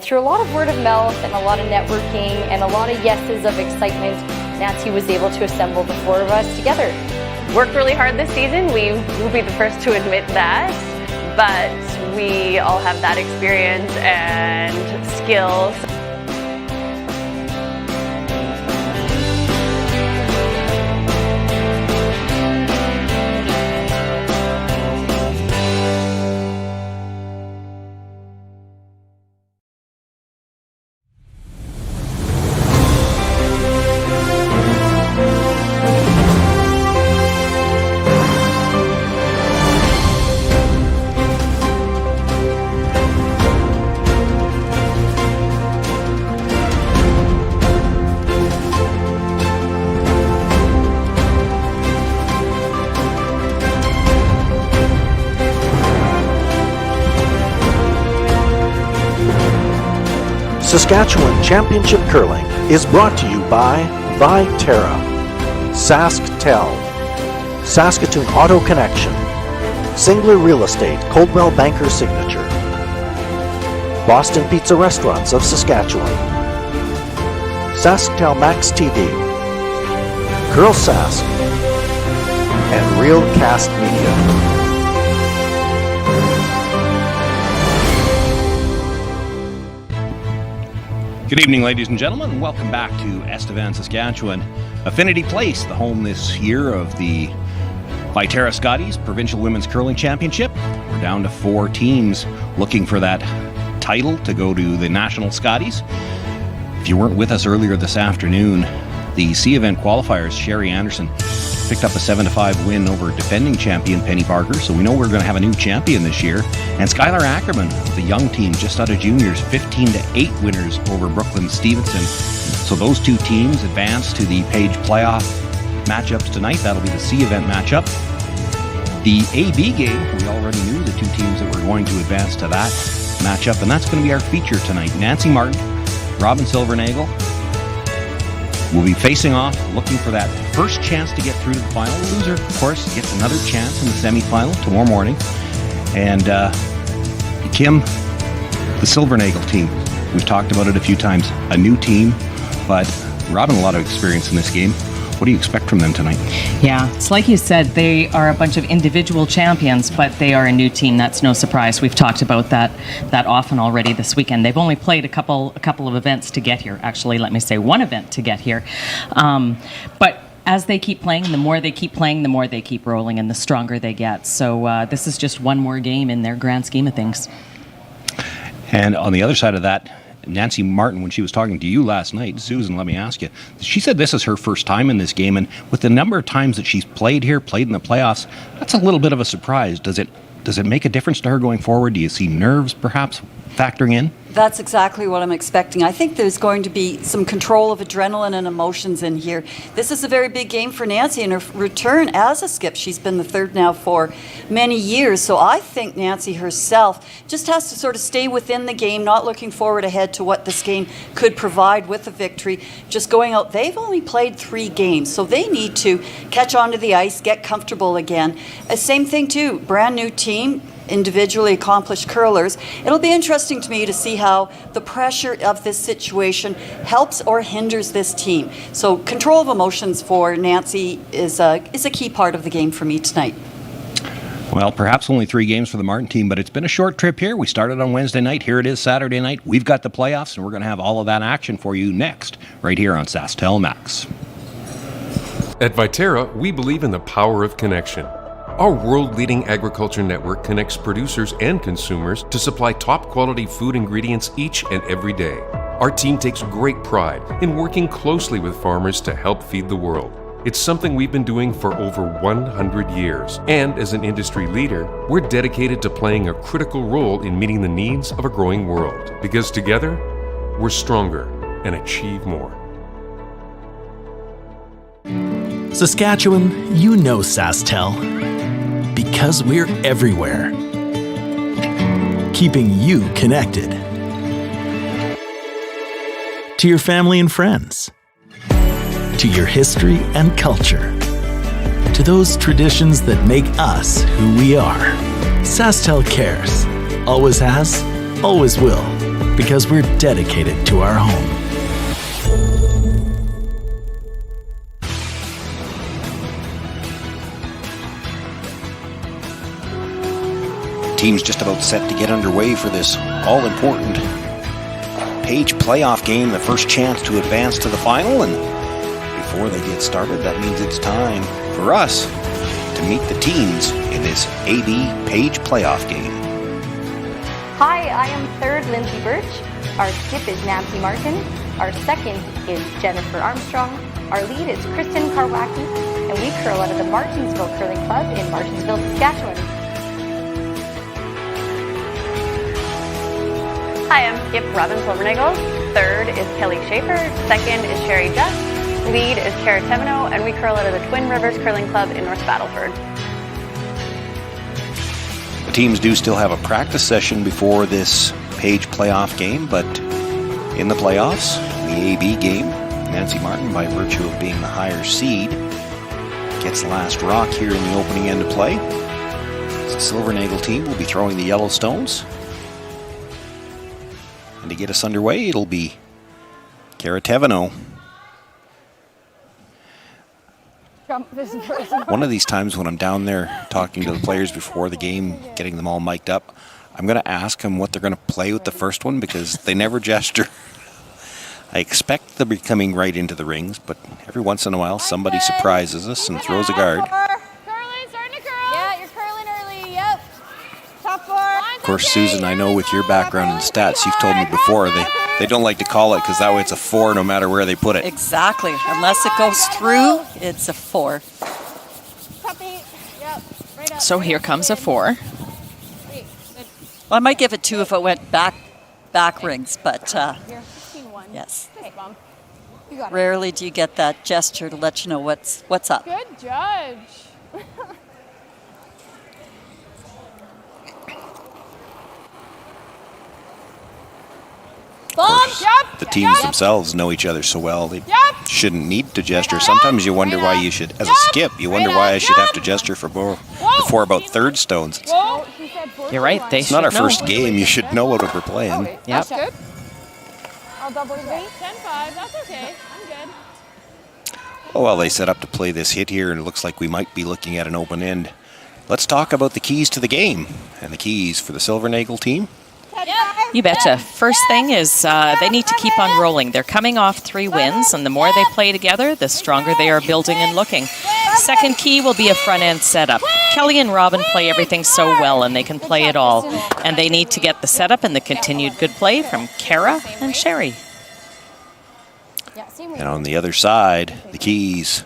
through a lot of word of mouth and a lot of networking and a lot of yeses of excitement, Nancy was able to assemble the four of us together. Worked really hard this season. We will be the first to admit that, but we all have that experience and skills. Saskatchewan Championship Curling is brought to you by Viterra, SaskTel, Saskatoon Auto Connection, Singler Real Estate, Coldwell Banker Signature, Boston Pizza Restaurants of Saskatchewan, SaskTel Max TV, Girl Sask, and Real Cast Media. Good evening, ladies and gentlemen. Welcome back to Estevan, Saskatchewan. Affinity Place, the home this year of the Viterra Scotties Provincial Women's Curling Championship. We're down to 4 teams looking for that title to go to the National Scotties. If you weren't with us earlier this afternoon, the C-Event qualifiers, Sherry Anderson, picked up a 7-5 win over defending champion Penny Parker, so we know we're going to have a new champion this year. And Skylar Ackerman, the young team just out of juniors, 15-8 winners over Brooklyn Stevenson. So those two teams advance to the Page playoff matchups tonight. That'll be the C-Event matchup. The AB game, we already knew the two teams that were going to advance to that matchup, and that's going to be our feature tonight. Nancy Martin, Robin Silvernagle will be facing off, looking for that first chance to get through to the final. The loser, of course, gets another chance in the semifinal tomorrow morning. And Kim, the Silvernagle team, we've talked about it a few times. A new team, but Robin, a lot of experience in this game. What do you expect from them tonight? Yeah, it's like you said, they are a bunch of individual champions, but they are a new team. That's no surprise. We've talked about that often already this weekend. They've only played a couple of events to get here. Actually, let me say one event to get here. But as they keep playing, the more they keep playing, the more they keep rolling, and the stronger they get. So this is just one more game in their grand scheme of things. And on the other side of that, Nancy Martin, when she was talking to you last night, Susan, let me ask you, she said this is her first time in this game, and with the number of times that she's played here, played in the playoffs, that's a little bit of a surprise. Does it make a difference to her going forward? Do you see nerves perhaps factoring in? That's exactly what I'm expecting. I think there's going to be some control of adrenaline and emotions in here. This is a very big game for Nancy in her return as a skip. She's been the third now for many years. So I think Nancy herself just has to sort of stay within the game, not looking forward ahead to what this game could provide with a victory. Just going out. They've only played 3 games, so they need to catch onto the ice, get comfortable again. Same thing too, brand new team, individually accomplished curlers. It'll be interesting to me to see how the pressure of this situation helps or hinders this team. So control of emotions for Nancy is a key part of the game for me tonight. Well, perhaps only 3 games for the Martin team, but it's been a short trip here. We started on Wednesday night. Here it is Saturday night. We've got the playoffs, and we're going to have all of that action for you next, right here on SaskTel Max. At Viterra, we believe in the power of connection. Our world-leading agriculture network connects producers and consumers to supply top-quality food ingredients each and every day. Our team takes great pride in working closely with farmers to help feed the world. It's something we've been doing for over 100 years. And as an industry leader, we're dedicated to playing a critical role in meeting the needs of a growing world. Because together, we're stronger and achieve more. Saskatchewan, you know SaskTel. Because we're everywhere, keeping you connected to your family and friends, to your history and culture, to those traditions that make us who we are. SaskTel cares, always has, always will, because we're dedicated to our home. Team's just about set to get underway for this all-important Page playoff game, the first chance to advance to the final. And before they get started, that means it's time for us to meet the teams in this AB Page playoff game. Hi, I am third Lindsay Birch. Our skip is Nancy Martin. Our second is Jennifer Armstrong. Our lead is Kristen Karwacki, and we curl out of the Martinsville Curling Club in Martinsville, Saskatchewan. Hi, I'm skip Robin Silvernagle. Third is Kelly Schaefer. Second is Sherry Just. Lead is Cara Tevino, and we curl out of the Twin Rivers Curling Club in North Battleford. The teams do still have a practice session before this Page playoff game, but in the playoffs, the AB game, Nancy Martin, by virtue of being the higher seed, gets the last rock here in the opening end of play. The Silvernagle team will be throwing the yellow stones. And to get us underway, it'll be Cara Tevino. One of these times when I'm down there talking to the players before the game, getting them all mic'd up, I'm going to ask them what they're going to play with the first one because they never gesture. I expect they'll be coming right into the rings, but every once in a while somebody surprises us and throws a guard. Curling, starting to curl. Yeah, you're curling early. Yep. Top four. Of course, Susan, I know with your background in stats, you've told me before, they don't like to call it because that way it's a 4 no matter where they put it. Exactly. Unless it goes through, it's a 4. Top 8. Yep. Right up. So here comes a 4. Well, I might give it 2 if it went back rings, but yes. Rarely do you get that gesture to let you know what's up. Good judge. The teams themselves know each other so well they shouldn't need to gesture. Sometimes you wonder why you should, as a skip, you wonder why I should have to gesture before about third stones. You're right. It's not our first game. You should know what we're playing. Yep. That's good. I'll double check. 10-5. That's okay. I'm good. Oh, well, they set up to play this hit here, and it looks like we might be looking at an open end. Let's talk about the keys to the game. And the keys for the Silvernagle team. You betcha. First thing is they need to keep on rolling. They're coming off 3 wins, and the more they play together, the stronger they are building and looking. Second key will be a front-end setup. Kelly and Robin play everything so well, and they can play it all. And they need to get the setup and the continued good play from Cara and Sherry. And on the other side, the keys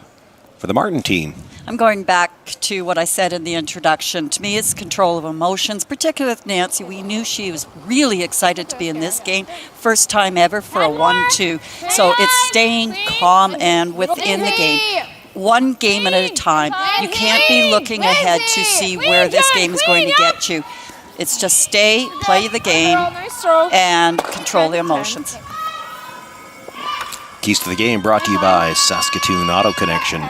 for the Martin team. I'm going back to what I said in the introduction. To me, it's control of emotions, particularly with Nancy. We knew she was really excited to be in this game. First time ever for a 1-2. So it's staying calm and within the game. One game at a time. You can't be looking ahead to see where this game is going to get you. It's just stay, play the game, and control the emotions. Keys to the game brought to you by Saskatoon Auto Connection.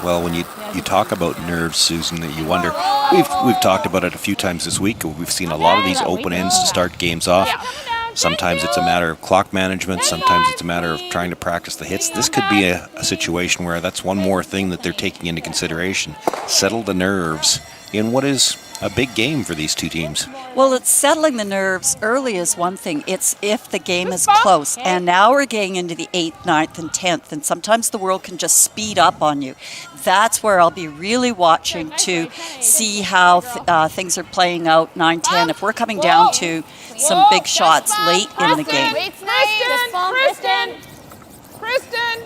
Well, when you talk about nerves, Susan, that you wonder, we've talked about it a few times this week. We've seen a lot of these open ends to start games off. Sometimes it's a matter of clock management. Sometimes it's a matter of trying to practice the hits. This could be a situation where that's one more thing that they're taking into consideration. Settle the nerves in what is a big game for these two teams. Well, it's settling the nerves early is one thing. It's if the game is close. And now we're getting into the 8th, 9th, and 10th, and sometimes the world can just speed up on you. That's where I'll be really watching to see how things are playing out 9-10. If we're coming down to some big shots late in the game. Kristen!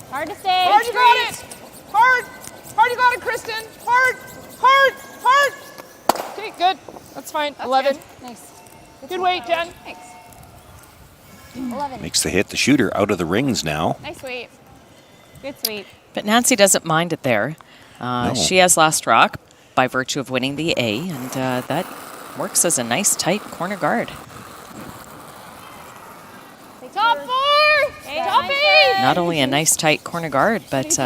Hard to say. Hard, you got it! Hard, you got it, Kristen! Hard! Okay, good. That's fine. That's 11. Good. Nice. Good weight, Jen. Thanks. 11. Makes the hit, the shooter, out of the rings now. Nice weight. Good sweep. But Nancy doesn't mind it there. No. She has last rock by virtue of winning the A, and that works as a nice, tight corner guard. Top 4! Hey, top Not only a nice tight corner guard, but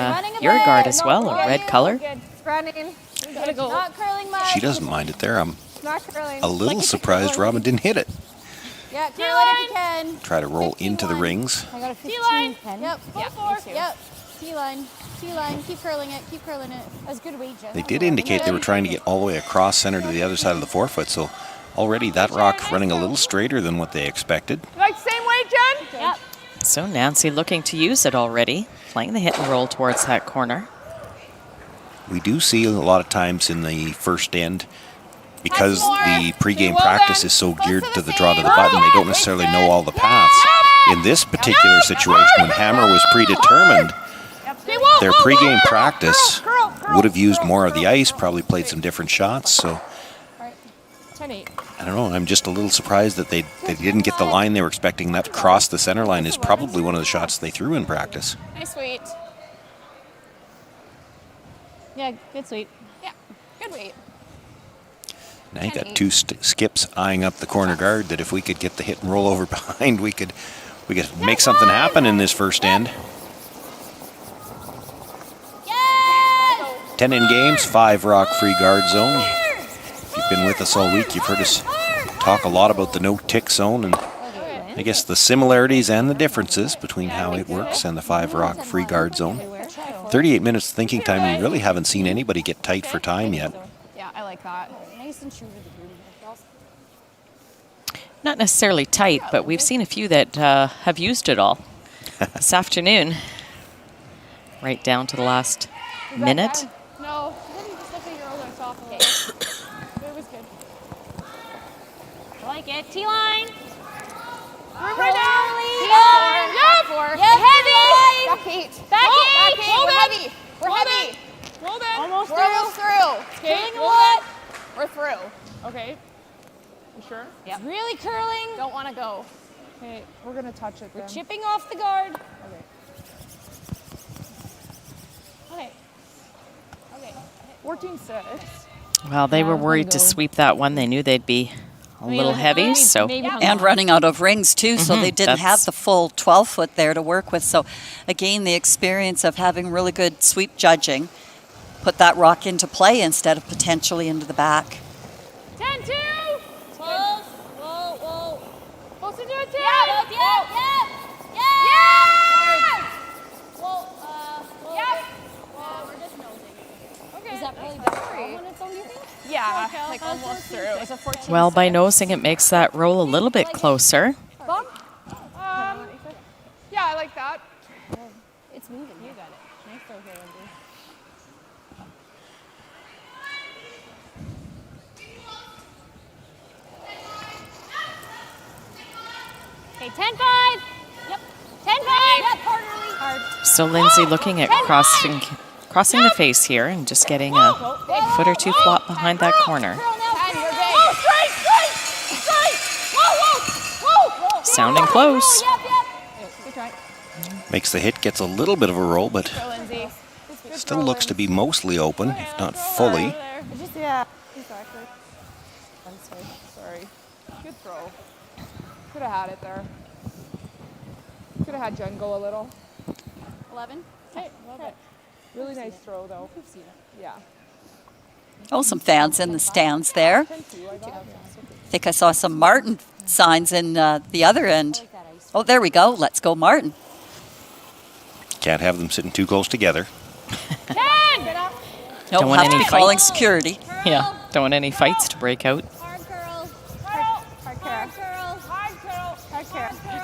your guard as well, a red color. Running. Not curling much. She doesn't mind it there. I'm Not curling. a little surprised Robin didn't hit it. Yeah, curl it if you can. Try to roll into the rings. I got a 15, 10. Yep, full force. Yep. T-line. T-line. Keep curling it. Keep curling it. That's good weight, Jen. They did indicate they were trying to get all the way across center to the other side of the forefoot, so already that rock running a little straighter than what they expected. Like same weight, Jen? Yep. So Nancy looking to use it already, playing the hit and roll towards that corner. We do see a lot of times in the first end, because the pregame practice is so geared to the draw to the button, they don't necessarily know all the paths. In this particular situation, when Hammer was predetermined, their pregame practice would have used more of the ice, probably played some different shots. So I don't know, I'm just a little surprised that they didn't get the line they were expecting. That cross the center line is probably one of the shots they threw in practice. Nice weight. Yeah, good sweep. Yeah, good weight. Now you got two skips eyeing up the corner guard that if we could get the hit and roll over behind, we could make something happen in this first end. 10 in games, 5 rock free guard zone. If you've been with us all week, you've heard us talk a lot about the no tick zone and I guess the similarities and the differences between how it works and the 5 rock free guard zone. 38 minutes thinking time, we really haven't seen anybody get tight for time yet. Yeah, I like that. Nice and true to the groove. Not necessarily tight, but we've seen a few that have used it all this afternoon. Right down to the last minute. No, stuff that you're older soft. It was good. I like it. T-line. Room right now. Yep. Heavy. Back 8. Back 8. We're heavy. We're heavy. Hold it. Almost through. Okay. Hold it. We're through. Okay. You sure? Yep. Really curling. Don't want to go. Okay, we're going to touch it then. We're chipping off the guard. Okay. Okay. 14-6. Well, they were worried to sweep that one. They knew they'd be a little heavy, so. And running out of rings too, so they didn't have the full 12-foot there to work with. So again, the experience of having really good sweep judging put that rock into play instead of potentially into the back. 10-2. Whoa. Supposed to do it, too. Yeah. We're just nosing. Okay. Is that really better when it's on, do you think? Yeah, like almost through. It's a 14. Well, by nosing, it makes that roll a little bit closer. Yeah, I like that. It's moving. You got it. Nice throw here, Lindsay. Okay, 10-5. Yep. 10-5. Yep, hard. So Lindsay looking at crossing the face here and just getting a foot or two flop behind that corner. Sounding close. Makes the hit, gets a little bit of a roll, but still looks to be mostly open, if not fully. Yeah, exactly. I'm sorry. Good throw. Could have had it there. Could have had Jen go a little. 11. Okay, love it. Really nice throw, though. Yeah. Oh, some fans in the stands there. I think I saw some Martin signs in the other end. Oh, there we go. Let's go, Martin. Can't have them sitting too close together. 10! Don't want have to any be calling fights. security. Yeah, don't want any fights to break out. Hard curl. Hard curl.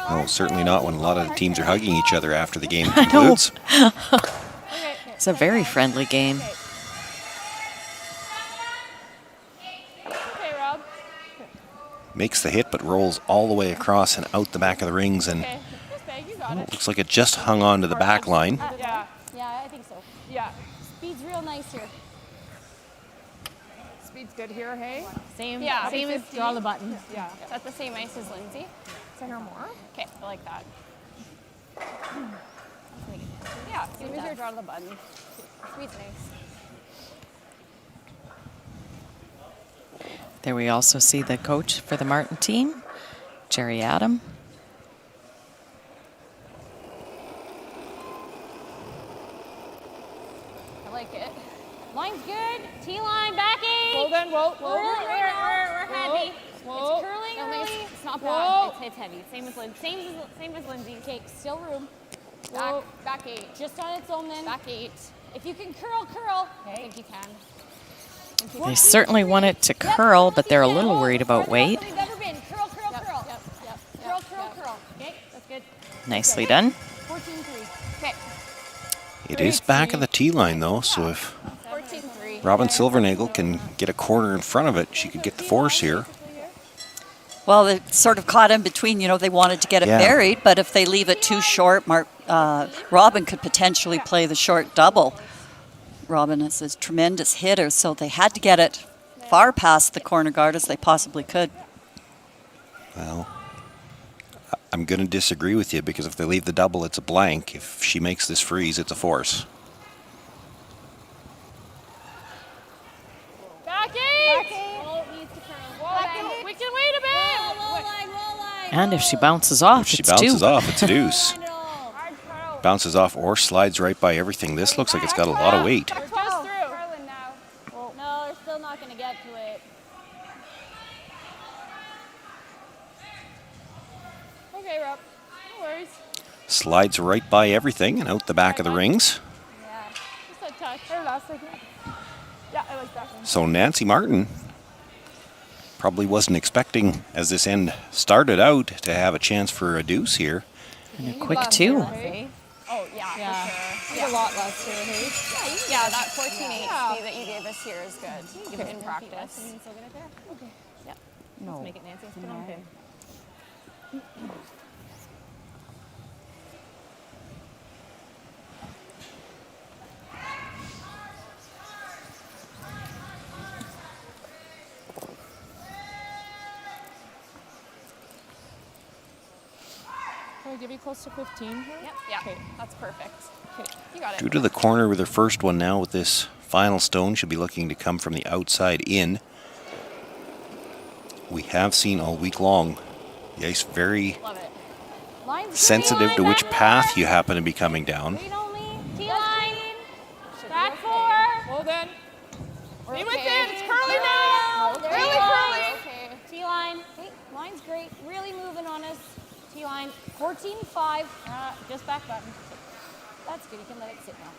Oh, certainly not when a lot of the teams are hugging each other after the game concludes. It's a very friendly game. Okay, Rob. Makes the hit, but rolls all the way across and out the back of the rings, and Okay. Just bag, you got it. looks like it just hung on to the back line. Yeah. Yeah, I think so. Yeah. Speed's real nice here. Speed's good here, hey? Same. Yeah. Same as draw the button. Yeah. Is that the same ice as Lindsay? Center more. Okay, I like that. Yeah. Same as your draw to the button. Sweet's nice. There we also see the coach for the Martin team, Jerry Adam. it. Line's good. T-line, back 8. Well then, whoa. We're heavy. Whoa. It's curling early. It's not bad. It's heavy. Same as Lindsay. Okay, still room. Back 8. Just on its own then. Back 8. If you can curl. I think you can. They certainly want it to curl, but they're a little worried about weight. Curl. Okay, that's good. Nicely done. 14-3. Okay. It is back of the tee line though, so if 14-3. Robin Silvernagle can get a corner in front of it, she could get the force here. Well, they sort of caught in between. You know, they wanted to get it buried, but if they leave it too short, Robin could potentially play the short double. Robin is a tremendous hitter, so they had to get it far past the corner guard as they possibly could. Well, I'm going to disagree with you because if they leave the double, it's a blank. If she makes this freeze, it's a force. Back 8. Oh, it needs to curl. Back 8. We can wait a bit. Low line. And if she bounces off, If she it's bounces 2. off, it's a deuce. Bounces off or slides right by everything. This looks like it's got a lot of weight. We're just through. Curling now. No, they're still not going to get to it. Okay, Rob. No worries. Slides right by everything and out the back of the rings. Yeah. Just a touch. Or last second. Yeah, I like that one. So Nancy Martin probably wasn't expecting, as this end started out, to have a chance for a deuce here. And a quick 2. Oh, yeah, for sure. Yeah. A lot less too, hey? Yeah, that 14-8 speed that you gave us here is good in practice. Okay. Yeah. No. Let's make it Nancy. Let's put it on pin. Can we give you close to 15 here? Yep. Yeah. Okay. That's perfect. Okay. You got it. Due to the corner with her first one now with this final stone, she'll be looking to come from the outside in. We have seen all week long the ice very sensitive to which path you happen to be coming down. T-line. Back 4. Well then. Be with it. It's curly now. Really curly. Okay. T-line. Hey, line's great. Really moving on us. T-line. 14-5. Just back button. That's good. You can let it sit now.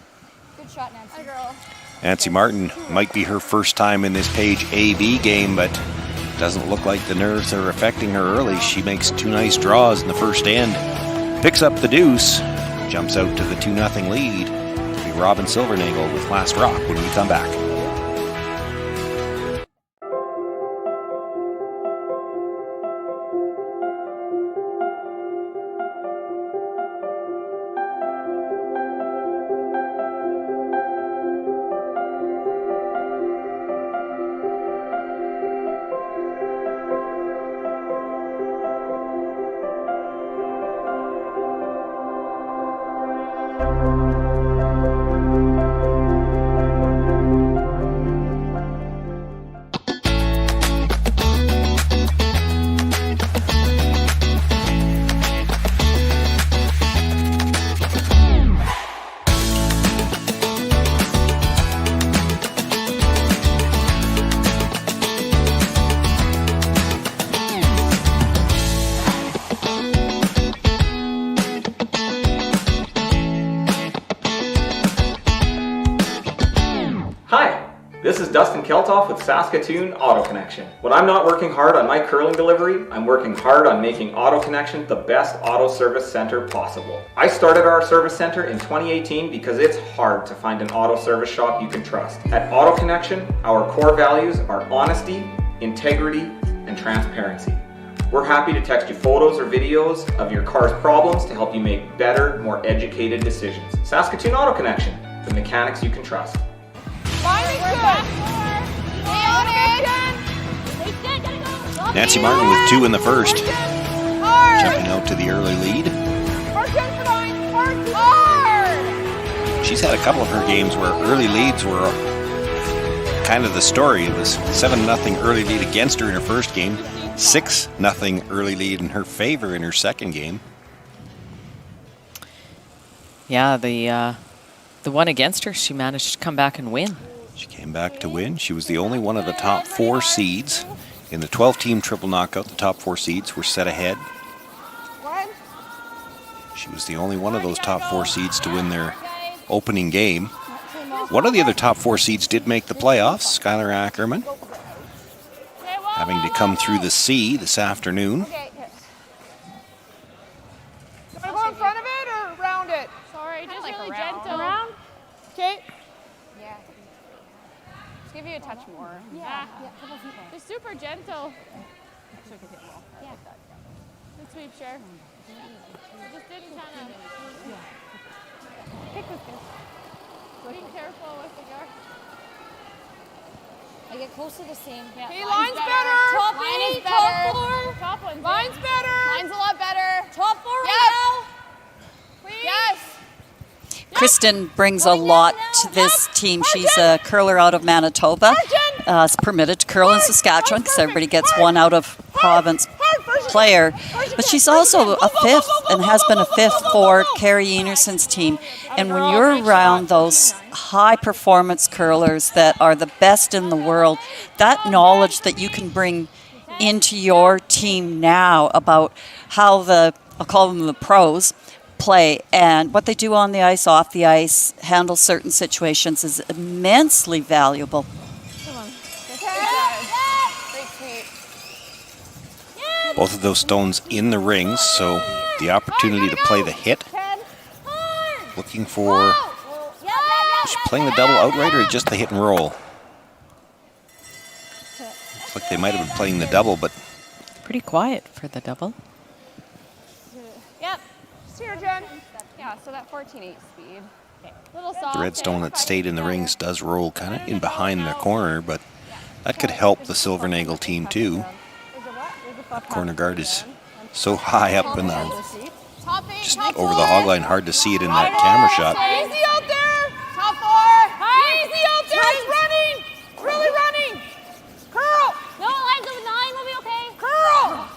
Good shot, Nancy. Hi, girl. Nancy Martin might be her first time in this Page AB game, but doesn't look like the nerves are affecting her early. She makes 2 nice draws in the first end. Picks up the deuce. Jumps out to the 2-0 lead. It'll be Robin Silvernagle with Last Rock when we come back. This is Dustin Keltoff with Saskatoon Auto Connection. When I'm not working hard on my curling delivery, I'm working hard on making Auto Connection the best auto service center possible. I started our service center in 2018 because it's hard to find an auto service shop you can trust. At Auto Connection, our core values are honesty, integrity, and transparency. We're happy to text you photos or videos of your car's problems to help you make better, more educated decisions. Saskatoon Auto Connection, the mechanics you can trust. Nancy Martin with 2 in the first. Jumping out to the early lead. She's had a couple of her games where early leads were kind of the story. It was 7-0 early lead against her in her first game. 6-0 early lead in her favor in her second game. Yeah, the the one against her, she managed to come back and win. She came back to win. She was the only one of the top 4 seeds. In the 12-team triple knockout, the top 4 seeds were set ahead. She was the only one of those top 4 seeds to win their opening game. One of the other top 4 seeds did make the playoffs, Skylar Ackerman, having to come through the C this afternoon. Okay, you want to go in front of it or around it? Sorry, just like really gentle. Around? Okay. Yeah. Just give you a touch more. Yeah. Just super gentle. Yeah. Good sweep, Cher. I just didn't kind of. Kick was good. Be careful with the guard. I get close to the same. Yeah. Hey, line's better. Top line eight, is better. top 4. Top one's line's better. Line's a lot better. Top 4 right now. Please. Yes. Kristen brings a lot to this team. She's a curler out of Manitoba. Is permitted to curl in Saskatchewan because everybody gets one out of province player. But she's also a 5th and has been a 5th for Carrie Enerson's team. And when you're around those high performance curlers that are the best in the world, that knowledge that you can bring into your team now about how I'll call them the pros, play and what they do on the ice, off the ice, handle certain situations is immensely valuable. Both of those stones in the rings, so the opportunity to play the hit. Looking for, is she playing the double outright or just the hit and roll? Looks like they might have been playing the double, but Pretty quiet for the double. Yep. Just here, Jen. Yeah, so that 14.8 speed. Little soft. the red stone that stayed in the rings does roll kind of in behind the corner, but that could help the Silvernagle team too. Corner guard is so high up in the, just over the hog line, hard to see it in that camera shot. Easy out there. Top 4. Easy out there. He's running. Really running. Curl. No, lines of 9 will be okay. Curl.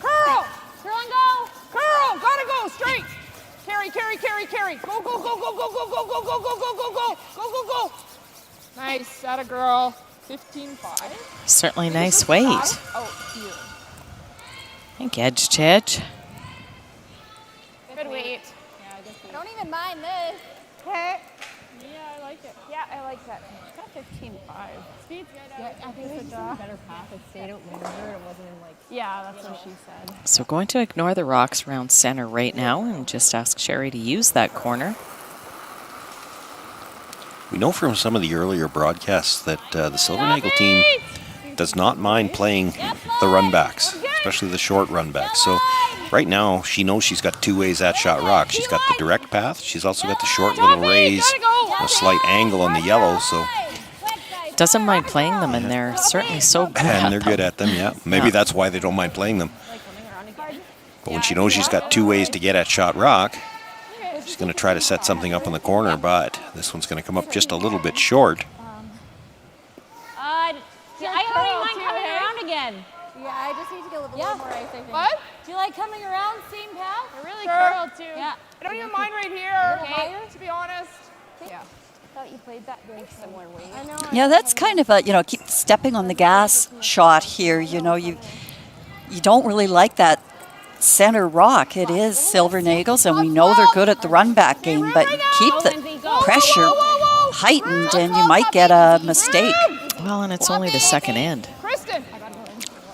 Curl. Curl and go. Curl. Gotta go straight. Carry, carry, carry, carry. Go, go, go, go, go, go, go, go, go, go, go, go, go, go, go, go. Nice. Atta girl. 15.5. Certainly nice weight. Oh, here. I think edge to edge. Good weight. I don't even mind this. Okay. Yeah, I like it. Yeah, I like that. It's got 15.5. Speed's good. Yeah, I think it's a better path. It stayed out longer. It wasn't in like. Yeah, that's what she said. So going to ignore the rocks around center right now and just ask Sherry to use that corner. We know from some of the earlier broadcasts that the Silvernagle team does not mind playing the runbacks, especially the short runbacks. So right now, she knows she's got 2 ways at shot rock. She's got the direct path. She's also got the short little raise, a slight angle on the yellow. So Doesn't mind playing them, and they're certainly so good and at they're them. good at them. Yeah, maybe that's why they don't mind playing them. But when she knows she's got 2 ways to get at shot rock, she's going to try to set something up in the corner, but this one's going to come up just a little bit short. I don't mind coming around again. Yeah, I just need to get a little bit more ice, I think. What? Do you like coming around same path? I really curled too. Yeah. I don't even mind right here. Okay. To be honest. Yeah. I thought you played that very similar weight. I know. Yeah, that's kind of a, keep stepping on the gas shot here. You don't really like that center rock. It is Silvernagle's, and we know they're good at the run back game, but keep the pressure heightened and you might get a mistake. Well, and it's only the second end. Kristen.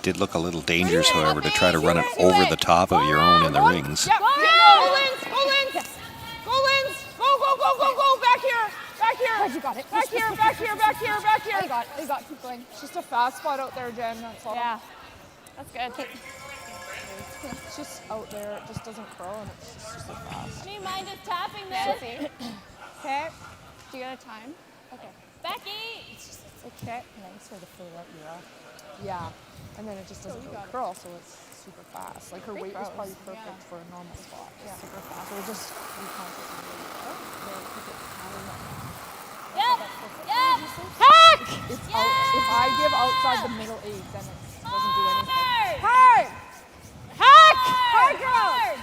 Did look a little dangerous, however, to try to run it over the top of your own in the rings. Yep. Go, Linz. Go, Linz. Go, Linz. Go, go, go, go, go. Back here. Back here. You got it. Back here, back here, back here, back here. I got it. Keep going. It's just a fast spot out there, Jen. That's all. Yeah. That's good. It's just out there. It just doesn't curl, and it's just so fast. Do you mind just tapping this? Okay. Do you got a time? Okay. Becky! It's okay. Nice way to fill up your rock. Yeah. And then it just doesn't really curl, so it's super fast. Like her weight was probably perfect for a normal spot. Yeah. Super fast. So we'll just be conscious. Yep! Yep! Heck! If I give outside the middle 8, then it doesn't do anything. Hard! Heck! Hard girl!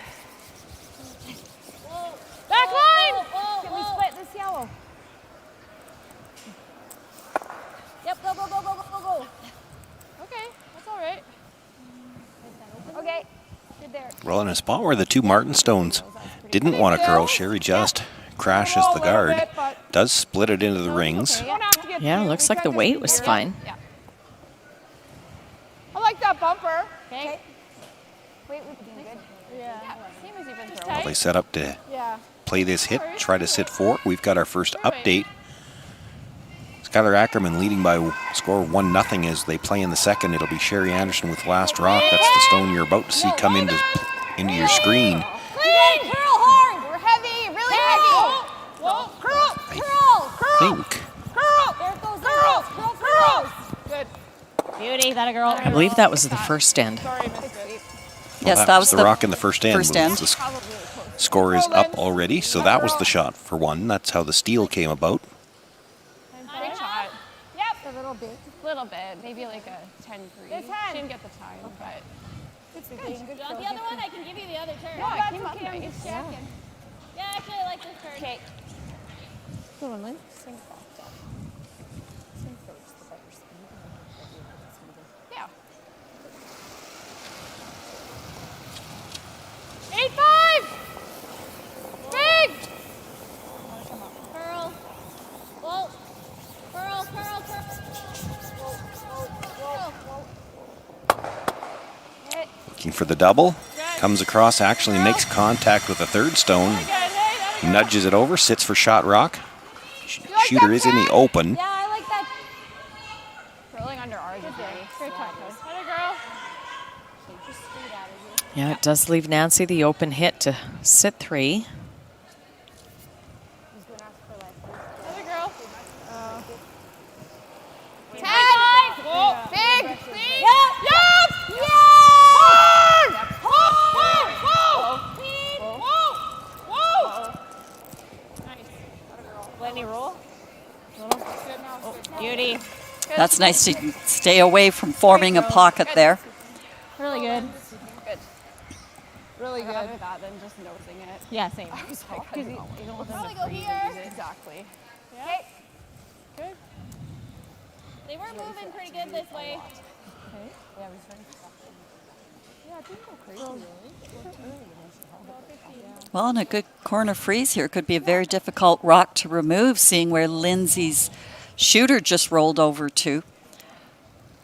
Back line! Well, in a spot where the two Martin Stones didn't want to curl, Sherry Just crashes the guard, does split it into the rings. Yeah, looks like the weight was fine. I like that bumper. Okay. Wait, we're doing good. Yeah. Same as you've been Well, throwing. they set up to Yeah. play this hit, try to sit 4. We've got our first update. Skylar Ackerman leading by score 1-0 as they play in the second. It'll be Sherry Anderson with last rock. That's the stone you're about to see come into your screen. Clean! Curl hard! We're heavy, really heavy! Whoa! Curl! Curl! Think. Curl! There it goes! Curl! Curl! Curl! Good. Beauty, that a girl. I believe that was the first end. Sorry, missed it. Yes, That was the rock in the first end. First end. The score is up already, so that was the shot for 1. That's how the steal came about. Big shot. Yep. A little bit. A little bit, maybe like a 10-3. This hand. She didn't get the time, but Good. The other one, I can give you the other turn. No, it came up okay. I'm nice. just checking. Yeah, actually, I like this turn. okay. Good one, Lynn. Yeah. 8-5! Big! Curl. Whoa. Curl, curl, curl. Looking for the double. Comes across, actually makes contact with the third stone. Nudges it over, sits for shot rock. Shooter is in the open. Yeah, I like that. Curling under ours is very Great practice. Atta girl. Yeah, it does leave Nancy the open hit to sit 3. Atta girl. 10! Whoa! Big! Clean! Yep! Hard! Whoa! Whoa! Lenny roll. Beauty. That's nice to stay away from forming a pocket there. Really good. Really good. Rather that than just nosing it. Yeah, same. Because you don't want them Probably to go freeze here. and use it. Exactly. Okay. Good. They were moving pretty good this way. Well, and a good corner freeze here could be a very difficult rock to remove, seeing where Lindsay's shooter just rolled over to.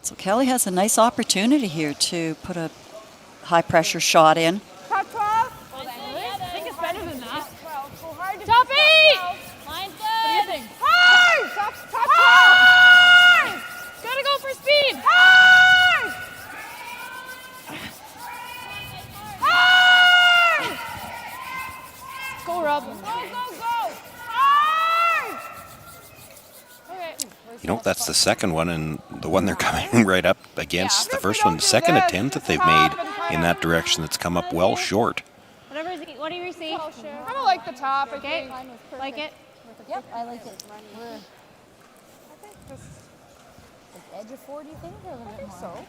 So Kelly has a nice opportunity here to put a high-pressure shot in. Top 12. I think it's better than that. Top 8. Line's What do you good. think? Hard! Top 12. Gotta go for speed. Hard! Hard! Go, Rob. Go, go, go. Hard! Okay. You know, that's the second one, and the one they're coming right up against the first one. The second attempt that they've made in that direction that's come up well short. What do you see? I don't like the top. Okay. I think. Like it? Yep, I like it. I think this. Edge of 4, do you think? Or a little bit more? So.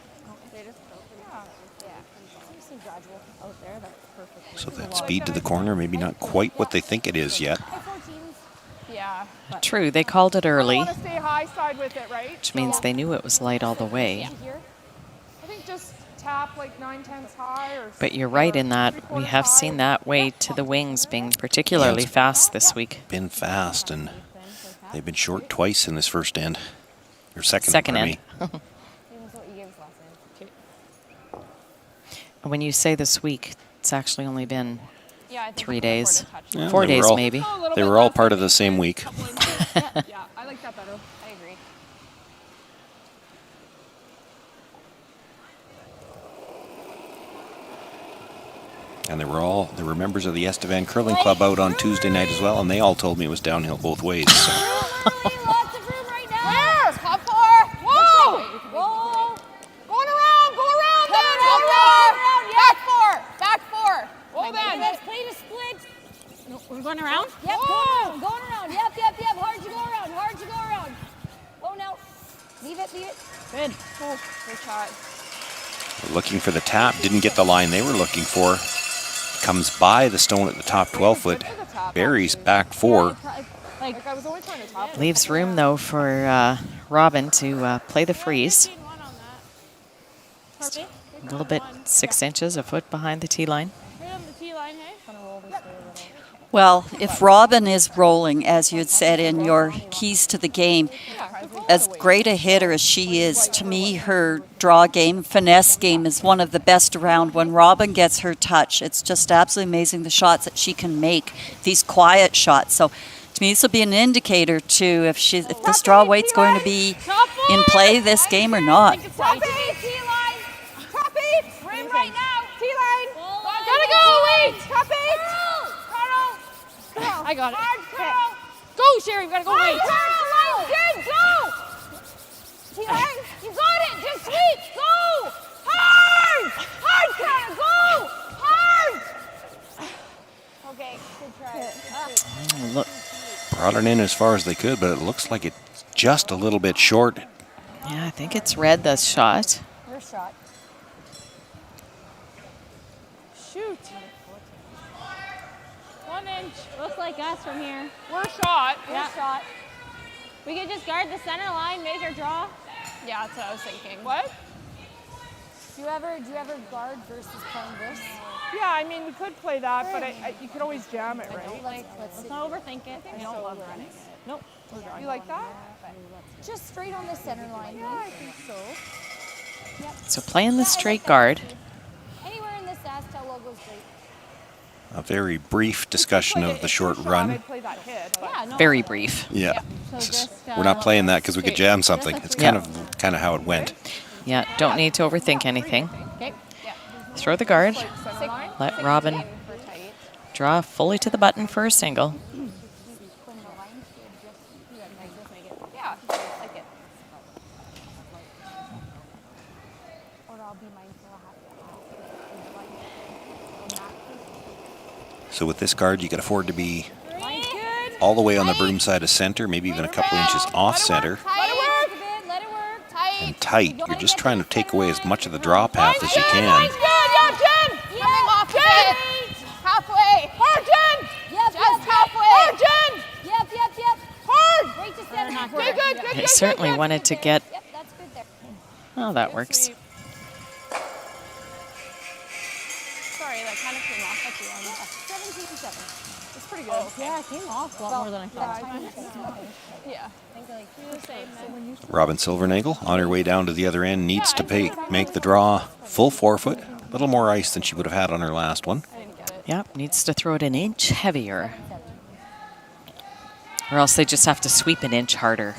Seems gradual out there. That's perfect. So that speed to the corner, maybe not quite what they think it is yet. Yeah. True, they called it early, I want to stay high side with it, right? which means they knew it was light all the way. I think just tap like 9/10 high or. But you're right in that we have seen that way to the wings being particularly fast this week. Been fast, and they've been short twice in this first end. Or second Second pardon end. me. When you say this week, it's actually only been Yeah, I think 3 we can days. afford to touch Yeah, 4 they were days all- maybe. They were all part of the same week. Yeah, I like that better. I agree. And there were members of the Estevan Curling Club out on Tuesday night as well, and they all told me it was downhill both ways. So. Lots of room right now. Where? Top 4. Whoa! Whoa. Going around, go around there. Come around, yeah. Back 4. Whoa, then. Let's play to split. No, we're going around? Yep, Whoa. going around. Yep. Hard to go around. Oh, no. Leave it. Good. Oh, good shot. Looking for the tap, didn't get the line they were looking for. Comes by the stone at the top 12-foot, buries back 4. Like I was only trying to top. Leaves room, though, for Robin to play the freeze. Yeah. A little bit, 6 inches, a foot behind the tee line. Right on the tee line, hey? Well, if Robin is rolling, as you had said in your keys to the game, as great a hitter as she is, to me, her draw game, finesse game is one of the best around. When Robin gets her touch, it's just absolutely amazing the shots that she can make, these quiet shots. So to me, this will be an indicator too if this draw weight's going to be in play this game or not. Top eight, T-line. Top eight. Rim right now. T-line. Gotta go, wait! Top eight. Carl. I got it. Hard, Okay. Carl. Go, Sherry, we gotta go, Hard, wait! Carl. Line, good, go. T-line. You got it. Just sweep. Go. Hard. Hard, Carl. Go. Hard. Okay, good try. Look, Brought it in as far as they could, but it looks like it's just a little bit short. yeah, I think it's red, this shot. Your shot. Shoot. 1 inch. Looks like us from here. We're shot. Yeah. Shot. We could just guard the center line, make her draw. Yeah, that's what I was thinking. What? Do you ever guard versus playing this? Yeah, I mean, we could play that, but you could always jam it, right? Let's not overthink it. I don't love running. Nope. You like that? Just straight on the center line. Yeah, I think so. So playing the straight guard. Anywhere in this SaskTel logo is great. A very brief discussion of the short run. I'd play that hit, but Yeah, no. Very brief. Yeah. So It's just, we're not playing that because we could jam something. It's kind of how it went. Yeah, don't need to overthink anything. Okay. Throw the guard. Center line. Let Robin draw fully to the button for a single. yeah, like it. So with this guard, you can afford to be Line's good. all the way on the broom side of center, maybe even a couple inches off center, Let it work. Let it work. Tight. and tight. You're just trying to take away as much of the draw path as you can. Line's good. Yeah, Jen. Coming off of it. Halfway. Hard, Jen. Yep. Just halfway. Hard, Jen. Yep. Hard. Right to center. Okay, good. They certainly wanted to get, Yep, that's good there. oh, that works. Sorry, that kind of came off at the end. 17-7. It's pretty good. Yeah, it came off a lot more than I thought. Yeah. Robin Silvernagle, on her way down to the other end, needs to make the draw full 4 foot. A little more ice than she would have had on her last one. I didn't get it. Yep, needs to throw it an inch heavier. Or else they just have to sweep an inch harder.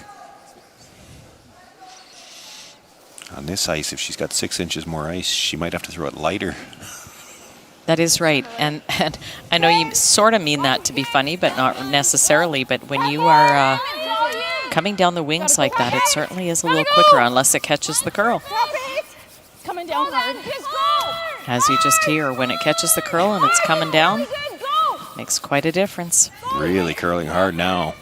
On this ice, if she's got 6 inches more ice, she might have to throw it lighter. That is right. And I know you sort of mean that to be funny, but not necessarily. But when you are coming down the wings like that, it certainly is a little quicker unless it catches the curl. Coming down hard. As you just hear, when it catches the curl and it's coming down, makes quite a difference. Really curling hard now.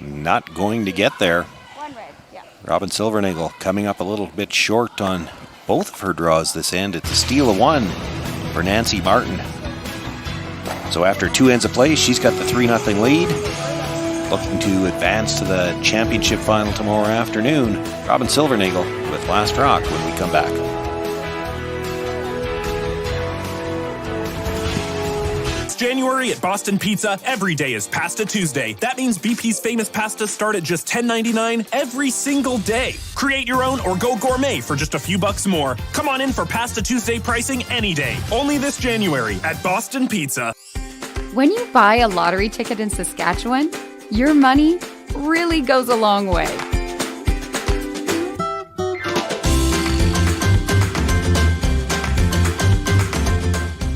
Not going to get there. One red. Yeah. Robin Silvernagle coming up a little bit short on both of her draws this end. It's a steal of 1 for Nancy Martin. So after 2 ends of play, she's got the 3-0 lead. Looking to advance to the championship final tomorrow afternoon. Robin Silvernagle with Last Rock when we come back. January at Boston Pizza, every day is Pasta Tuesday. That means BP's famous pastas start at just $10.99 every single day. Create your own or go gourmet for just a few bucks more. Come on in for Pasta Tuesday pricing any day. Only this January at Boston Pizza. When you buy a lottery ticket in Saskatchewan, your money really goes a long way.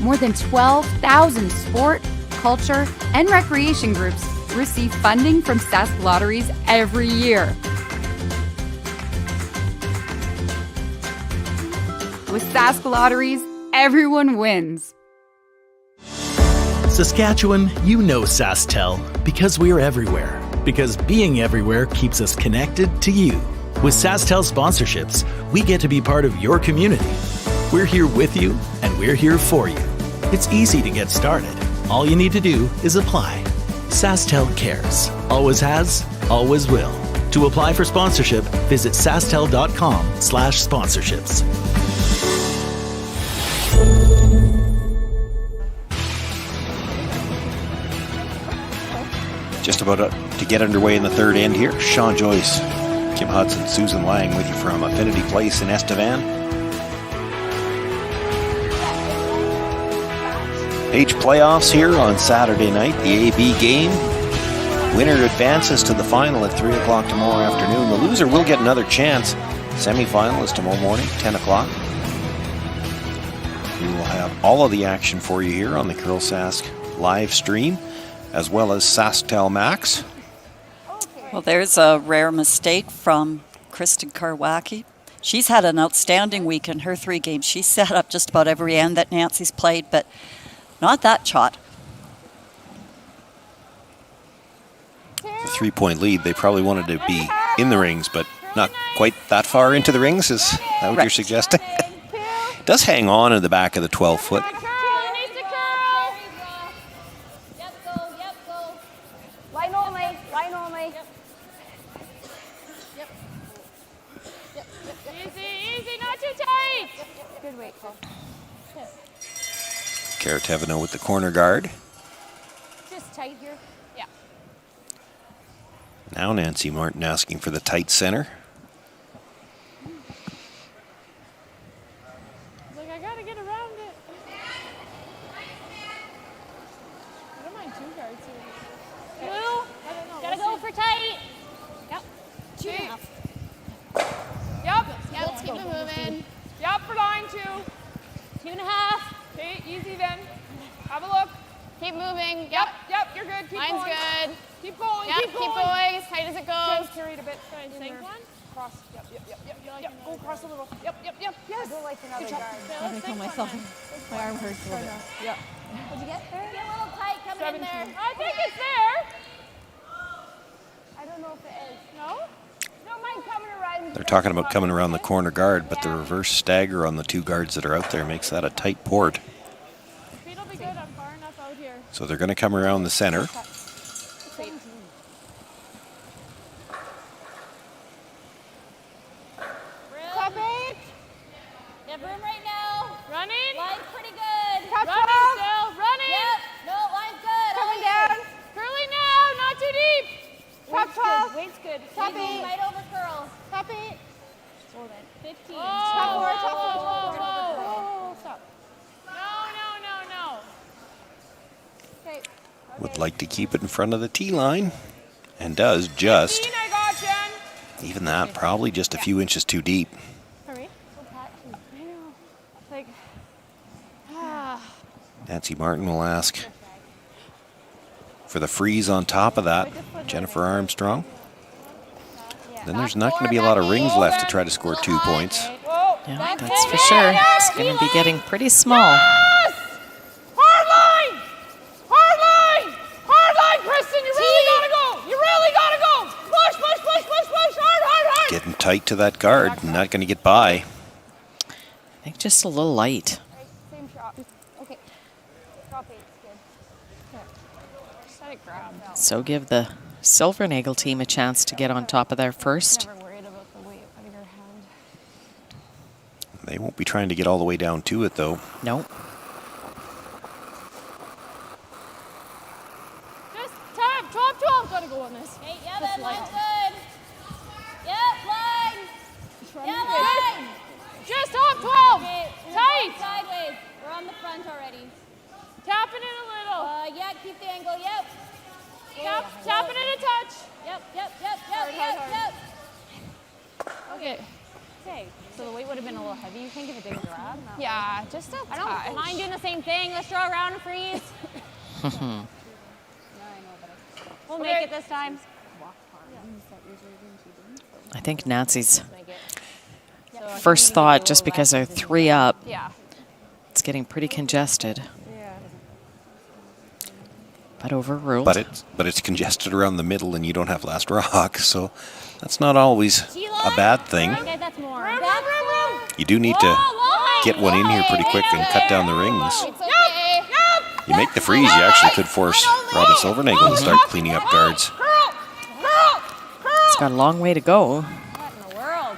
More than 12,000 sport, culture, and recreation groups receive funding from Sask Lotteries every year. With Sask Lotteries, everyone wins. Saskatchewan, you know SaskTel because we're everywhere. Because being everywhere keeps us connected to you. With SaskTel sponsorships, we get to be part of your community. We're here with you, and we're here for you. It's easy to get started. All you need to do is apply. SaskTel cares. Always has, always will. To apply for sponsorship, visit sastel.com/sponsorships. Just about to get underway in the third end here. Sean Joyce, Kim Hudson, Susan Lang with you from Affinity Place in Estevan. H playoffs here on Saturday night, the AB game. Winner advances to the final at 3 o'clock tomorrow afternoon. The loser will get another chance. Semi-final is tomorrow morning, 10 o'clock. We will have all of the action for you here on the Curl Sask live stream, as well as SaskTel Max. Well, there's a rare mistake from Kristen Karwacki. She's had an outstanding week in her 3 games. She's set up just about every end that Nancy's played, but not that shot. The 3-point lead, they probably wanted to be in the rings, but not quite that far into the rings. Is that what you're suggesting? It does hang on in the back of the 12-foot. Line only, line only. Easy, not too tight. Good weight, Cole. Karatevino with the corner guard. Just tight here. Yeah. Now Nancy Martin asking for the tight center. Like, I gotta get around it. I don't mind 2 guards here. Blue, gotta go for tight. Yep. 2.5. Yep, let's keep it moving. Yep, for line 2. 2.5. Okay, easy then. Have a look. Keep moving. Yep, you're good. Keep Line's going. good. Keep going, Yep, keep going. as tight as it goes. Just carried a bit. Sink one? Cross. Yep. Go across a little. Yep. Yes. I do like another guard. I kill myself. My arm hurts a little bit. Yep. Did you get there? Get a little tight coming 17. in there. I think it's there. I don't know if it is. No? Don't mind coming around. They're talking about coming around the corner guard, but the reverse stagger on the 2 guards that are out there makes that a tight port. Speed will be good. I'm far enough out here. So they're going to come around the center. 17. Top 8. You have room right now. Running. Line's pretty good. Running still. Running. Yep. No, line's good. Coming down. Curling now. Not too deep. Top 12. Weight's good. Top 8. Right over curls. Top 8. 15. Top 4. Top 4. Whoa. Stop. No. Okay. Would like to keep it in front of the tee line, and does just. 15, I got Jen. Even that, probably just a few inches too deep. Hurry. I know. Like, Nancy Martin will ask for the freeze on top of that. Jennifer Armstrong. Then there's not going to be a lot of rings left to try to score 2 points. whoa. Yeah, that's for sure. It's going to be getting pretty small. Yes! Hard line, Kristen. You really gotta go. Push. Hard. Getting tight to that guard, not going to get by. I think just a little light. Same shot. Okay. Top 8's good. Let it grab. So give the Silvernagle team a chance to get on top of there first. Never worried about the weight out of your hand. They won't be trying to get all the way down to it, though. Nope. Just top 12 gotta go on this. Hey, yeah, that line's good. Yep, line. Just top 12. Okay, we're Tight. going sideways. We're on the front already. Tapping it a little. Yeah, keep the angle. Yep. Tapping it a touch. Yep. Okay. So the weight would have been a little heavy, you think, if it didn't grab? Yeah, just a I touch. don't mind doing the same thing. Let's draw around and freeze. We'll make it this time. I think Nancy's first thought, just because they're 3 up, it's getting pretty congested. But overruled. But it's congested around the middle, and you don't have last rock, so that's not always a bad thing. Okay, that's more. You do need to get one in here pretty quick and cut down the rings. You make the freeze, you actually could force Robin Silvernagle to start cleaning up guards. It's got a long way to go. What in the world?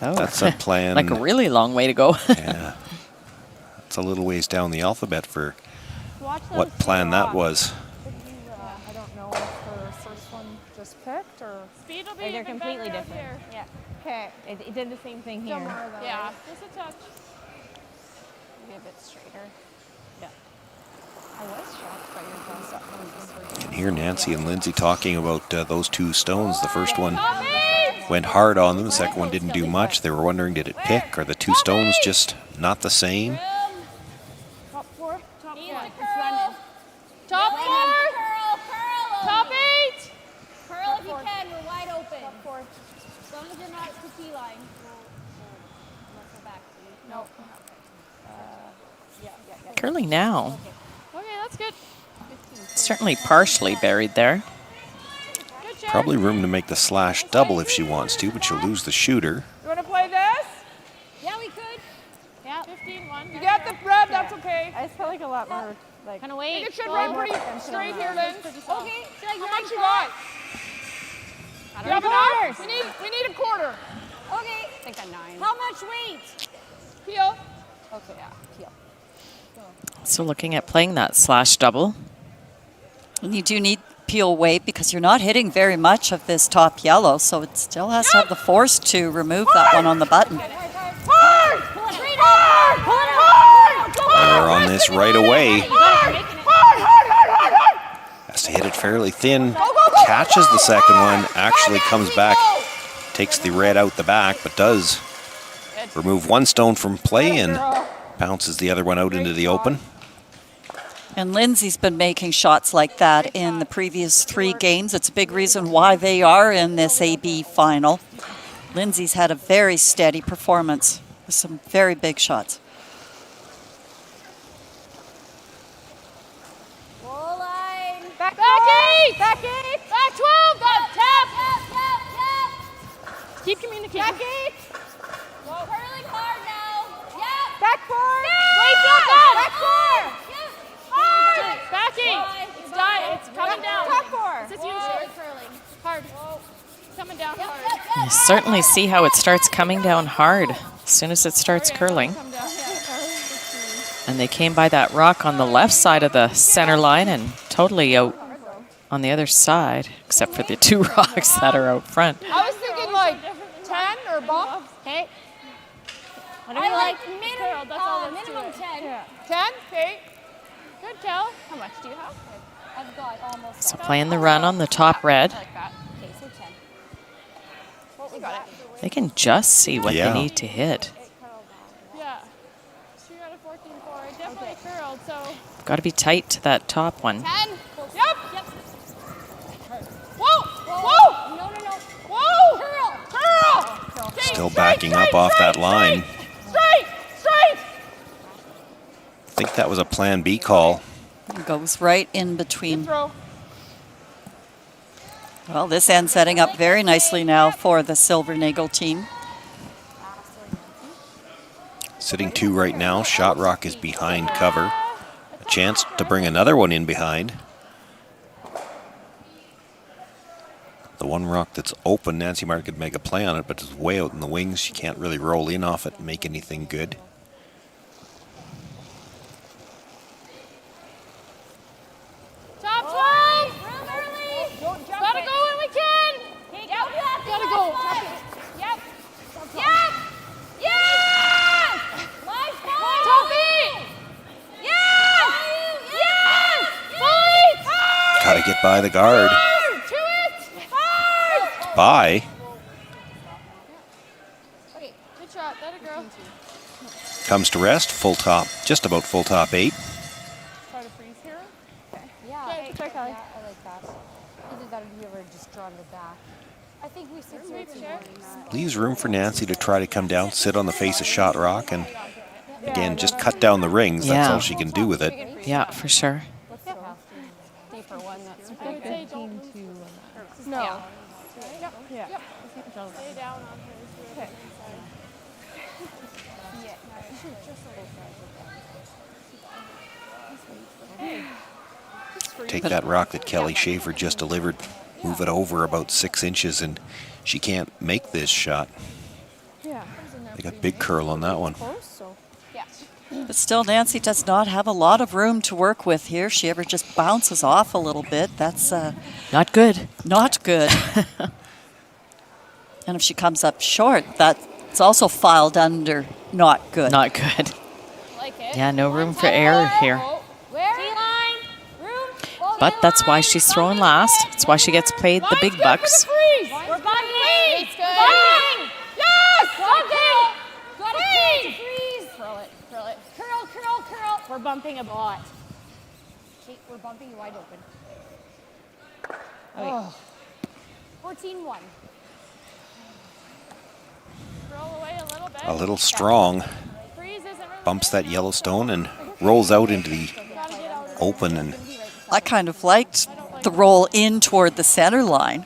Oh, That's a plan. like a really long way to go. Yeah. It's a little ways down the alphabet for what plan that was. I don't know if her first one just picked or... Speed will be Like they're even completely better up different. here. Yeah. Okay. It did the same thing here. Somewhere though, Yeah, right? just a touch. Maybe a bit straighter. Yeah. I was shocked by your cross up one just for You can hear Nancy and Lindsay talking about those two stones. The first one went hard on them. The second one didn't do much. They were wondering, did it pick? Are the two stones just not the same? top four. Top Needs four. to curl. Top four. Curl. Top 8. Curl if you can. We're wide open. Top four. As long as you're not at the tee line. Let's go back. No. Curling now. Okay, that's good. Certainly partially buried there. Good job. Probably room to make the slash double if she wants to, but she'll lose the shooter. You want to play this? Yeah, we could. Yeah. 15-1. You get the red, that's okay. I just felt like a lot more like. Kind of I wait. think it should Go. run pretty straight here, Lynn. Okay. So like How much you got? You have enough? We need a quarter. Okay. I think a 9. How much weight? Peel. Okay. Yeah. Peel. So looking at playing that slash double. And you do need peel weight because you're not hitting very much of this top yellow, so it still has to have the force to remove that one on the button. Hard! They're on this right away. Hard! Has to hit it fairly thin. Catches the second one. Actually comes back. Takes the red out the back, but does remove one stone from play and bounces the other one out into the open. And Lindsay's been making shots like that in the previous 3 games. It's a big reason why they are in this AB final. Lindsay's had a very steady performance with some very big shots. Full line. Back 8. Back 8. Back 12. Got tap. Tap. Keep communicating. Back 8. Curling hard now. Yep. Back 4. Wait, feel good. Back 4. Hard. Backing. It's dying. It's coming down. Top 4. This is usually curling. Hard. Coming down hard. You certainly see how it starts coming down hard as soon as it starts curling. Come down. And they came by that rock on the left side of the center line and totally out on the other side, except for the 2 rocks that are out front. I was thinking like 10 or bump. Okay. I like Curl, that's all there's to minimum it. 10. 10? Okay. Good, Kel. How much do you have? I've got almost. So playing the run on the top red. Like that. Okay, so 10. What was that? They can just see what Yeah. they need to hit. Yeah. 2 out of 14-4. It definitely curled, so. Got to be tight to that top one. 10. Yep. Whoa. No. Whoa. Curl. Okay, Still straight, backing straight, up off straight, that line. Straight. I think that was a plan B call. It goes right in between. Throw. Well, this end setting up very nicely now for the Silvernagle team. Sitting 2 right now. Shot rock is behind cover. A chance to bring another one in behind. The one rock that's open, Nancy Martin could make a play on it, but it's way out in the wings. She can't really roll in off it and make anything good. Top 12. Room early. Gotta go when we can. Gotta go. Yep. My fault. Top 8. Yes. Fight. Gotta get by the guard. To it. By. Okay, good shot. That a girl. Comes to rest. Full top. Just about full top 8. Try to freeze here. Yeah. Okay, try Kelly. I like that. Either that or you ever just drawn it back. I think we said Leaves room for Nancy to try to come down, sit on the face of shot rock, and again, just cut down the rings. That's Yeah. all she can do with it. Yeah, for sure. deeper one. That's I would say 15 don't. to No. Yeah. Stay down on hers. Okay. Take that rock that Kelly Schaefer just delivered move it over about 6 inches, and she can't make this shot. They got big curl on that one. But still, Nancy does not have a lot of room to work with here. She ever just bounces off a little bit. That's not good. Not good. And if she comes up short, that's also filed under not good. Not good. Yeah, no room for error here. But that's why she's throwing last. That's why she gets paid the big bucks. We're bunting. It's good. Yes! Bunting! Got it. Freeze. Curl it. Curl it. Curl, curl, curl. We're bumping a lot. Kate, we're bumping you wide open. Oh. 14-1. Roll away a little bit. A little strong. Bumps that Yellowstone and rolls out into the open. And I kind of liked the roll in toward the center line,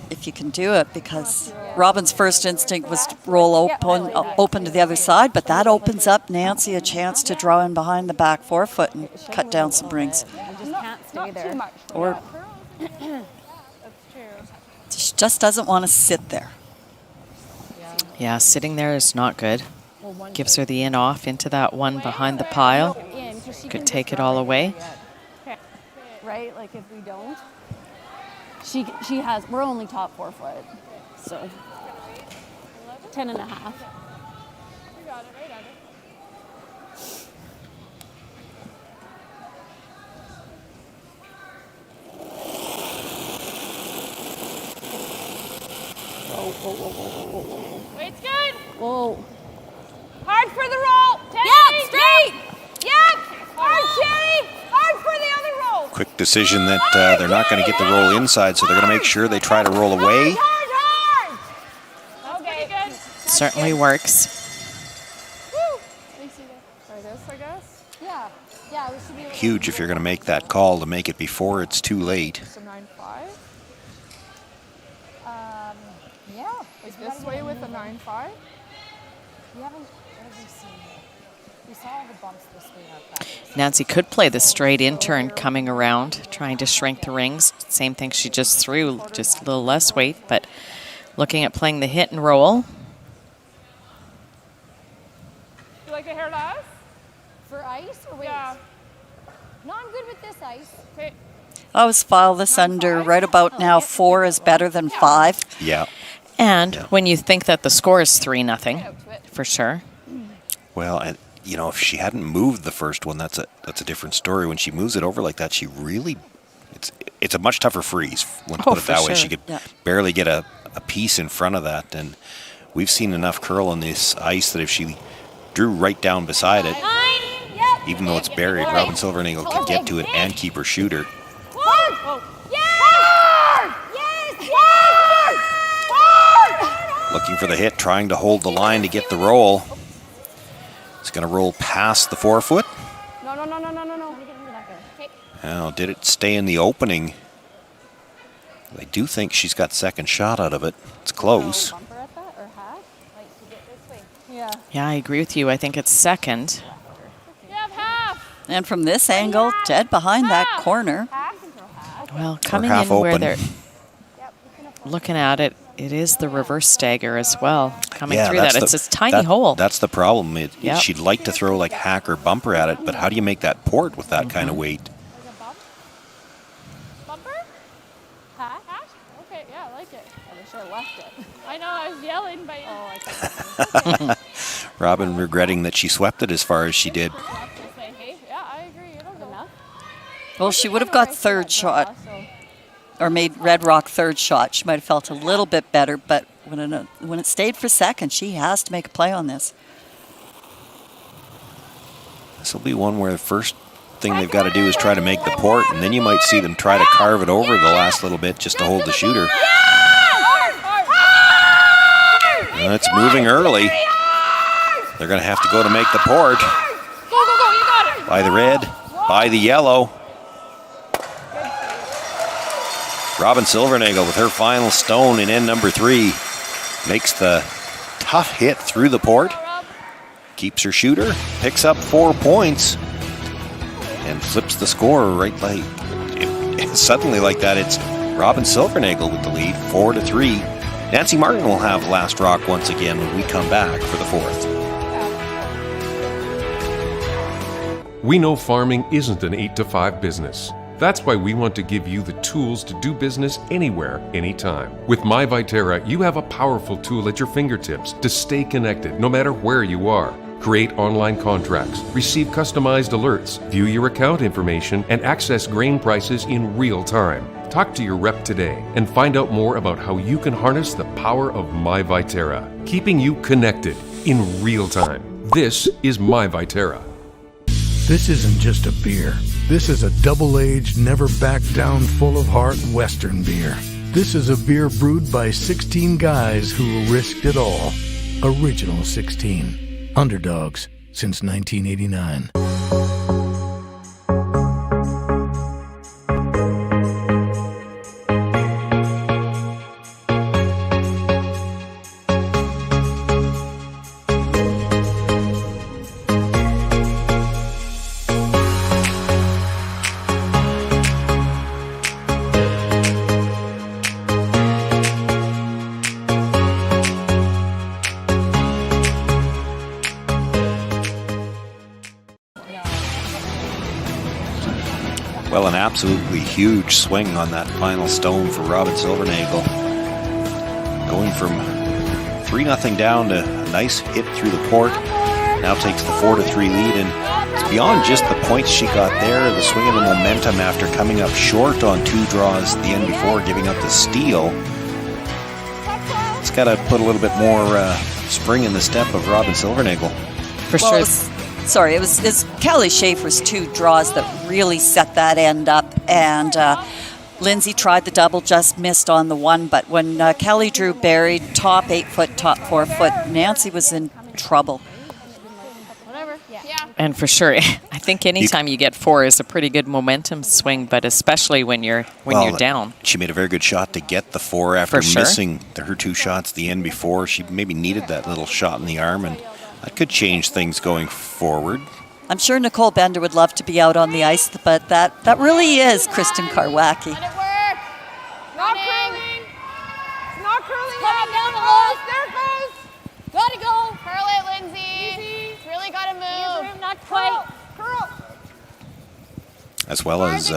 if you can do it, because Robin's first instinct was to roll open to the other side, but that opens up Nancy a chance to draw in behind the back forefoot and cut down some rings. I just can't stay there. Or she just doesn't want to sit there. Yeah, sitting there is not good. Gives her the in off into that one behind the pile. Could take it all away. Right, like if we don't, she has, we're only top 4 foot, so 10 and a half. You got it, right at it. Weight's good. Whoa. Hard for the roll. Yep, straight. Yep. Hard, Sherry. Hard for the other roll. quick decision that they're not going to get the roll inside, so they're going to make sure they try to roll away. Okay, good. Certainly works. Try this, I guess. Yeah. Yeah, we should be able Huge if you're going to make that call to make it before it's too late. So 9-5. Yeah. Is this way with a 9-5? We haven't, what have we seen? We saw all the bumps this way in our practice. Nancy could play the straight in turn coming around, trying to shrink the rings. Same thing she just threw, just a little less weight, but looking at playing the hit and roll. You like a hair last? For ice or weight? Yeah. No, I'm good with this ice. Okay. I always file this under right about now 4 is better than 5. Yeah. And when you think that the score is 3-0, for sure. Well, and you know, if she hadn't moved the first one, that's a different story. When she moves it over like that, she really, it's a much tougher freeze. When put it that way, sure. she could barely get a piece in front of that. And we've seen enough curl on this ice that if she drew right down beside it, even though it's buried, Robin Silvernagle could get to it and keep her shooter. Looking for the hit, trying to hold the line to get the roll. It's going to roll past the forefoot. No. Now, did it stay in the opening? I do think she's got second shot out of it. It's close. Yeah, I agree with you. I think it's second. And from this angle, dead behind that corner. Well, coming in half where open. they're looking at it, it is the reverse stagger as well. Coming through that, it's a tiny hole. That's the problem. She'd like to throw like hack or bumper at it, but how do you make that port with that kind of weight? Bumper? Hash? Okay, yeah, I like it. I wish I left it. I know, I was yelling, but... Oh, I Robin regretting that she swept it as far as she did. Yeah, I agree. It'll go enough. Well, she would have got third shot, or made Red Rock third shot. She might have felt a little bit better, but when it stayed for second, she has to make a play on this. This will be one where the first thing they've got to do is try to make the port, and then you might see them try to carve it over the last little bit just to hold the shooter. It's moving early. They're going to have to go to make the port. Go, you got it. By the red, by the yellow. Robin Silvernagle with her final stone in end number 3 makes the tough hit through the port, keeps her shooter, picks up 4 points, and flips the score right like suddenly like that, it's Robin Silvernagle with the lead, 4-3. Nancy Martin will have last rock once again when we come back for the fourth. We know farming isn't an 8-to-5 business. That's why we want to give you the tools to do business anywhere, anytime. With My Viterra, you have a powerful tool at your fingertips to stay connected no matter where you are. Create online contracts, receive customized alerts, view your account information, and access grain prices in real time. Talk to your rep today and find out more about how you can harness the power of My Viterra, keeping you connected in real time. This is My Viterra. This isn't just a beer. This is a double-aged, never-back-down, full-of-heart Western beer. This is a beer brewed by 16 guys who risked it all. Original 16. Underdogs since 1989. Well, an absolutely huge swing on that final stone for Robin Silvernagle. Going from 3-0 down to a nice hit through the court. Now takes the 4-3 lead, and it's beyond just the points she got there, the swing of the momentum after coming up short on 2 draws the end before, giving up the steal. It's got to put a little bit more spring in the step of Robin Silvernagle. For sure. It was Kelly Schaefer's 2 draws that really set that end up, and Lindsay tried the double, just missed on the one, but when Kelly Drew buried top 8-foot, top 4-foot, Nancy was in trouble. And for sure, I think anytime you get 4 is a pretty good momentum swing, but especially when you're down. She made a very good shot to get the 4 after missing her 2 shots the end before. She maybe needed that little shot in the arm, and that could change things going forward. I'm sure Nicole Bender would love to be out on the ice, but that really is Kristen Karwacki. Let it work. Not curling. It's not curling. Coming down the hose. There it goes. Gotta go. Curl it, Lindsay. Easy. It's really gotta move. Not quite. Curl. As well as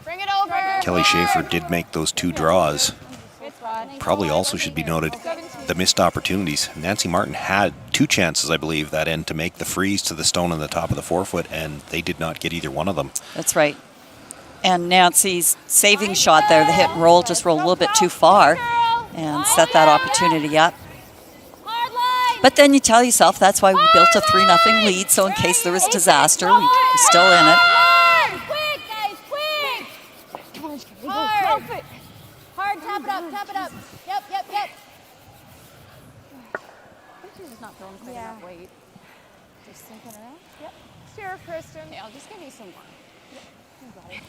Bring it over. Kelly Schaefer did make those 2 draws. Probably also should be noted the missed opportunities. Nancy Martin had 2 chances, I believe, that end to make the freeze to the stone on the top of the 4-foot, and they did not get either one of them. That's right. And Nancy's saving shot there, the hit and roll, just rolled a little bit too far and set that opportunity up. But then you tell yourself that's why we built a 3-0 lead, so in case there was disaster, we're still in it. Quick, guys, quick. Come on, hard. Hard, tap it up. Yep. I think she's just not throwing quite enough weight. Just sinking around. Yep. Steer, Kristen. Okay, I'll just give you some more. Yep. You got it.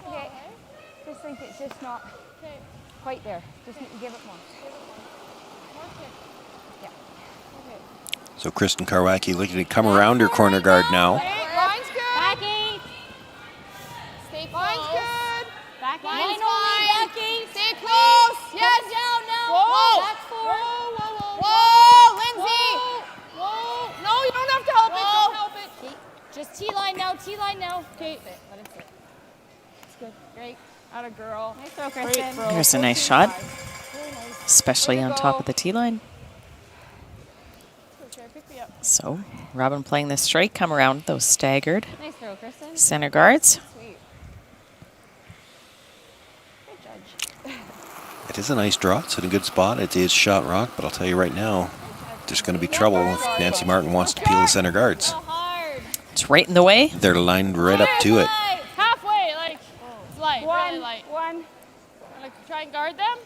Okay. Just think it's just not quite there. Just need to give it more. Yeah. Okay. So Kristen Karwacki looking to come around her corner guard now. Line's good. Becky. Stay close. Line's good. Becky. Line's fine. Becky. Stay close. Yes. Down now. Whoa. Back forward. Whoa, Lindsay. Whoa. No, you don't have to help it. Don't help it. Okay. Just T-line now. Okay. Let it sit. It's good. Great. Atta girl. Nice throw, Kristen. There's a nice shot, especially on top of the T-line. So, Robin playing this straight, come around those staggered Nice throw, Kristen. center guards. Sweet. Good judge. It is a nice draw. It's in a good spot. It is shot rock, but I'll tell you right now, there's going to be trouble if Nancy Martin wants to peel the center guards. It's right in the way. They're lined right up to it. Halfway, like, it's light, really light. One. Like, try and guard them.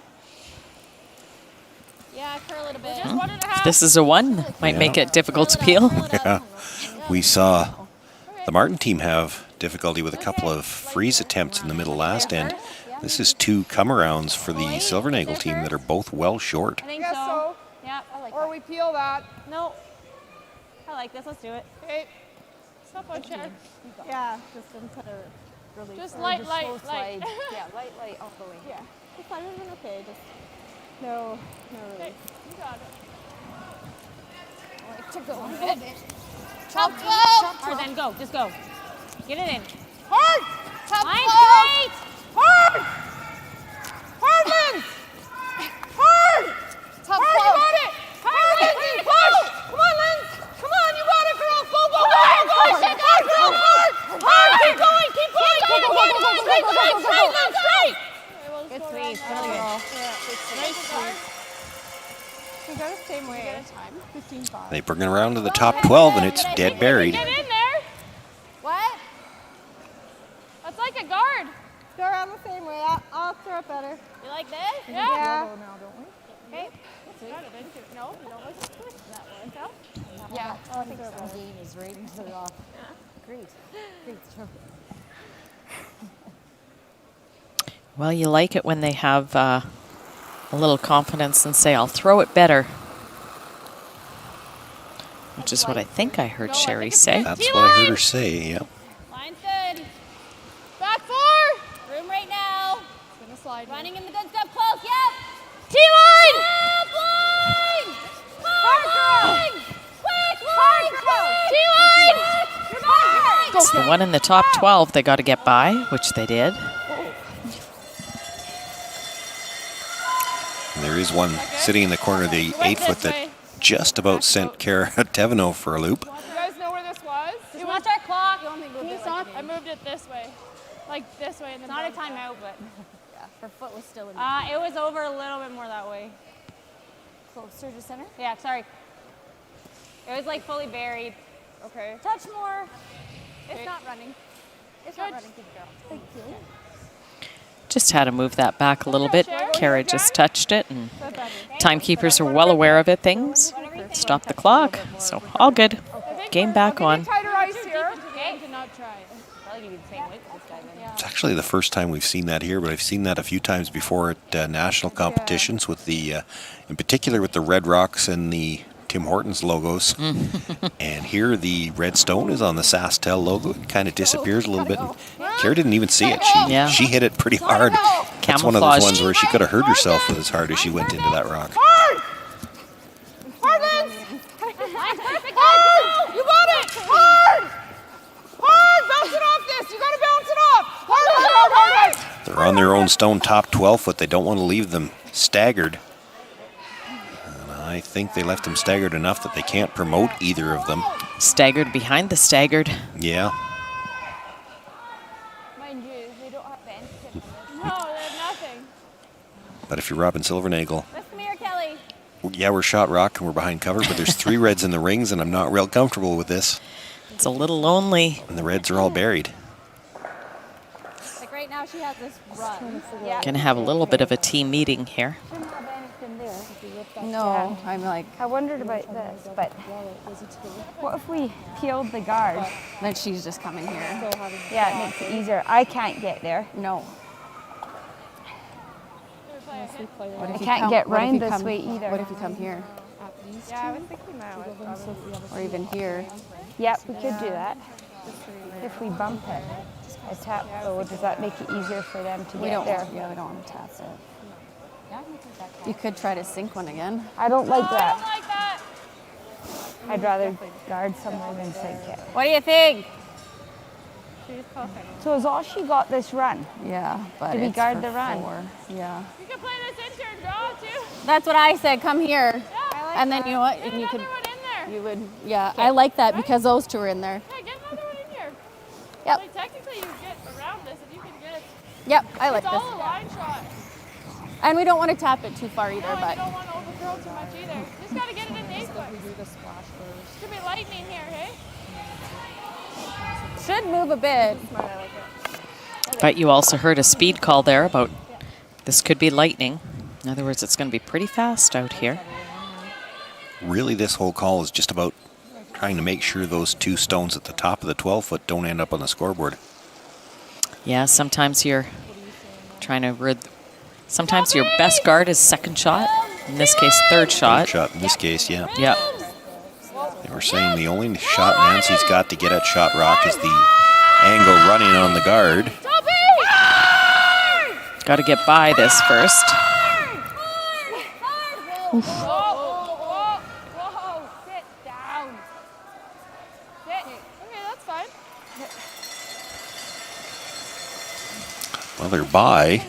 Yeah, curl it a bit. Just 1.5. If this is a 1, might make it difficult to peel. Yeah. We saw the Martin team have difficulty with a couple of freeze attempts in the middle last end. This is 2 come-arounds for the Silvernagle team that are both well short. I think so. Yeah, I like or we peel that. No. I like this. Let's do it. Okay. Stop on chair. Yeah, just didn't put a really Just or light, slow light. slide. Yeah, light all the way. Yeah, the slide would have been okay. Just no Okay, really. you got it. I like to go a bit. Top 12. Or then go. Just go. Get it in. Hard. Top Line 12. straight. Hard. Hard, Lynn. Hard. Top 12. You got it. Hard, Lindsay. Push. Come on, Lynn. Come on, you got it, girl. Go, go, go, go, go. Hard, girl. Hard. Hard. Keep going. Keep going. Keep going. Straight, straight, straight, Lynn. Straight. Good squeeze. Really good. Nice squeeze. We go the same way. Time. 15-5. They bring it around to the top 12, and it's dead buried. Get in there. What? That's like a guard. Go around the same way. I'll throw it better. You like this? Yeah. Yeah. Okay. No, you don't like to twist that one. No? Yeah. I think the game is right into the off. Great. Great stroke. Well, you like it when they have a little confidence and say, I'll throw it better. Which is what I think I heard Sherry say. That's what I heard her say, yeah. Line's good. Back 4. Room right now. It's gonna slide. Running in the good step close. Yep. T-line. Top line. Hard line. Quick line. T-line. It's the one in the top 12 they got to get by, which they did. And there is one sitting in the corner of the 8-foot that just about sent Kara Teveno for a loop. You guys know where this was? Just watch our clock. I moved it this way. Like this way. It's not a timeout, but Yeah, her foot was still in it was over a little bit more that way. closer to center. Yeah, sorry. It was like fully buried. Okay. Touch more. It's not running. It's not running. Good girl. Thank you. Just had to move that back a little bit. Kara just touched it, and timekeepers are well aware of it. Things stop the clock, so all good. Game back on. Tighter ice here. To not try it. Probably give you the same weight for this guy then. It's actually the first time we've seen that here, but I've seen that a few times before at national competitions with the, in particular with the Red Rocks and the Tim Hortons logos. And here the red stone is on the SaskTel logo. It kind of disappears a little bit. And Kara didn't even see it. She hit it pretty hard. That's one of those ones where she could have hurt herself with as hard as she went into that rock. Hard! Hard, Lynn! Perfect. Hard! You got it! Hard! Hard! Bounce it off this! You gotta bounce it off! Hard, hard, hard, hard! They're on their own stone top 12-foot. They don't want to leave them staggered. I think they left them staggered enough that they can't promote either of them. Staggered behind the staggered. Yeah. Mind you, they don't have bench. No, they have nothing. But if you're Robin Silvernagle, Come here, Kelly. yeah, we're shot rock and we're behind cover, but there's 3 reds in the rings, and I'm not real comfortable with this. It's a little lonely. And the reds are all buried. Like right now, she has this run. Gonna have a little bit of a team meeting here. No, I'm like, I wondered about this, but what if we peeled the guard? Then she's just coming here. Yeah, it makes it easier. I can't get there. No. I can't get round this way either. What if you come here? Yeah, I was thinking that. Or even here? Yep, we could do that. If we bump it, a tap, so does that make it easier for them to get there? Yeah, we don't want to tap it. You could try to sink one again. I don't like that. Like that. I'd rather guard somewhere than sink it. What do you think? So is all she got this run? Yeah, but Did we it's guard for the run? 4. Yeah. You can play this into and draw too. That's what I said. Come here. Yeah, And then you know what? And you could. Another one in there. You would. Yeah, I like that because those 2 are in there. Yeah, get another one in here. Yep. Like technically you get around this if you can get. Yep, I like It's this. all a line shot. And we don't want to tap it too far either, No, you but. don't want to overcurl too much either. You just gotta get it in the 8-foot. Should be lightning here, hey? Should move a bit. But you also heard a speed call there about this could be lightning. In other words, it's going to be pretty fast out here. Really, this whole call is just about trying to make sure those 2 stones at the top of the 12-foot don't end up on the scoreboard. Yeah, sometimes you're trying to sometimes your best guard is second shot. In this case, third shot. Third shot in this case, yeah. Yeah. They were saying the only shot Nancy's got to get at Shot Rock is the angle running on the guard. Got to get by this first. Whoa, sit down. Sit. Okay, that's fine. Well, they're by.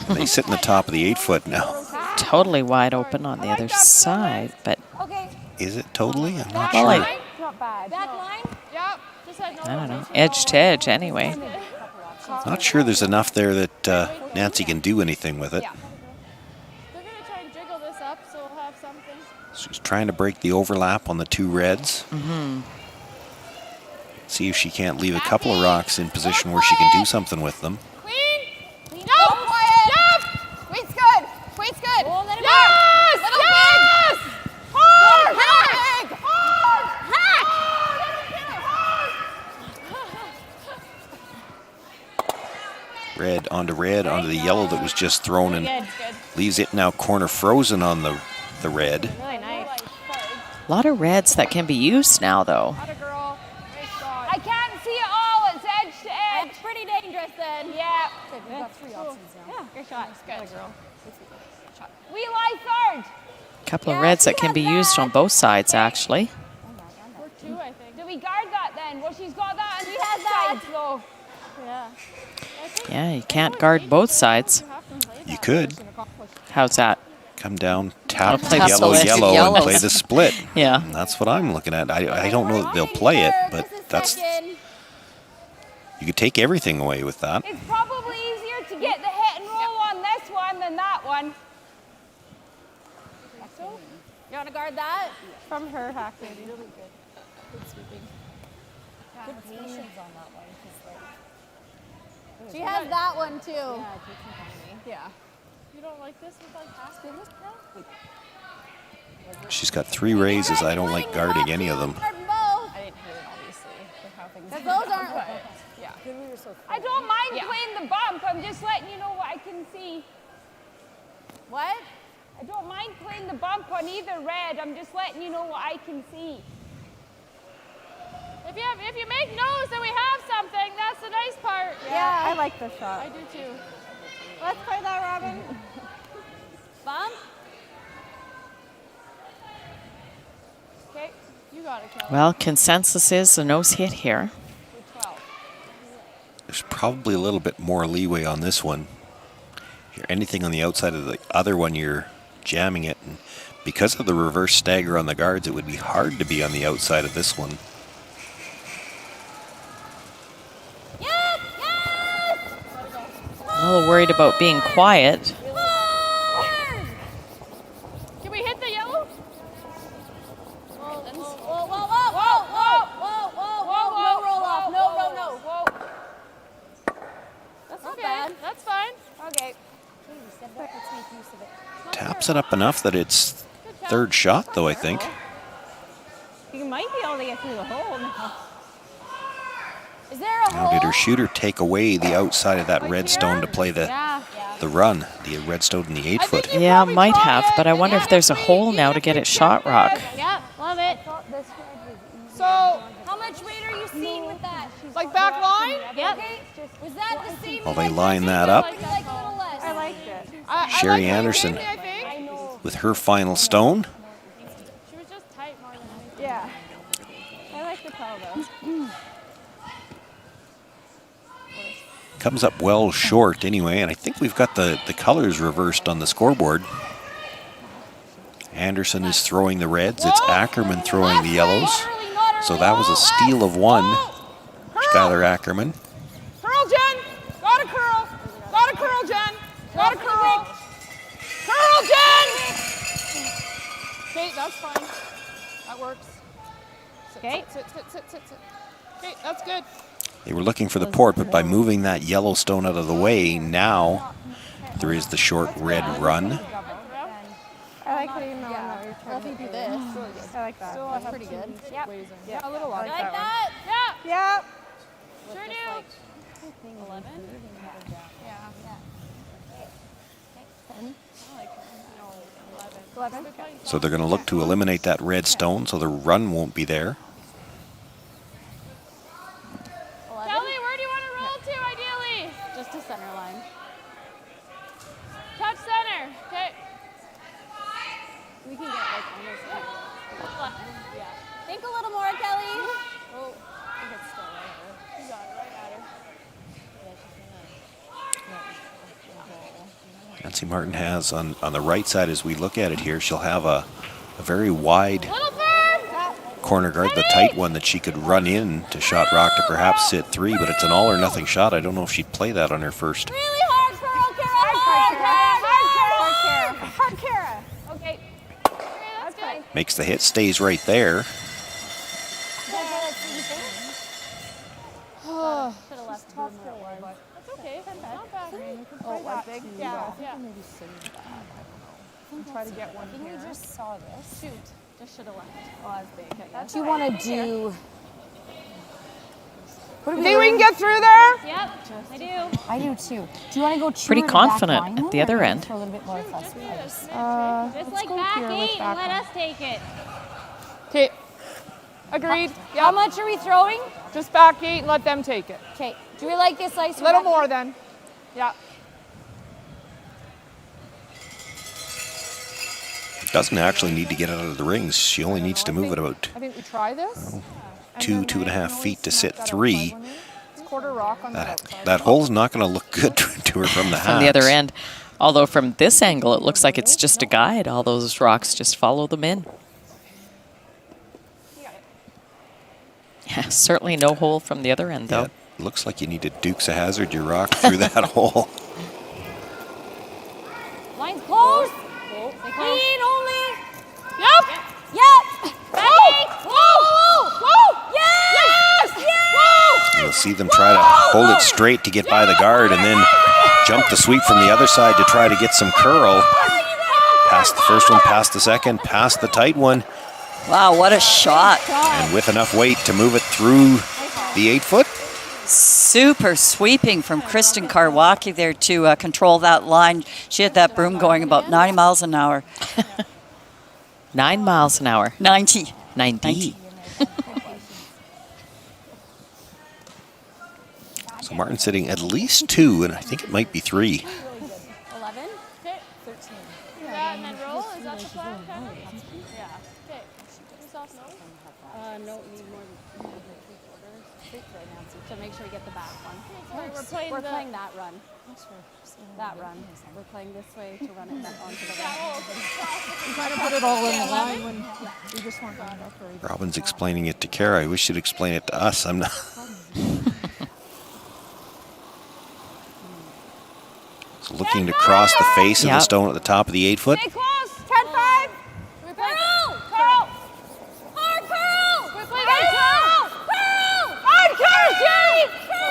They sit in the top of the 8-foot now. Totally wide open on the other side, but Is it totally? I'm not well, sure. Not bad. Back line? Yep. Just had no I don't know. Edge to edge, anyway. Not sure there's enough there that Nancy can do anything with it. They're going to try and jiggle this up, so we'll have something. She's trying to break the overlap on the two reds. Mm-hmm. See if she can't leave a couple of rocks in position where she can do something with them. Clean up. Quiet. Yep. Queen's good. Queen's good. Oh, let it yes. Little yes. Big. Hard. Little big. Hard. Red, onto the yellow that was just thrown and leaves it now corner frozen on the red. Really nice. A lot of reds that can be used now, though. I can't see it all. It's edge to edge. It's pretty dangerous then. Yeah. Okay, we've got 3 options now. Yeah, good shot. Good girl. We lie third. A couple of reds that can be used on both sides, actually. We're 2, I think. Do we guard that then? Well, she's got that on the has that. So. Yeah. Yeah, you can't guard both sides. You could. How's that? Come down, tap Play the the yellow, selected and yellows. play the split. Yeah. And that's what I'm looking at. I don't know that they'll play it, but that's... You could take everything away with that. It's probably easier to get the hit and roll on this one than that one. You want to guard that? From her, hack maybe. Really good. Good sweeping. Good patience on that one. She has that one too. Yeah. You don't like this with like half goodness, bro? She's got 3 raises. I don't like guarding any of them. I didn't hit it, obviously. With how things Those aren't. Yeah. I don't mind playing the bump. I'm just letting you know what I can see. What? I don't mind playing the bump on either red. I'm just letting you know what I can see. If you make nose, then we have something. That's the nice part. Yeah. I like this shot. I do too. Let's play that, Robin. Bump. Okay, you got it, Kelly. Well, consensus is a nose hit here. There's probably a little bit more leeway on this one. Anything on the outside of the other one, you're jamming it. And because of the reverse stagger on the guards, it would be hard to be on the outside of this one. A little worried about being quiet. Can we hit the yellow? Whoa, whoa, whoa, whoa, whoa, whoa, whoa, whoa, no roll off, no. That's not bad. That's fine. Okay. Taps it up enough that it's third shot, though, I think. You might be able to get through the hole now. Is there a Now, hole? did her shooter take away the outside of that red stone to play the run, the red stone in the 8-foot? Yeah, might have, but I wonder if there's a hole now to get it shot rock. Yeah, love it. So, how much weight are you seeing with that? like back line? Yep. Was that the same? Well, they line that up. I liked it. Sherry Anderson with her final stone. She was just tight more than anything. Yeah. I like the call though. Comes up well short anyway, and I think we've got the colors reversed on the scoreboard. Anderson is throwing the reds. It's Ackerman throwing the yellows. So that was a steal of 1. Skylar Ackerman. Curl, Jen! Got a curl! Got a curl, Jen! Got a curl! Curl, Jen! Okay, that's fine. That works. Okay. Sit. Okay, that's good. They were looking for the port, but by moving that yellow stone out of the way, now there is the short red run. I like how you know that you're trying to do this. I like that. That's pretty good. Yep. Yeah, a little You off like that? Yeah. Yep. Sure do. 11? Yeah. 11. So they're going to look to eliminate that red stone so the run won't be there. Kelly, where do you want to roll to, ideally? Just to center line. Touch center. Okay. We can get like almost Yeah. Think a little more, Kelly. Oh, I think it's still right here. You got it right at her. Nancy Martin has on the right side, as we look at it here, she'll have a very wide corner guard, the tight one that she could run in to shot rock to perhaps sit 3, but it's an all or nothing shot. I don't know if she'd play that on her first. Really hard, Kara. Hard, Kara. Okay. That's good. Makes the hit, stays right there. Should have left tough for one. That's okay. Not bad. One big? Yeah. Maybe save that. I don't know. Try to get one I think here. we just saw this. Shoot. Just should have left. Oh, that's big. I guess. Do you want to do? What You think we can get through there? Yep. I do. I do too. Do you want to go Pretty truer to back confident line, at though, the other or end. For a little bit more fuss. Just let's like go back here with 8 and let back us take it. Okay. Agreed. How much are we throwing? Just back 8 and let them take it. Okay. Do we like this ice? A little more then. Yeah. Doesn't actually need to get out of the rings. She only needs to move it about I think we try this. 2.5 feet to sit 3. It's quarter rock on the outside. That hole's not going to look good to her from the halves. From the other end. Although from this angle, it looks like it's just a guide. All those rocks, just follow them in. Yeah, certainly no hole from the other end, though. Yeah, looks like you need to Dukes of Hazzard your rock through that hole. Line's close. Clean only. Yep. Yep. Ready? Whoa! Yes. Whoa! You'll see them try to hold it straight to get by the guard and then jump the sweep from the other side to try to get some curl. Past the first one, past the second, past the tight one. Wow, what a shot. And with enough weight to move it through the 8-foot. Super sweeping from Kristen Karwacki there to control that line. She had that broom going about 90 miles an hour. 9 miles an hour. 90. 90. So Martin's sitting at least 2, and I think it might be 3. 11. Okay. 13. Yeah, and then roll. Is that the plan? Yeah. Okay. Yourself no? No, need more than 3/4. To make sure we get the back one. We're playing that run. That run. We're playing this way to run it back onto the right. We kind of put it all in the line when we just weren't going up very good. Robin's explaining it to Kara. I wish you'd explain it to us. I'm not. So looking to cross the face of the stone at the top of the 8-foot. Stay close. 10-5. Curl. Hard curl. Quickly, Curl. Hard curl, Jenny.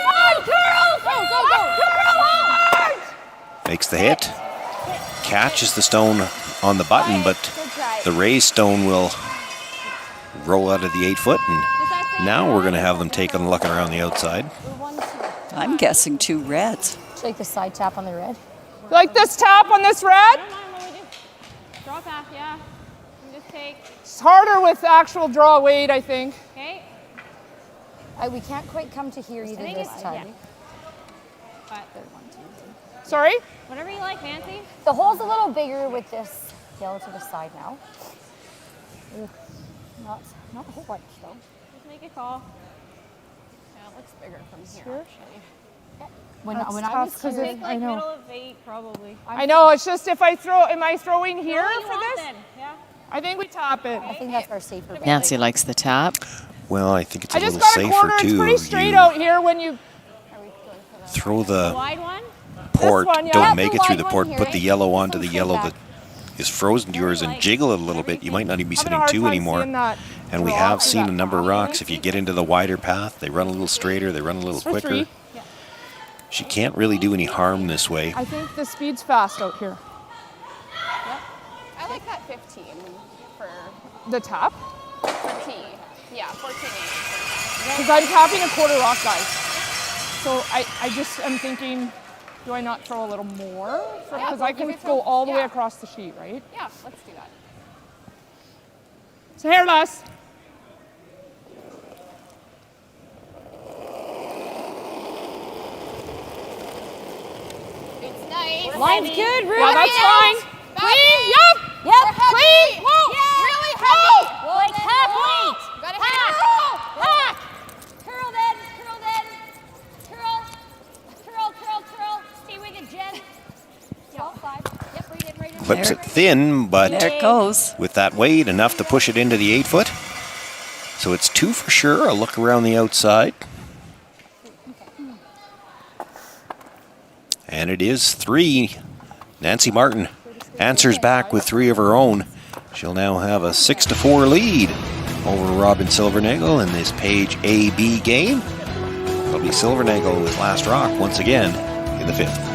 Hard curl. Go. Hard. Makes the hit. Catches the stone on the button, but the raised stone will roll out of the 8-foot. And now we're going to have them taking a look around the outside. I'm guessing 2 reds. Like the side tap on the red. Like this tap on this red? Draw back, yeah. And just take. It's harder with actual draw weight, I think. Okay. We can't quite come to here either this time. Sorry? Whatever you like, Nancy. The hole's a little bigger with this yellow to the side now. Not a whole bunch though. Just make a call. Yeah, it looks bigger from here, actually. When That's I tough was 'cause here, it- Like I know. middle of 8, probably. I know, it's just if I throw, am I throwing here What do you for want this? then? Yeah. I think we top it. I think that's our safer bet. Nancy likes the tap. Well, I think it's I a just little got a safer quarter, it's too. pretty straight You out here when you, throw the Wide one? port, one, yeah. don't make The it through wide the one port, here, put the right? yellow onto the This yellow one's that is frozen to yours and jiggle it a little bit. You might not even be having a sitting hard 2 time anymore. seeing that And we draw have through seen that a number of path. rocks. If you get into the wider path, they run a little straighter, they run a little For quicker. 3. She can't really do any harm this way. I think the speed's fast out here. I like that 15 for The tap? T. Yeah, 14. Because I'm tapping a quarter rock, guys. So I just am thinking Do I not throw a little more? Yeah, Because I can give it go all the way yeah. across the sheet, right? Yeah, let's do that. So hairless. It's nice. Line's good, Ruby. Yeah, that's fine. Clean, yep. Yep. Clean. Whoa. Yeah. Really heavy. Like half weight. Gotta Hack. hit Hack. Curl then. Curl then. Curl. Curl, curl, curl. Stay with it, Jen. 12-5. Yep, right in. Clips it thin, but There it goes. with that weight, enough to push it into the 8-foot. So it's 2 for sure. A look around the outside. And it is 3. Nancy Martin answers back with 3 of her own. She'll now have a 6-4 lead over Robin Silvernagle in this Page AB game. It'll be Silvernagle with last rock once again in the 5th.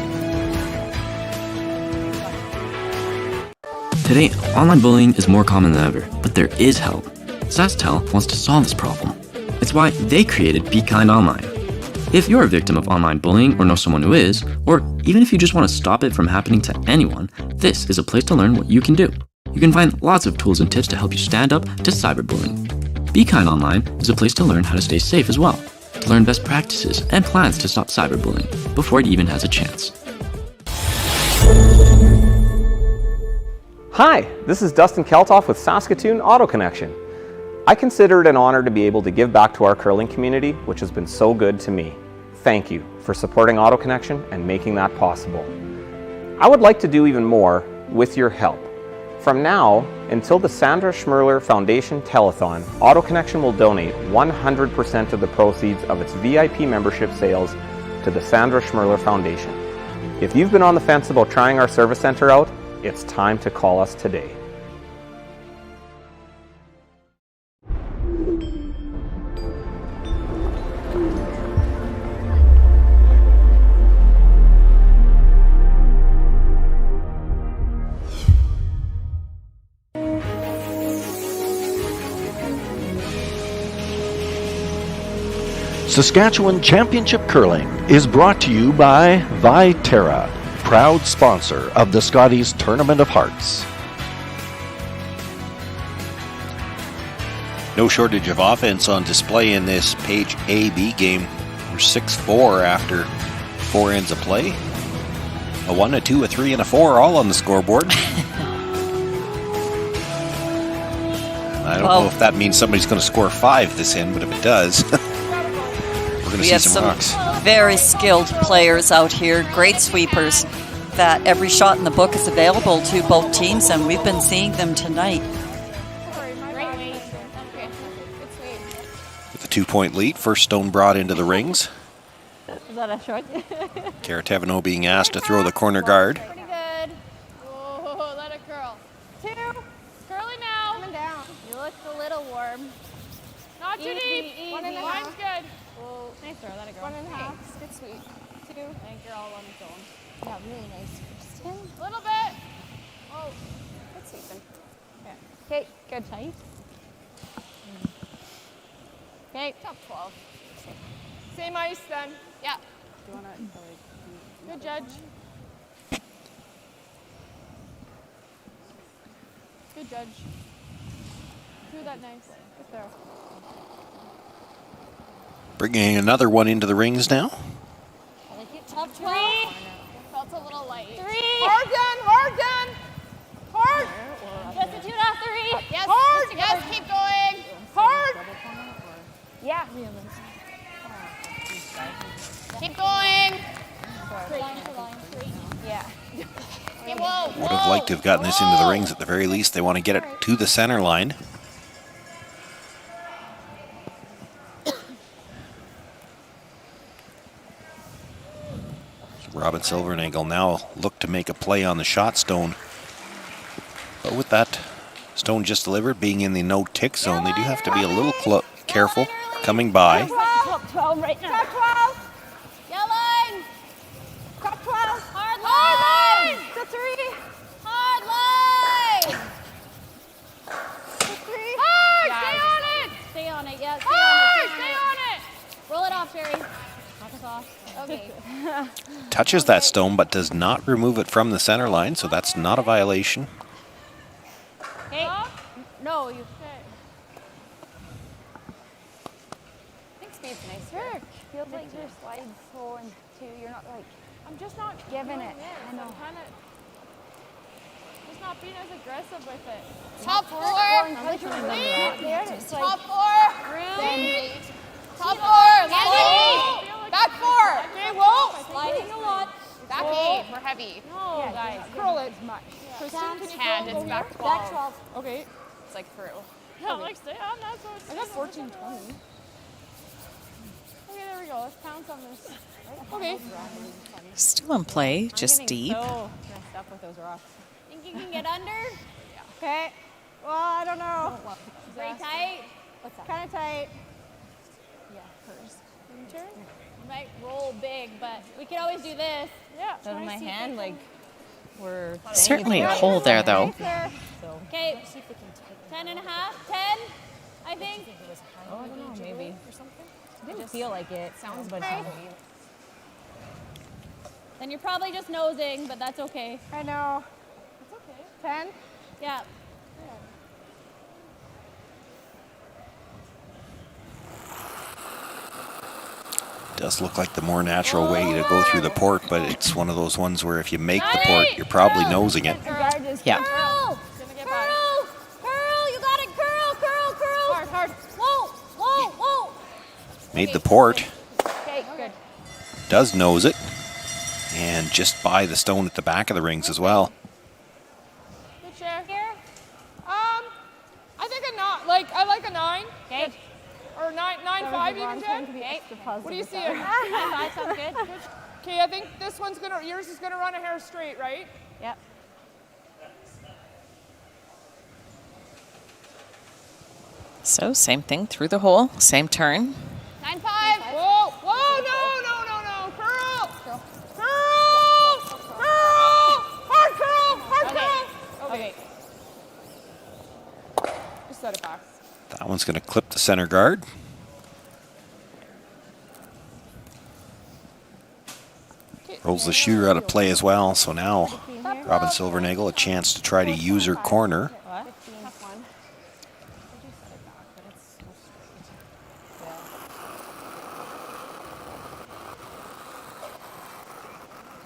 Today, online bullying is more common than ever, but there is help. SaskTel wants to solve this problem. It's why they created Be Kind Online. If you're a victim of online bullying or know someone who is, or even if you just want to stop it from happening to anyone, this is a place to learn what you can do. You can find lots of tools and tips to help you stand up to cyberbullying. Be Kind Online is a place to learn how to stay safe as well, to learn best practices and plans to stop cyberbullying before it even has a chance. Hi, this is Dustin Keltoff with Saskatoon Auto Connection. I consider it an honor to be able to give back to our curling community, which has been so good to me. Thank you for supporting Auto Connection and making that possible. I would like to do even more with your help. From now until the Sandra Schmerler Foundation Telethon, Auto Connection will donate 100% of the proceeds of its VIP membership sales to the Sandra Schmerler Foundation. If you've been on the fence about trying our service center out, it's time to call us today. Saskatchewan Championship Curling is brought to you by Viterra, proud sponsor of the Scotties Tournament of Hearts. No shortage of offense on display in this Page AB game. We're 6-4 after 4 ends of play. A 1, a 2, a 3, and a 4 all on the scoreboard. I don't know if that means somebody's going to score 5 this end, but if it does, we're going to see some rocks. Very skilled players out here, great sweepers, that every shot in the book is available to both teams, and we've been seeing them tonight. With a 2-point lead, first stone brought into the rings. Is that a short? Estevan being asked to throw the corner guard. Pretty good. Oh, let it curl. 2. Curling now. Coming down. You look a little warm. Not too deep. 1.5. Line's good. Oh, nice throw. Let it go. 1.5. Good sweep. 2. I think you're all on its own. Yeah, really nice. Kristen. A little bit. Oh, good sweeping. Yeah. Okay, good tight. Okay, top 12. Same ice then. Yeah. Do you want to? Good judge. Good judge. Do that nice. Good throw. Bringing another one into the rings now. I like it. Top 12. Felt a little light. 3. Hard gun, hard gun. Hard. Just a 2 off 3. Yes. Hard. Yes, keep going. Hard. Yeah. Keep going. Line for line. 3. Yeah. Okay, whoa, Would have liked to have gotten this into the rings at the very least. They want to get it to the center line. Robin Silvernagle now look to make a play on the shot stone. But with that stone just delivered, being in the no-tick zone, they do have to be a little careful coming by. Top 12 right now. Top 12. Yellow line. Top 12. Hard line. To 3. Hard line. To 3. Hard. Yeah, stay on it. Stay on it. Yeah. Stay on it. Stay on it. Roll it off, Sherry. Knock us off. Okay. touches that stone but does not remove it from the center line, so that's not a violation. Okay. No, you. I think speed's nicer. Feels like your slide's slow and too. You're not like. I'm just not giving it. This. I know. I'm kind of just not being as aggressive with it. Top four. Top four. Really? Top four. Back four. Okay, whoa. Sliding a lot. Back 8. We're heavy. No, guys. Curl it much. Kristen, can you And curl it's over back here? 12. Back 12. Okay. It's like through. Yeah, like stay on that. So I got 14, 20. Okay, there we go. Let's pounce on this. Okay. Still in play, just deep. So messed up with those rocks. Think you can get under? Okay. Well, I don't know. Very tight. What's that? Kind of tight. Yeah, hers. You might roll big, but we could always do this. Yeah. So my hand, like, we're Certainly a hole there, though. Okay. 10 and a half. 10, I think. Oh, I don't know, maybe. It didn't feel like it. Sounds but Okay. Then you're probably just nosing, but that's okay. I know. It's okay. 10? Yeah. Does look like the more natural way to go through the port, but it's one of those ones where if you make the port, you're probably nosing it. Yeah. Curl! Curl! Curl! You got it! Curl! Curl! Curl! Hard, hard. Whoa! Whoa! Whoa! Made the port, Okay, good. does nose it, and just by the stone at the back of the rings as well. Good share here. I think I like a 9. Okay. Or 9.5 even, Jen? Okay. What do you see? 9.5 sounds good. Okay, I think yours is gonna run a hair straight, right? Yep. So same thing through the hole, same turn. 9.5. Whoa, whoa, no. Curl. Curl. Hard curl. Okay. Just set it back. That one's going to clip the center guard. Rolls the shooter out of play as well, so now Robin Silvernagle a chance to try to use her corner.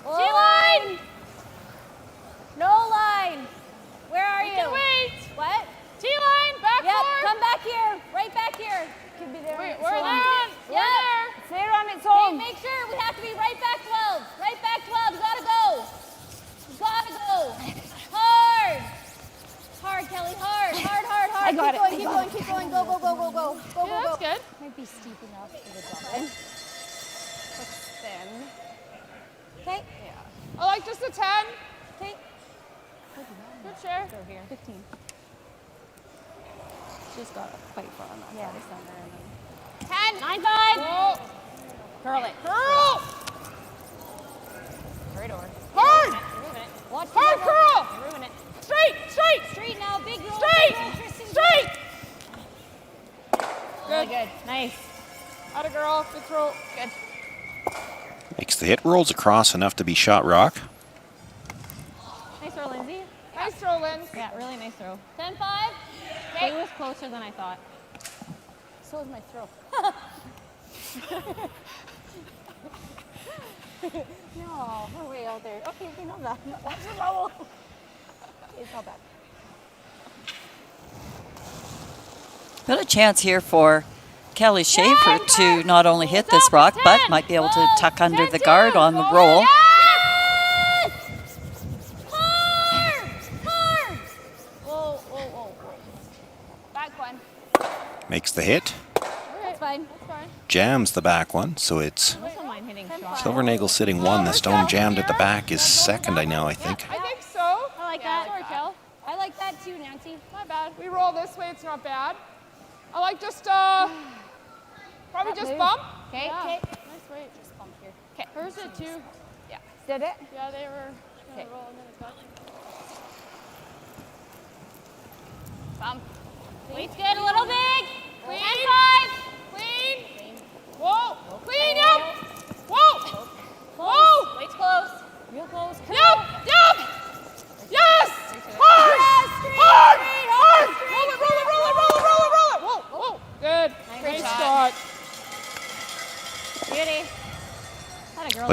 T-line! No line. Where are you? can wait. What? T-line, back Yep, four. come back here. Right back here. Could be there. Wait, on its we're own. there. Yep. We're there. It's there on its Okay, own. make sure we have to be right back 12. Right back 12. You gotta go. You gotta go. Hard. Hard, Kelly. Hard. I got it. Keep going. Keep going. Go. Yeah, that's good. Might be steep enough for the double. Looks thin. Okay. I like just a 10. Okay. Good share. Go here. 15. She's got quite far on that side of center. And 10. 9.5. Whoa. Curl it. Curl. Right over. Hard. You're moving it. Watch Hard the curl. You're moving it. Straight. Straight now. Big roll. Straight. Big roll, Kristen. Straight. Really good. Nice. Atta girl. Good throw. Good. Makes the hit, rolls across enough to be shot rock. Nice throw, Lindsay. Nice throw, Lynn. Yeah, really nice throw. 10-5. It was closer than I thought. So was my throw. no, we're way out there. Okay, we know that. Watch the roll. It's not bad. Got a chance here for Kelly Schaefer to not only hit this rock, but might be able to tuck under the guard on the roll. Hard! Whoa. Back one. Makes the hit, That's fine. jams the back one, so it's I don't mind hitting shots. Silvernagle sitting 1. The stone jammed at the back is second, I think. I think so. I like that. Sorry, Kel. I like that too, Nancy. Not bad. We roll this way. It's not bad. I like just probably just bump. Okay. Yeah. Okay. Nice weight. Just bump here. Okay. Hers did too. Yeah. Did it? Yeah, they were gonna roll and then it got Bump. Weight's good. A little big. Clean. 10-5. Clean. Whoa. Clean. Yep. Whoa. Whoa.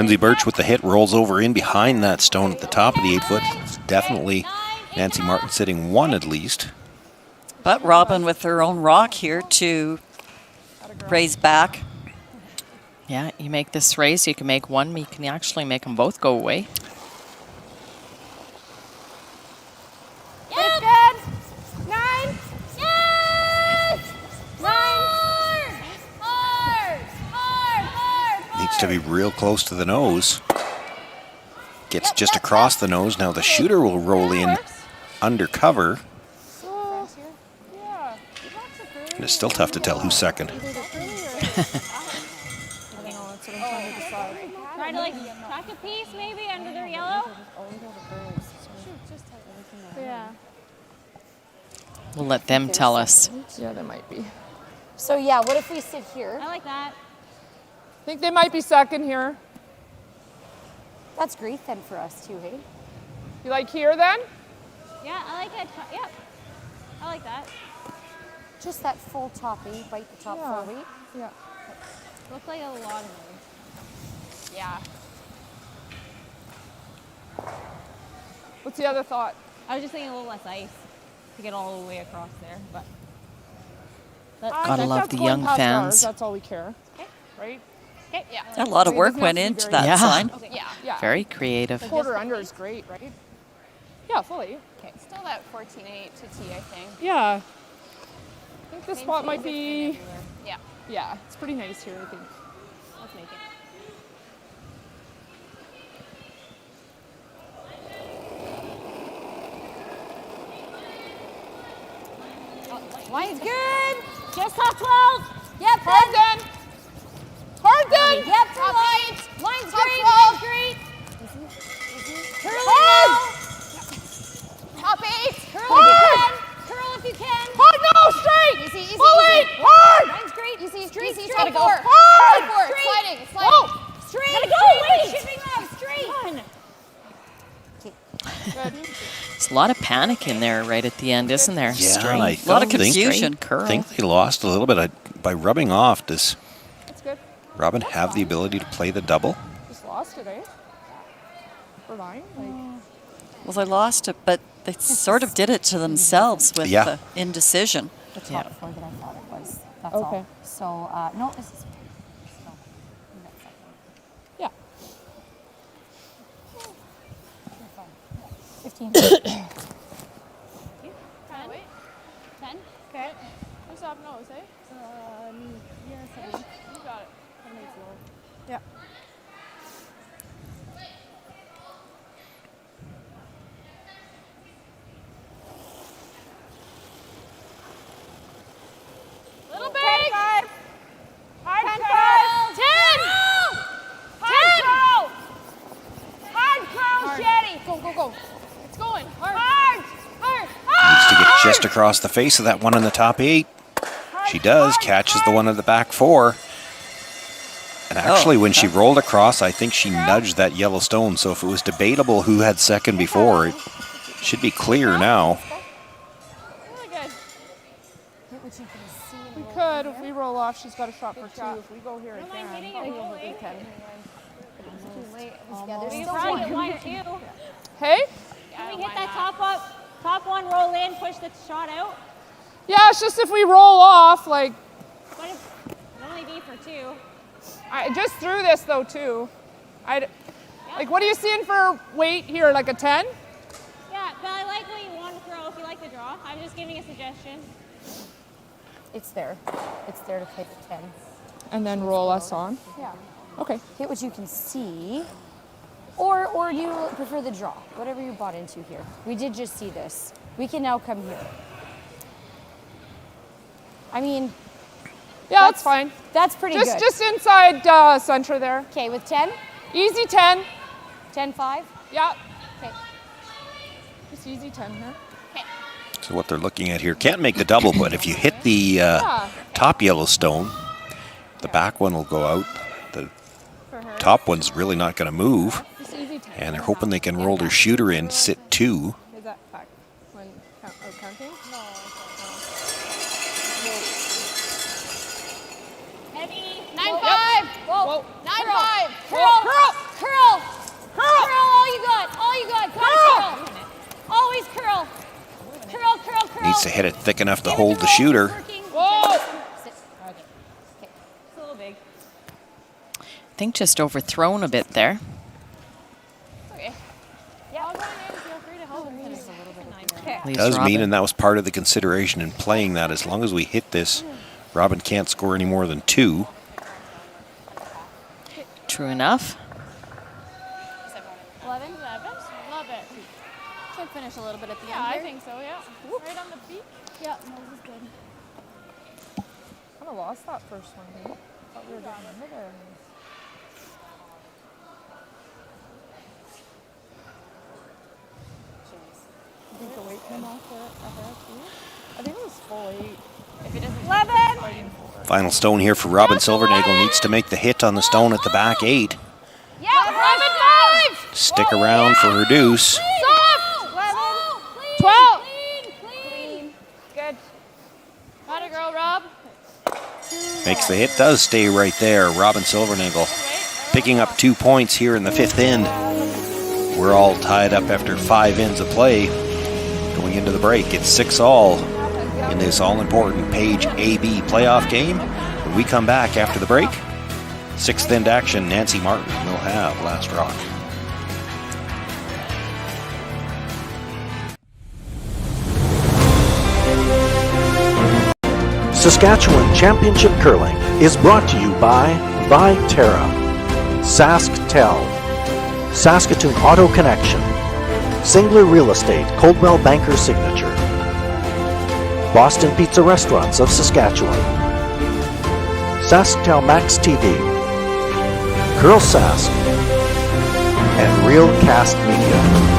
Lindsay Birch with the hit, rolls over in behind that stone at the top of the 8 foot. It's definitely Nancy Martin sitting one at least. But Robin with her own rock here to raise back. Yeah, you make this raise, you can make one, you can actually make them both go away. Yep. Good. 9. Yes. 9. Hard. Needs to be real close to the nose. Gets just across the nose. Now the shooter will roll in under cover. And it's still tough to tell who's second. Try to like tuck a piece maybe under their yellow. Yeah. We'll let them tell us. Yeah, there might be. So yeah, what if we sit here? I like that. I think they might be second here. That's great then for us too, hey? You like here then? Yeah, I like it. Yep. I like that. Just that full toppy, bite the top fully. Yeah. Looks like a lot of them. Yeah. What's the other thought? I was just thinking a little less ice to get all the way across there, but. Gotta love the young fans. That's all we care. Okay. Right? Okay. Yeah. A lot of work went into that sign. Okay. Yeah. Yeah. Very creative. The quarter under is great, right? Yeah, fully. Okay. Still that 14-8 to tee, I think. Yeah. I think this spot might be. Yeah. Yeah, it's pretty nice here, I think. Let's make it. Line's good. Just top 12. Yep. Hard then. Hard then. Yep. Top 8. Line's Top great. 12. Line's great. Curl Hard. Top 8. Curl if you can. Hard, no, straight. Easy. Fully. Hard. Line's great. Easy. Straight. Gotta go. Hard. Sliding. Oh. Straight. Gotta go. Wait. Wait. Shipping left. Straight. There's a lot of panic in there right at the end, isn't there? Yeah, Straight. I A lot of think- confusion. I think they lost a little bit by rubbing off. Does That's good. Robin have the ability to play the double? Just lost it, eh? For mine? Well, they lost it, but they sort of did it to themselves with the indecision. The top four that I thought it was. That's Okay. all. So, no, this is. Yeah. 15. 10. 10. Okay. Who's up nose, eh? Yeah, 7. You got it. Yeah. Little big. 5. Hard 10. Hard curl, Jetty. Go. It's going. Hard. Needs to get just across the face of that one in the top 8. She does, catches the one in the back 4. And actually, when she rolled across, I think she nudged that yellow stone. So if it was debatable who had second before, it should be clear now. Really good. We could, if we roll off, she's got a shot for 2. If we go here, it can. Yeah, there's We still probably one. get line 2. Hey? Can we hit that top up? Top one, roll in, push the shot out. Yeah, it's just if we roll off, like. What if it'd only be for 2? I just threw this though too. Like, what are you seeing for weight here? Like a 10? Yeah, but I like what you want to throw if you like the draw. I'm just giving a suggestion. It's there. It's there to play the 10. And then roll us on. Yeah. Okay. Hit what you can see. Or you prefer the draw. Whatever you bought into here. We did just see this. We can now come here. I mean, yeah, that's fine. That's pretty good. Just inside center there. Okay, with 10? Easy 10. 10-5? Yeah. Okay. Just easy 10 here. So what they're looking at here, can't make the double, but if you hit the top yellow stone, the back one will go out. The top one's really not going to move. And they're hoping they can roll their shooter in, sit 2. Is that fact? When counting? No. Heavy. 9-5. Whoa. 9-5. Curl. to hit it thick enough to hold the shooter. Whoa! I think just overthrown a bit there. Okay. Yeah, I'll go in. Feel free to help him. Just a little bit. Okay. Does mean, and that was part of the consideration in playing that, as long as we hit this, Robin can't score any more than 2. True enough. 11. Love it. Should finish a little bit at the end. I here. think so, yeah. Right on the beak. Yeah, nose is good. Kind of lost that first one, dude. Thought we were down under there. I think the weight came off there too. I think it was full 8. If it doesn't 11! Final stone here for Robin Silvernagle. Needs to make the hit on the stone at the back 8. Yeah, Robin, 5! Stick around for her deuce. Soft! 11! 12! Clean. Good. Got it, girl, Rob. Makes the hit, does stay right there. Robin Silvernagle picking up 2 points here in the 5th end. We're all tied up after 5 ends of play. Going into the break, it's 6-all in this all-important Page AB playoff game. When we come back after the break, 6th end action, Nancy Martin will have last rock. Saskatchewan Championship Curling is brought to you by Viterra, SaskTel, Saskatoon Auto Connection, Singler Real Estate, Coldwell Banker Signature, Boston Pizza Restaurants of Saskatchewan, SaskTel Max TV, Curl Sask, and Real Cast Media.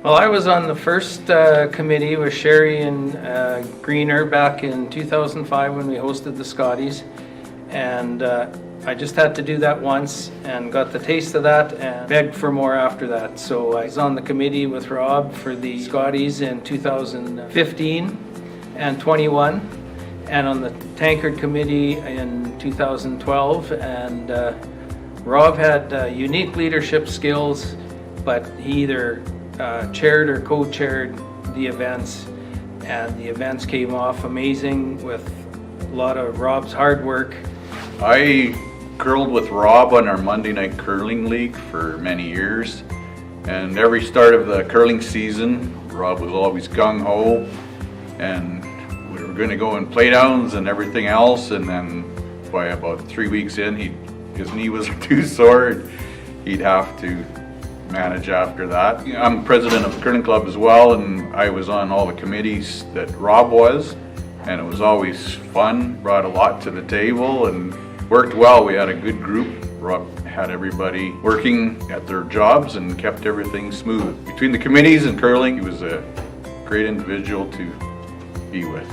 Well, I was on the first committee with Sherry and Greener back in 2005 when we hosted the Scotties, and I just had to do that once and got the taste of that and begged for more after that. So I was on the committee with Rob for the Scotties in 2015 and 21, and on the Tankard committee in 2012, and Rob had unique leadership skills, but he either chaired or co-chaired the events, and the events came off amazing with a lot of Rob's hard work. I curled with Rob on our Monday Night Curling League for many years, and every start of the curling season, Rob was always gung-ho, and we were going to go in playdowns and everything else, and then by about 3 weeks in, his knee was too sore, he'd have to manage after that. I'm president of the curling club as well, and I was on all the committees that Rob was, and it was always fun, brought a lot to the table and worked well. We had a good group. Rob had everybody working at their jobs and kept everything smooth. Between the committees and curling, he was a great individual to be with.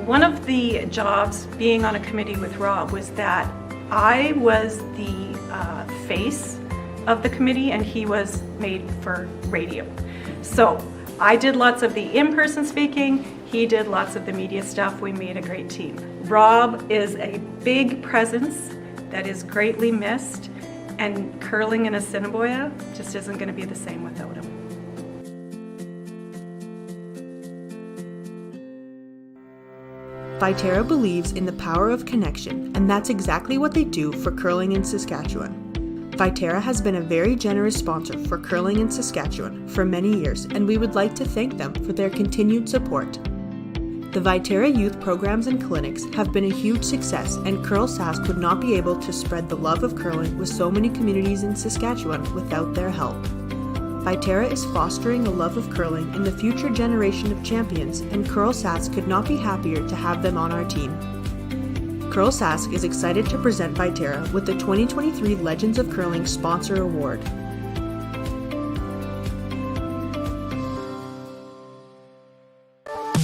One of the jobs being on a committee with Rob was that I was the face of the committee, and he was made for radio. So I did lots of the in-person speaking, he did lots of the media stuff. We made a great team. Rob is a big presence that is greatly missed, and curling in Assiniboia just isn't going to be the same without him. Viterra believes in the power of connection, and that's exactly what they do for curling in Saskatchewan. Viterra has been a very generous sponsor for curling in Saskatchewan for many years, and we would like to thank them for their continued support. The Viterra youth programs and clinics have been a huge success, and Curl Sask would not be able to spread the love of curling with so many communities in Saskatchewan without their help. Viterra is fostering a love of curling in the future generation of champions, and Curl Sask could not be happier to have them on our team. Curl Sask is excited to present Viterra with the 2023 Legends of Curling Sponsor Award.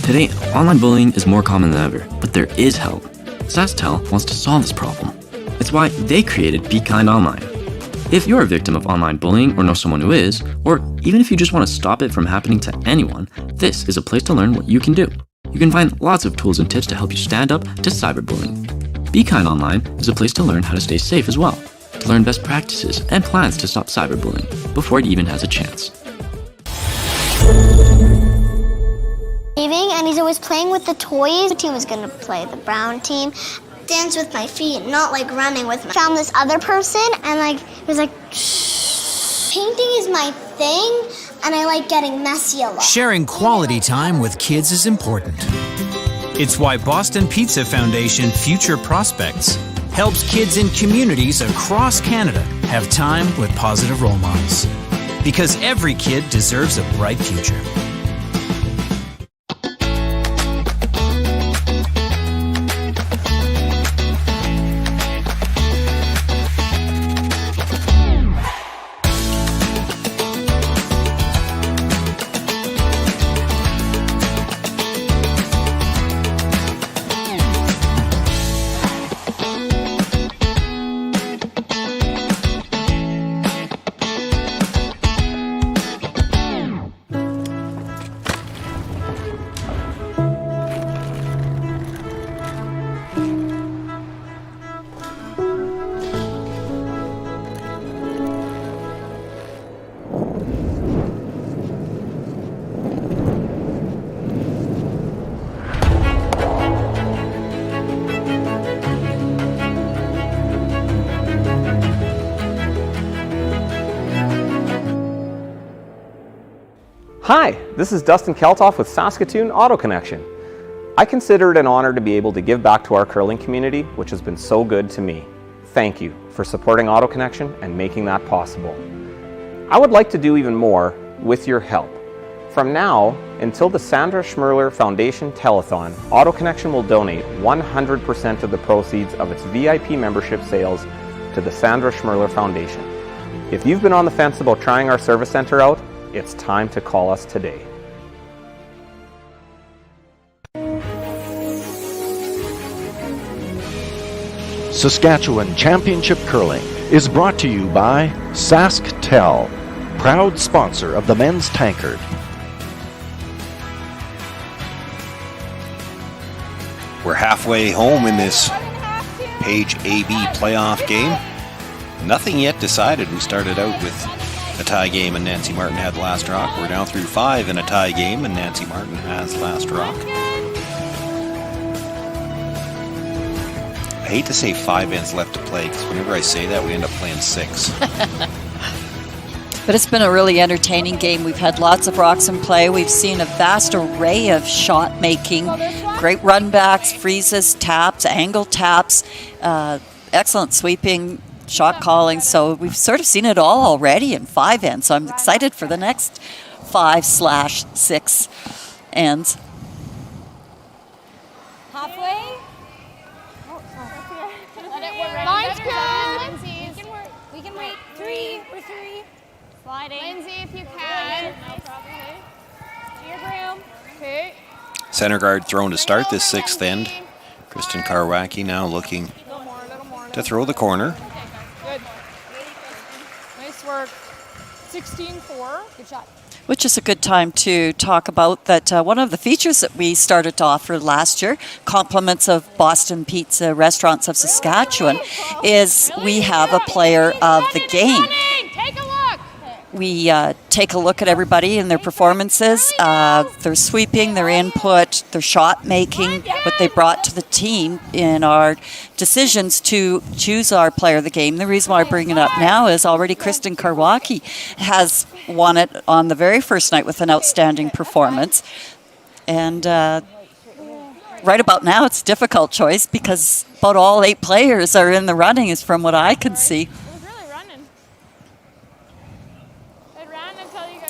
Today, online bullying is more common than ever, but there is help. SaskTel wants to solve this problem. It's why they created Be Kind Online. If you're a victim of online bullying or know someone who is, or even if you just want to stop it from happening to anyone, this is a place to learn what you can do. You can find lots of tools and tips to help you stand up to cyberbullying. Be Kind Online is a place to learn how to stay safe as well, to learn best practices and plans to stop cyberbullying before it even has a chance. And he's always playing with the toys. The team was going to play the brown team. Dance with my feet, not like running with my... Found this other person and like it was like, shh. Painting is my thing and I like getting messy a lot. Sharing quality time with kids is important. It's why Boston Pizza Foundation Future Prospects helps kids in communities across Canada have time with positive role models. Because every kid deserves a bright future. Hi, this is Dustin Keltoff with Saskatoon Auto Connection. I consider it an honor to be able to give back to our curling community, which has been so good to me. Thank you for supporting Auto Connection and making that possible. I would like to do even more with your help. From now until the Sandra Schmerler Foundation Telethon, Auto Connection will donate 100% of the proceeds of its VIP membership sales to the Sandra Schmerler Foundation. If you've been on the fence about trying our service center out, it's time to call us today. Saskatchewan Championship Curling is brought to you by SaskTel, proud sponsor of the men's tankard. We're halfway home in this Page AB playoff game. Nothing yet decided. We started out with a tie game and Nancy Martin had last rock. We're now through 5 in a tie game and Nancy Martin has last rock. I hate to say 5 ends left to play because whenever I say that we end up playing 6. But it's been a really entertaining game. We've had lots of rocks in play. We've seen a vast array of shot making, great run backs, freezes, taps, angle taps, excellent sweeping, shot calling. So we've sort of seen it all already in 5 ends. So I'm excited for the next 5/6 ends. Halfway. Let it work. Line's good. Lindsay. We can wait. 3 for 3. Sliding. Lindsay, if you can. No problem. To your broom. Okay. Center guard thrown to start this 6th end. Kristen Karwacki now looking to throw the corner. Good. Nice work. 16-4. Good shot. Which is a good time to talk about that one of the features that we started to offer last year, compliments of Boston Pizza Restaurants of Saskatchewan, is we have a player of the game. Take a look. We take a look at everybody and their performances, their sweeping, their input, their shot making, what they brought to the team in our decisions to choose our player of the game. The reason why I bring it up now is already Kristen Karwacki has won it on the very first night with an outstanding performance. And right about now it's a difficult choice because about all 8 players are in the running is from what I can see.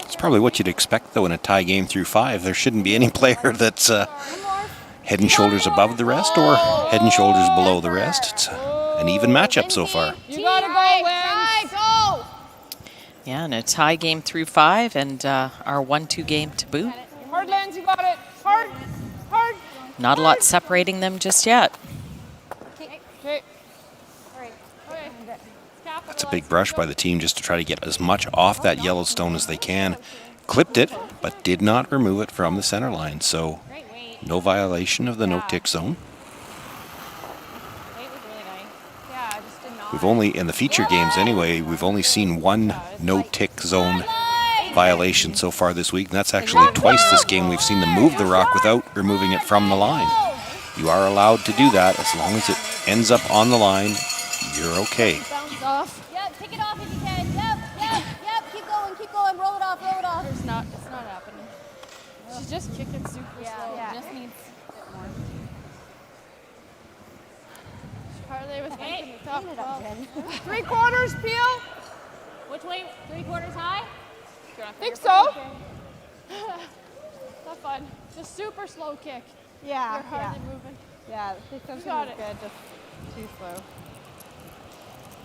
It's probably what you'd expect, though, in a tie game through 5. There shouldn't be any player that's head and shoulders above the rest or head and shoulders below the rest. It's an even matchup so far. You gotta go, Lynn. Go. Yeah, and a tie game through 5 and our 1-2 game to boot. Hard, Lens, you got it. Hard. Hard. Not a lot separating them just yet. Okay. That's a big brush by the team just to try to get as much off that Yellowstone as they can. Clipped it, but did not remove it from the center line. So no violation of the no-tick zone. We've only, in the feature games anyway, we've only seen one no-tick zone violation so far this week, and that's actually twice this game we've seen them move the rock without removing it from the line. You are allowed to do that as long as it ends up on the line. You're okay. Bounce off. Yep, pick it off if you can. Yep. Keep going, roll it off. It's not happening. She's just kicking super slow. Yeah. Just needs more. Parlay was making the top 12. 3/4 peel. Which way? 3/4 high? I think so. Not fun. Just super slow kick. Yeah. You're hardly moving. Yeah, the extension got is it. good, just too slow.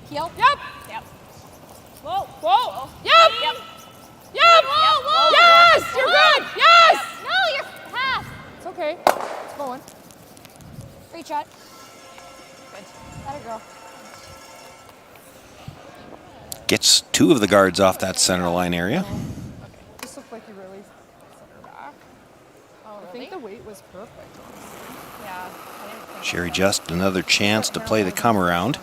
Heel? Yep. Whoa. Yep. Yep. Whoa. Yes, you're good. Yes. No, you're half. It's okay. It's going. Free shot. Good. Let her go. Gets two of the guards off that center line area. This looked like you really set her back. Oh, I think the weight was perfect. Yeah. Sherry Just another chance to play the come around.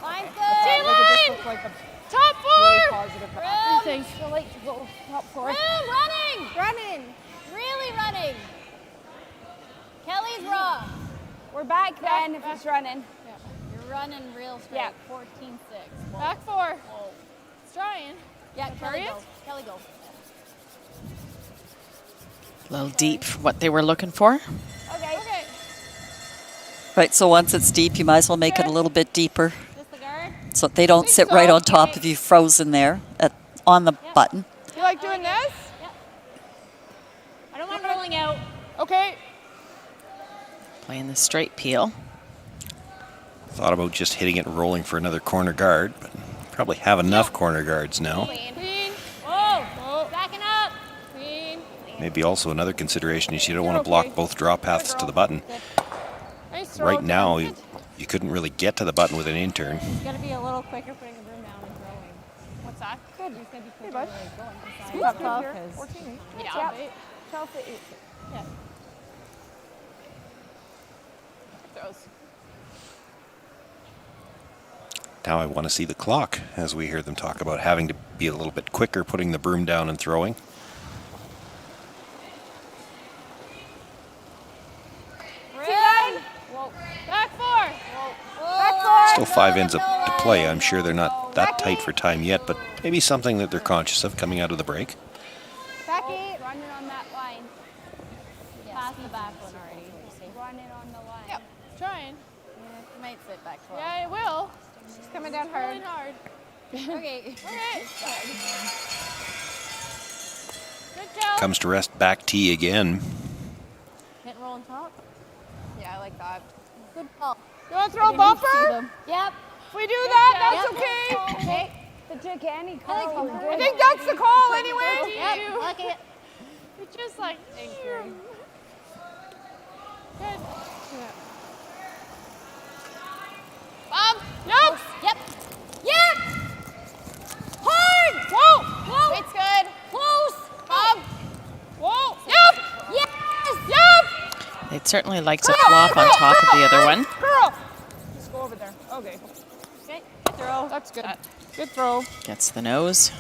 Line's Like it good. just looked like a Top really 4. positive back. I think. Feel like to go top 4. Running. Really running. Kelly's raw. We're back then if it's running. You're running real straight. Yeah. 14-6. Back 4. Whoa. It's trying. Yeah, Carry it. Kelly go. A little deep for what they were looking for. Okay. Right, so once it's deep, you might as well make it a little bit deeper Just the guard. so they don't sit right on top of you frozen there on the button. You like doing this? Yep. I don't mind rolling out. Okay. Playing the straight peel. Thought about just hitting it and rolling for another corner guard, but probably have enough corner guards now. Clean. Whoa. Backing up. Clean. Maybe also another consideration is you don't want to block both draw paths to the button. Nice throw. Right now, you couldn't really get to the button with an in-turn. You gotta be a little quicker putting the broom down and throwing. What's that? Good. He's gonna be quicker bud. going inside. Scoot's good here. 14. Yeah. 12 to 8. Yeah. Throws. Now I want to see the clock as we hear them talk about having to be a little bit quicker putting the broom down and throwing. Whoa. Back 4. Still 5 ends up to play. I'm sure they're not that tight for time yet, but maybe something that they're conscious of coming out of the break. Back 8. Running on that line. Past the back one already. Running on the line. Yep. Trying. You might sit back 12. Yeah, it will. She's coming down Rolling hard. hard. Okay. Good job. Comes to rest back tee again. Hit and roll on top. Yeah, I like that. Good call. You want to throw a bumper? Yep. If we do that, that's okay. Okay. The trick Annie call. I think that's the call anyway. Yep. Lucky it. It's just like. Good. Nope. Yep. Yep. Hard. Whoa. It's good. Close. Whoa. Yep. Yes. Yep. They'd certainly like to flop on top of the other one. Girl. Just go over there. Okay. Okay. Good throw. That's good. Good throw. Gets the nose.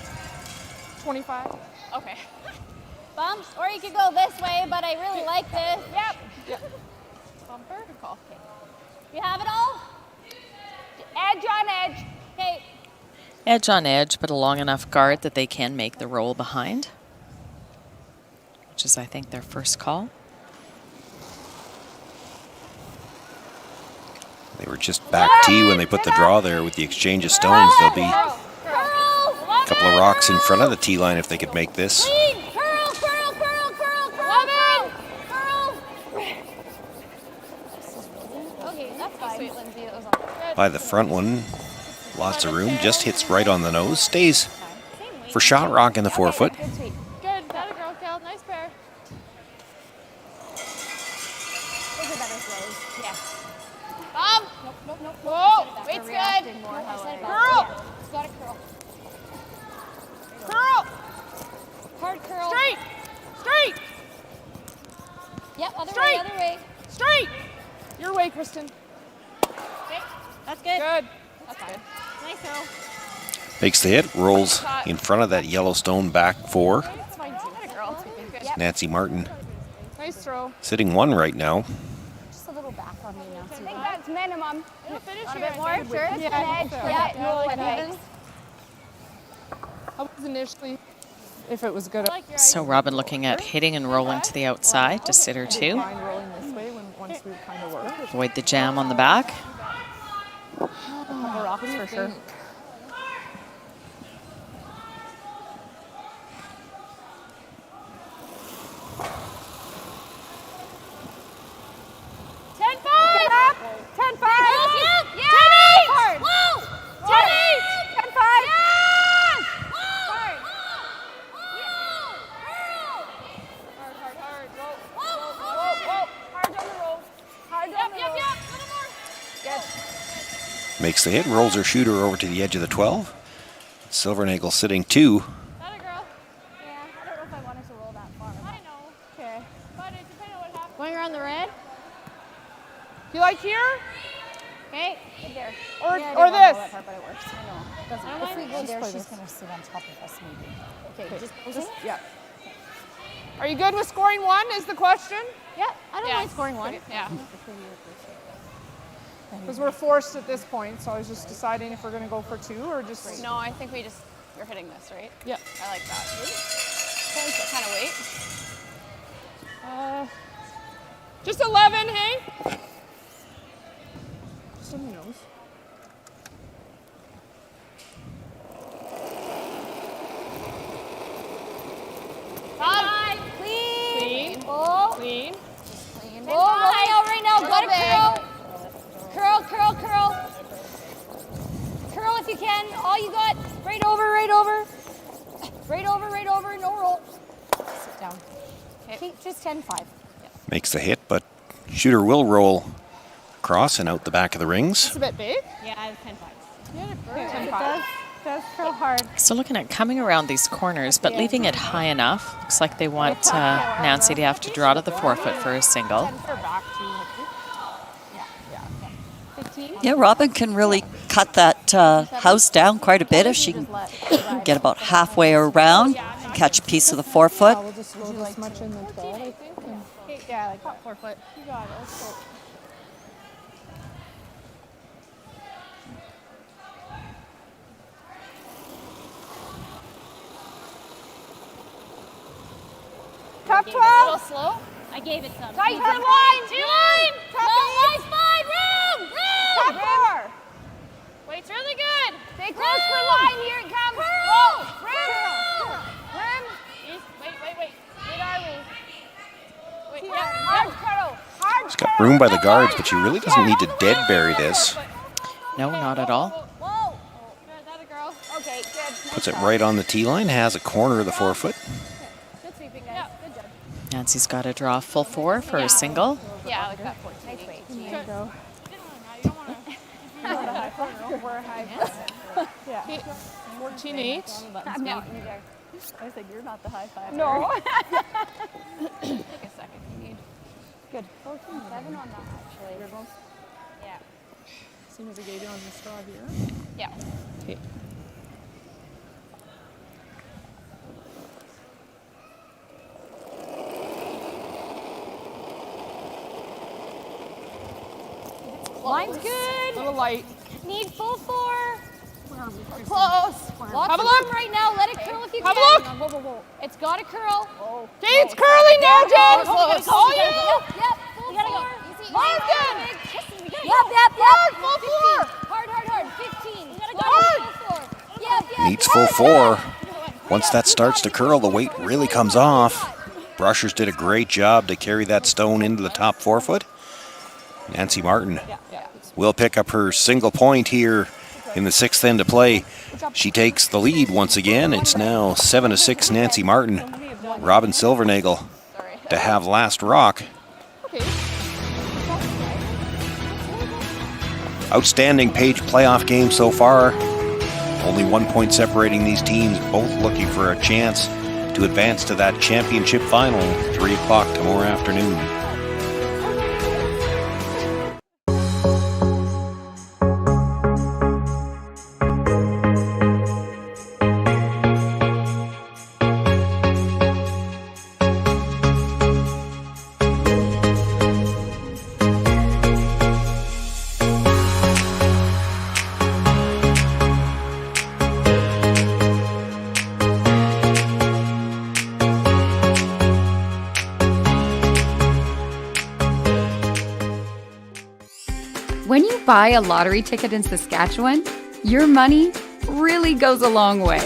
25. Okay. Bump. Or you could go this way, but I really like this. Yep. Bumper. Good call. You have it all? Edge on edge. Okay. Edge on edge, but a long enough guard that they can make the roll behind, which is, I think, their first call. They were just back tee when they put the draw there with the exchange of stones. There'll be a couple of rocks in front of the tee line if they could make this. Okay, that's fine. Sweet, Lindsay. That was on. By the front one, lots of room, just hits right on the nose, stays for shot rock in the 4-foot. Good. That a girl, Kel. Nice pair. Those are better throws. Yeah. Nope. Whoa. Weight's good. Curl. It's got a curl. Curl. Hard curl. Straight. Yep, other Straight. way. Straight. Your way, Kristen. Okay, that's good. Good. That's good. Nice throw. Makes the hit, rolls in front of that Yellowstone back four. That's fine too. That a girl. Good. Nancy Martin Nice throw. sitting one right now. Just a little back on me, Nancy. I think that's minimum. It'll finish A here. bit more, sure. Yeah, Yeah, no, like like even. I was initially, if it was good. So Robin looking at hitting and rolling to the outside to sitter two. Mind rolling this way once we kind of work. Avoid the jam on the back. A couple rocks for sure. Makes the hit, rolls her shooter over to the edge of the 12. Silvernagle sitting two. That a girl. Yeah, I don't know if I wanted to roll that far. I know. Okay. But it depends on what happens. Going around the red? You like here? Okay, good there. Or yeah, or this? That part, but it works. I know. If we go there, she's going to sit on top of us maybe. Okay, just yeah. Are you good with scoring one is the question? Yeah, I don't mind scoring one. Yeah. Because we're forced at this point, so I was just deciding if we're going to go for two or just... No, I think you're hitting this, right? Yeah. I like that. Okay, so kind of wait. Just 11, hey? Just on the nose. Five. Clean. Clean. Clean. Oh, right now. Got it, curl. Curl. Curl if you can. All you got. Right over. No roll. Sit down. Okay, just 10-5. Makes the hit, but shooter will roll across and out the back of the rings. It's a bit big. Yeah, I have 10-5. It does curl hard. So looking at coming around these corners, but leaving it high enough. Looks like they want Nancy to have to draw to the forefoot for a single. Yeah, Robin can really cut that house down quite a bit if she can get about halfway around, catch a piece of the forefoot. We'll just roll this much in the 12, I think. Yeah, like top 4 foot. You got it. Let's go. Top 12. A little slow. I gave it some. Tight turn line. Two-line. Top 5. Room. Top 4. Wait, it's really good. Stay close for line. Here it comes. Roll. Rim. Wait. Where are we? Wait, Hard curl. She's got room by the guards, but she really doesn't need to dead bury this. No, not at all. Whoa. That a girl. Okay, good. Puts it right on the tee line, has a corner of the forefoot. Good sweeping, guys. Good job. Nancy's got to draw full 4 for a single. Yeah, I like that 14. Nice weight. There you go. We're high. Yeah. 14-8. I'm not you there. I said you're not the high five. No. Take a second. You need. Good. 14-7 on that, actually. Yeah. Same as I gave you on the straw here. Yeah. Okay. Line's good. A little light. Need full 4. Close. Lots Have a of look. room right now. Let it curl if you Have a can. look. Whoa. It's got to curl. Okay, it's curling now, Jen. Close. All you. Yep. Full 4. Morgan. Yep. Full 4. Hard. 15. We gotta go full 4. Yep. Needs full 4. Once that starts to curl, the weight really comes off. Brushers did a great job to carry that stone into the top forefoot. Nancy Martin will pick up her single point here in the 6th end of play. She takes the lead once again. It's now 7-6 Nancy Martin. Robin Silvernagle to have last rock. Outstanding Page playoff game so far. Only 1 point separating these teams, both looking for a chance to advance to that championship final 3 o'clock tomorrow afternoon. When you buy a lottery ticket in Saskatchewan, your money really goes a long way.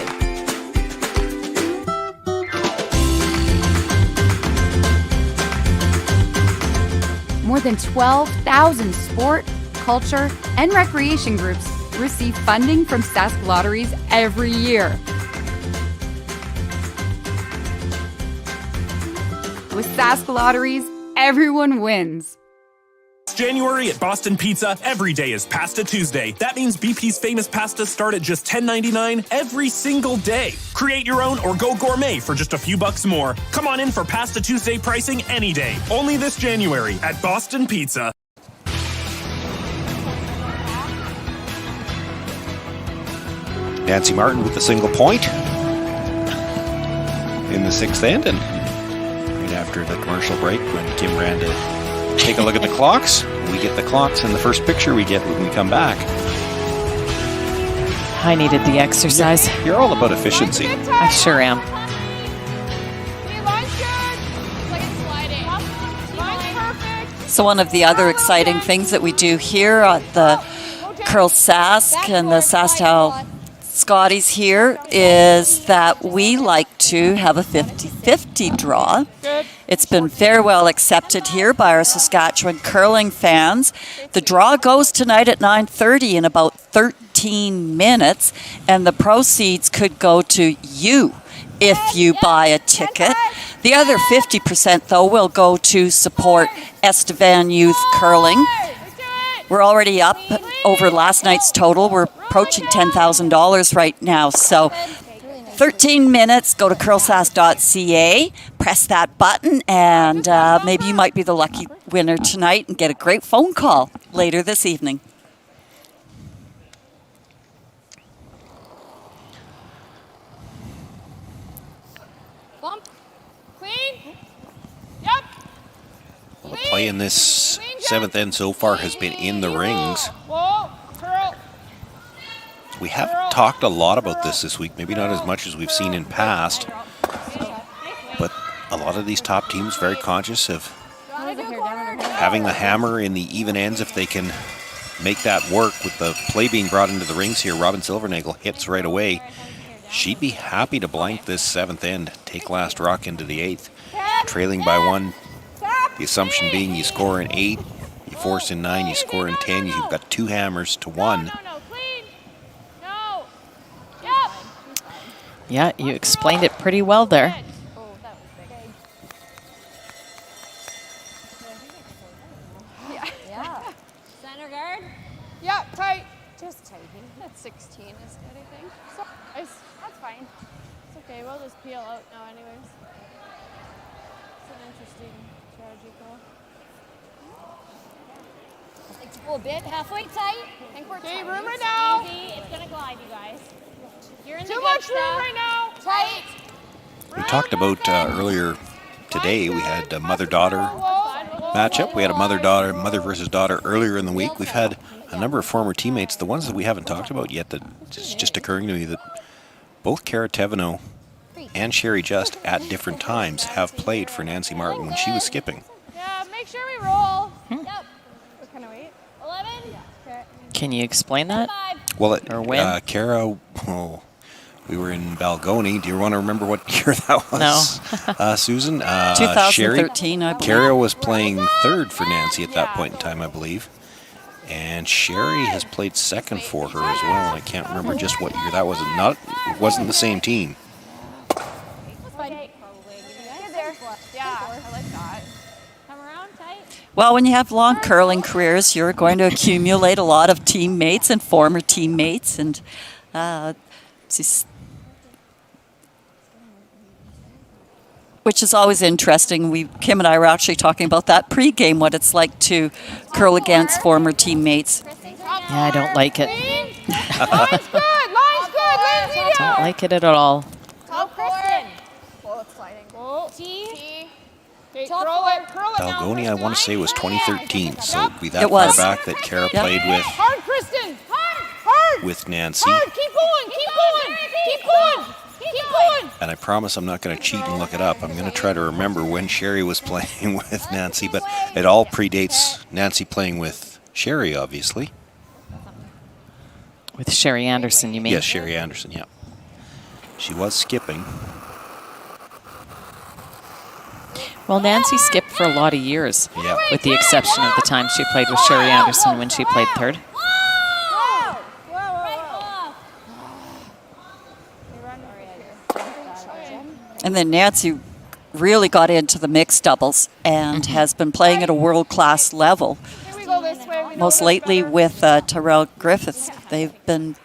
More than 12,000 sport, culture, and recreation groups receive funding from Sask Lotteries every year. With Sask Lotteries, everyone wins. January at Boston Pizza, every day is Pasta Tuesday. That means BP's famous pastas start at just $10.99 every single day. Create your own or go gourmet for just a few bucks more. Come on in for Pasta Tuesday pricing any day. Only this January at Boston Pizza. Nancy Martin with a single point in the 6th end, and right after the commercial break when Kim ran to take a look at the clocks, we get the clocks in the first picture we get when we come back. I needed the exercise. You're all about efficiency. I sure am. So one of the other exciting things that we do here at the Curl Sask and the Sasktown Scotties here is that we like to have a 50-50 draw. It's been very well accepted here by our Saskatchewan curling fans. The draw goes tonight at 9:30 in about 13 minutes, and the proceeds could go to you if you buy a ticket. The other 50%, though, will go to support Estevan Youth Curling. We're already up over last night's total. We're approaching $10,000 right now. So 13 minutes, go to curlsask.ca, press that button, and maybe you might be the lucky winner tonight and get a great phone call later this evening. Bump. Clean. Yep. Well, the play in this 7th end so far has been in the rings. Whoa. Curl. We have talked a lot about this week, maybe not as much as we've seen in past, but a lot of these top teams very conscious of having the hammer in the even ends if they can make that work. With the play being brought into the rings here, Robin Silvernagle hits right away. She'd be happy to blank this 7th end, take last rock into the 8th, trailing by 1. The assumption being you score in 8, you force in 9, you score in 10, you've got 2 hammers to 1. Yeah, you explained it pretty well there. Yeah. Center guard. Yeah, tight. Just tight. That's 16 is good, I think. So, that's fine. It's okay. We'll just peel out now anyways. It's an interesting strategy call. Like to go a bit halfway tight. I think we're tight. Room right now. Easy. It's gonna glide, you guys. You're in Too the much good room stuff. right now. Tight. We talked about earlier today, we had a mother-daughter matchup. We had a mother versus daughter earlier in the week. We've had a number of former teammates, the ones that we haven't talked about yet, that it's just occurring to me that both Cara Teveno and Sherry Just at different times have played for Nancy Martin when she was skipping. Yeah, make sure we roll. Yep. What kind of weight? 11. Can you explain that? Well, Or when? Cara, we were in Balgony. Do you want to remember what year that was? No. Susan? 2013, I believe. Cara was playing third for Nancy at that point in time, I believe. And Sherry has played second for her as well. And I can't remember just what year that was. It wasn't the same team. Yeah, I like that. Come around tight. Well, when you have long curling careers, you're going to accumulate a lot of teammates and former teammates, and which is always interesting. Kim and I were actually talking about that pre-game, what it's like to curl against former teammates. Yeah, I don't like it. Line's good. Lindsay, Don't like it at all. Top Kristen. Whoa, it's sliding. Whoa. T. Okay, curl it now. Balgony, I want to say, was 2013, so it'd be that It far was. back that Cara played with Hard, Kristen. Hard. with Nancy. Hard. Keep going. And I promise I'm not going to cheat and look it up. I'm going to try to remember when Sherry was playing with Nancy, but it all predates Nancy playing with Sherry, obviously. With Sherry Anderson, you mean? Yes, Sherry Anderson, yeah. She was skipping. Well, Nancy skipped for a lot of years, yeah, with the exception of the time she played with Sherry Anderson when she played third. And then Nancy really got into the mixed doubles and has been playing at a world-class level. Most lately with Terrell Griffiths. They've been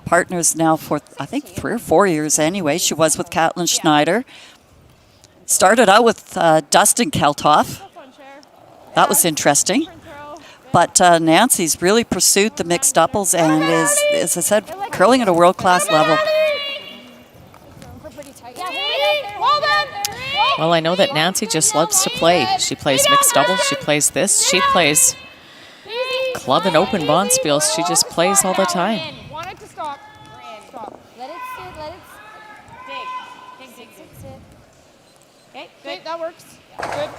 partners now for, I think, 3 or 4 years anyway. She was with Caitlin Schneider. Started out with Dustin Keltoff. That was interesting. But Nancy's really pursued the mixed doubles and is, as I said, curling at a world-class level. Well, I know that Nancy just loves to play. She plays mixed doubles, she plays this, she plays club and open bonspiels. She just plays all the time. Want it to stop. Stop. Let it sit, let it dig. Dig. Okay, good. That works. Good.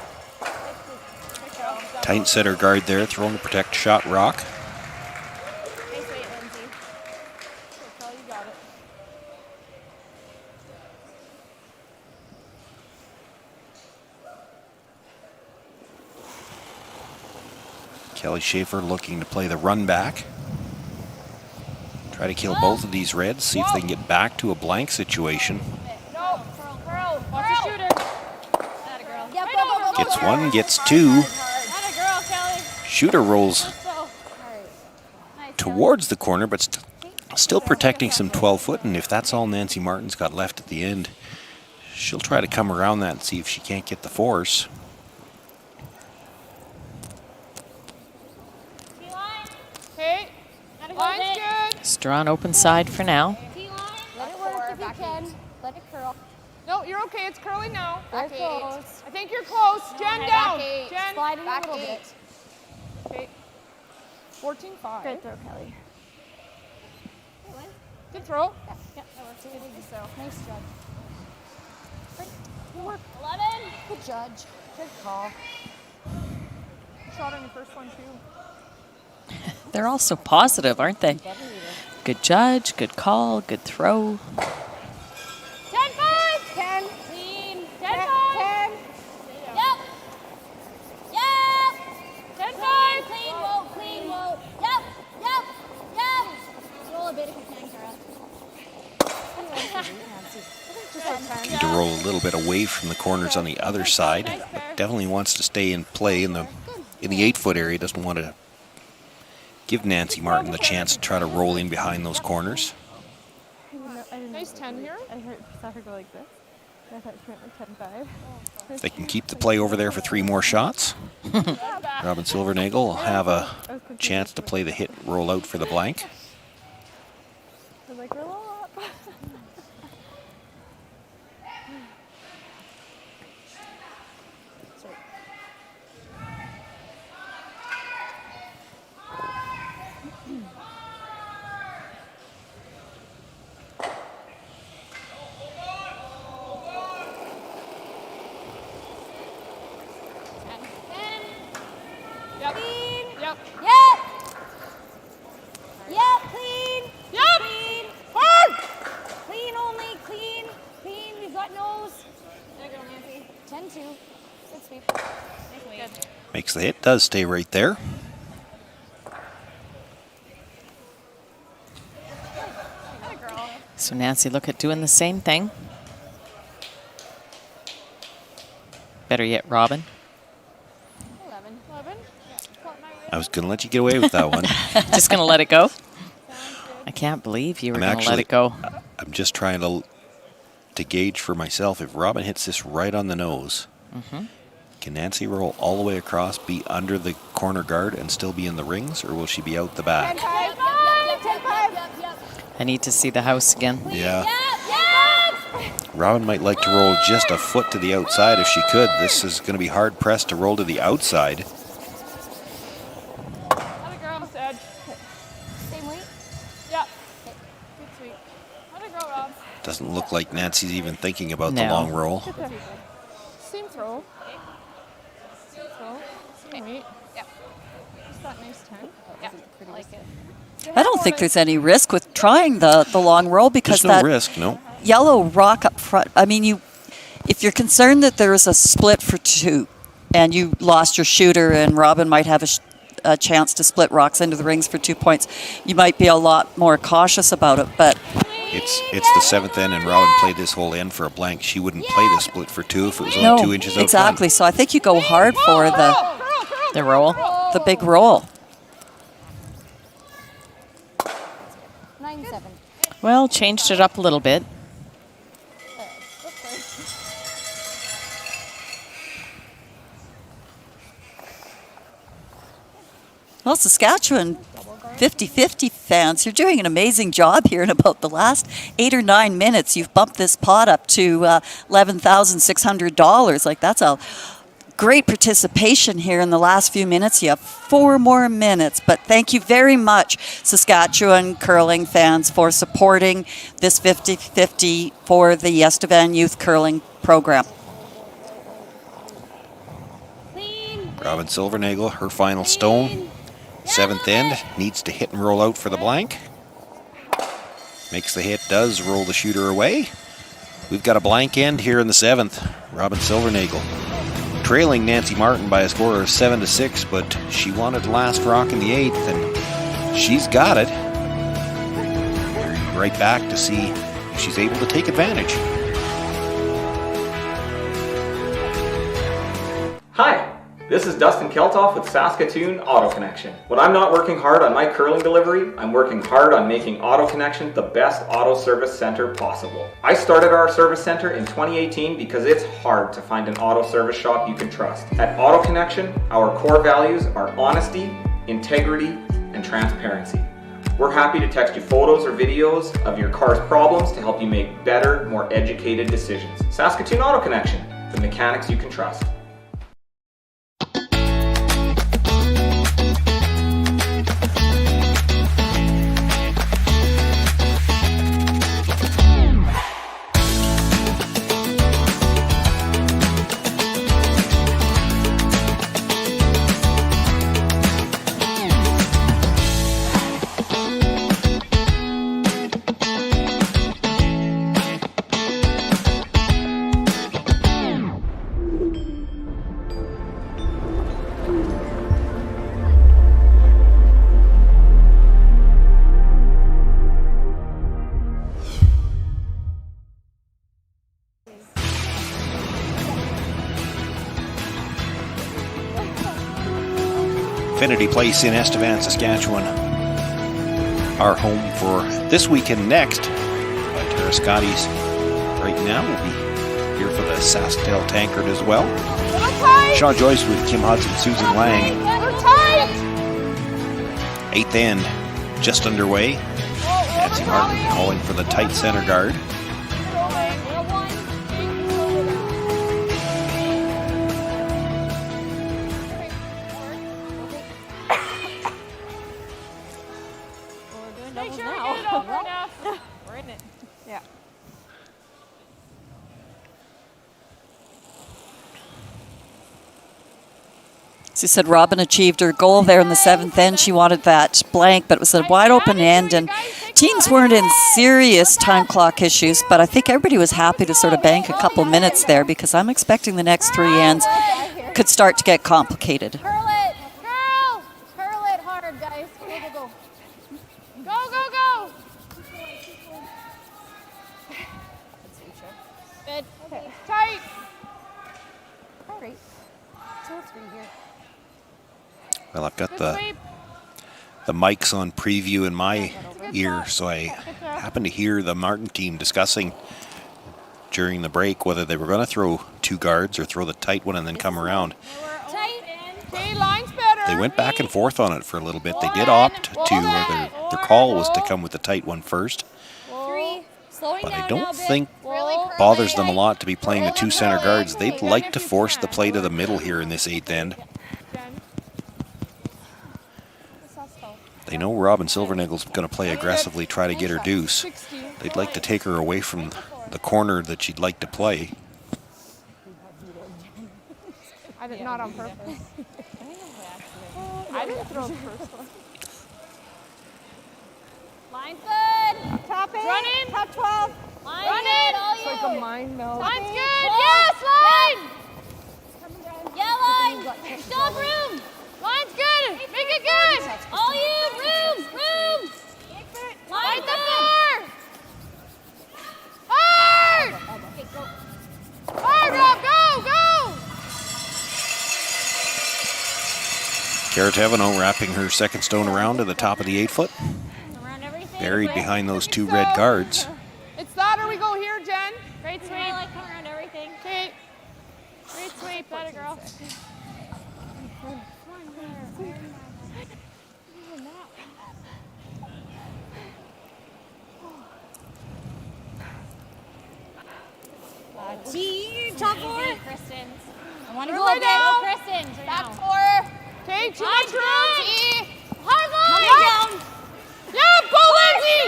Tight center guard there, thrown to protect shot rock. Kelly Schaefer looking to play the run back. Try to kill both of these reds, see if they can get back to a blank situation. Gets one, gets two. Shooter rolls towards the corner, but still protecting some 12-foot, and if that's all Nancy Martin's got left at the end, she'll try to come around that and see if she can't get the force. Okay, line's good. Strawn open side for now. Let it work if you can. Let it curl. No, you're okay. It's curling now. Very close. I think you're close. Jen down. Jen. Slide in a little bit. Okay. 14-5. Good throw, Kelly. Good throw. Yeah, that works. So nice judge. Good work. 11. Good judge. Good call. Shot on your first one too. They're all so positive, aren't they? Good judge, good call, good throw. 10-5. 10. Clean. 10-5. 10. Yep. Yep. 10-5. Clean, whoa, clean, whoa. Yep. Yep. Yep. Roll a bit if you can, Kara. Looking to roll a little bit away from the corners on the other side, but definitely wants to stay in play in the 8-foot area. Doesn't want to give Nancy Martin the chance to try to roll in behind those corners. Nice 10 here. I saw her go like this. I thought she went like 10-5. If they can keep the play over there for 3 more shots, Robin Silvernagle will have a chance to play the hit roll out for the blank. I was like, roll up. Yep. Clean. Yep. Yep. Yep. Clean. Yep. Clean. Hard. Clean only. Clean. Clean. We've got nose. There you go, Nancy. 10-2. Good sweep. Nice good. Makes the hit, does stay right there. So Nancy, look at doing the same thing. Better yet, Robin. 11. I was going to let you get away with that one. Just going to let it go? I can't believe you were going to let it go. I'm just trying to gauge for myself if Robin hits this right on the nose. Can Nancy roll all the way across, be under the corner guard, and still be in the rings, or will she be out the back? 10-5. I need to see the house again. Yeah. Robin might like to roll just a foot to the outside if she could. This is going to be hard pressed to roll to the outside. Other girl said. Same weight? Yeah. Good sweep. Other girl, Rob. Doesn't look like Nancy's even thinking about the No. long roll. Same throw. Same throw. Same weight. Yep. that nice turn? Yeah, I like it. I don't think there's any risk with trying the long roll because There's no that risk, no. yellow rock up front. I mean, if you're concerned that there is a split for 2 and you lost your shooter and Robin might have a chance to split rocks into the rings for 2 points, you might be a lot more cautious about it. But it's the 7th end, and Robin played this whole end for a blank. She wouldn't play the split for 2 if it was only 2 inches out exactly. front. So I think you go hard for the roll, the big roll. 9-7. Well, changed it up a little bit. Well, Saskatchewan 50-50 fans, you're doing an amazing job here in about the last 8 or 9 minutes. You've bumped this pot up to $11,600. Like, that's a great participation here in the last few minutes. You have 4 more minutes, but thank you very much, Saskatchewan curling fans, for supporting this 50-50 for the Estevan Youth Curling Program. Robin Silvernagle, her final stone. 7th end, needs to hit and roll out for the blank. Makes the hit, does roll the shooter away. We've got a blank end here in the 7th. Robin Silvernagle trailing Nancy Martin by a score of 7-6, but she wanted last rock in the 8th, and she's got it. Right back to see if she's able to take advantage. Hi, this is Dustin Keltoff with Saskatoon Auto Connection. When I'm not working hard on my curling delivery, I'm working hard on making Auto Connection the best auto service center possible. I started our service center in 2018 because it's hard to find an auto service shop you can trust. At Auto Connection, our core values are honesty, integrity, and transparency. We're happy to text you photos or videos of your car's problems to help you make better, more educated decisions. Saskatoon Auto Connection, the mechanics you can trust. Infinity Place in Estevan, Saskatchewan. Our home for this weekend next. Viterra Scotties right now will be here for the SaskTel Tankard as well. Sean Joyce with Kim Hudson, Susan Lang. 8th end just underway. Nancy Martin calling for the tight center guard. We're in it. Yeah. As you said, Robin achieved her goal there in the 7th end. She wanted that blank, but it was a wide open end, and teams weren't in serious time clock issues, but I think everybody was happy to sort of bank a couple minutes there because I'm expecting the next 3 ends could start to get complicated. Curl it, girls! Curl it hard, guys. Go, go, go. Go, go, go! Good. Okay. Tight. All right. 2-3 here. Well, I've got the mics on preview in my ear, so I happened to hear the Martin team discussing during the break whether they were going to throw 2 guards or throw the tight one and then come around. They went back and forth on it for a little bit. They did opt to, or their call was to come with the tight one first. But I don't think bothers them a lot to be playing the 2 center guards. They'd like to force the play to the middle here in this 8th end. They know Robin Silvernagle's going to play aggressively, try to get her deuce. They'd like to take her away from the corner that she'd like to play. I did not on purpose. I didn't throw the first one. Line's good. Top 8. Run in. Top 12. Line Run in. All It's you. like a mind meld. Line's good. Yes, line. Yeah, line. Still have room. Line's good. Make it good. All you. Room. Line good. Hard. Hard, Rob. Go. Estevan wrapping her second stone around to the top of the 8-foot. Buried behind those two red guards. It's that or we go here, Jen. Great sweep. I like coming around everything. Okay. Great sweep. That a girl. Top 4. Kristen's. I want to go right up now. there. Kristen's right Back now. 4. Okay, too much room. Hard line. Coming down. Yeah, go Lindsay.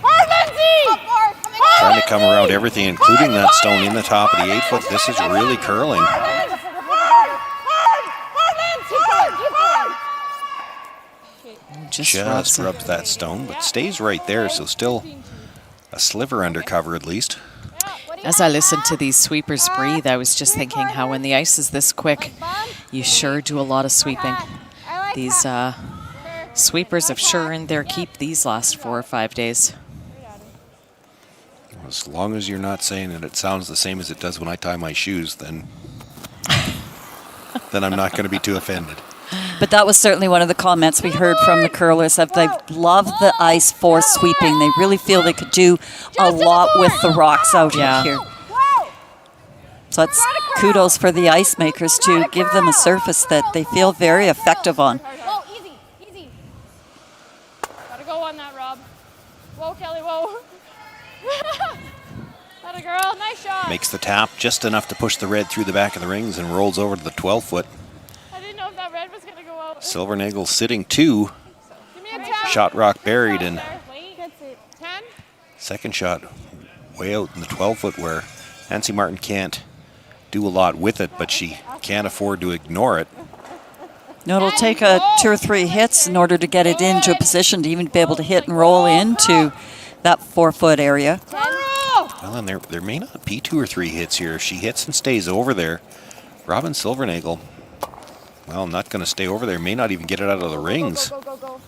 Hard Lindsay. Trying to come around everything, including that stone in the top of the 8-foot. This is really curling. Just rubs that stone, but stays right there, so still a sliver under cover at least. As I listened to these sweepers breathe, I was just thinking how when the ice is this quick, you sure do a lot of sweeping. These sweepers have sure earned their keep these last 4 or 5 days. As long as you're not saying that it sounds the same as it does when I tie my shoes, then I'm not going to be too offended. But that was certainly one of the comments we heard from the curlers, that they love the ice for sweeping. They really feel they could do a lot with the rocks out here. So that's kudos for the ice makers to give them a surface that they feel very effective on. Whoa, easy. Gotta go on that, Rob. Whoa, Kelly, whoa. That a girl. Nice shot. Makes the tap just enough to push the red through the back of the rings and rolls over to the 12-foot. I didn't know if that red was gonna go out. Silvernagle sitting 2. Give me a 10. Shot rock buried, and 10. second shot way out in the 12-foot where Nancy Martin can't do a lot with it, but she can't afford to ignore it. No, it'll take 2 or 3 hits in order to get it into a position to even be able to hit and roll into that 4-foot area. Well, and there may not be 2 or 3 hits here. If she hits and stays over there, Robin Silvernagle, well, not going to stay over there, may not even get it out of the rings. Go.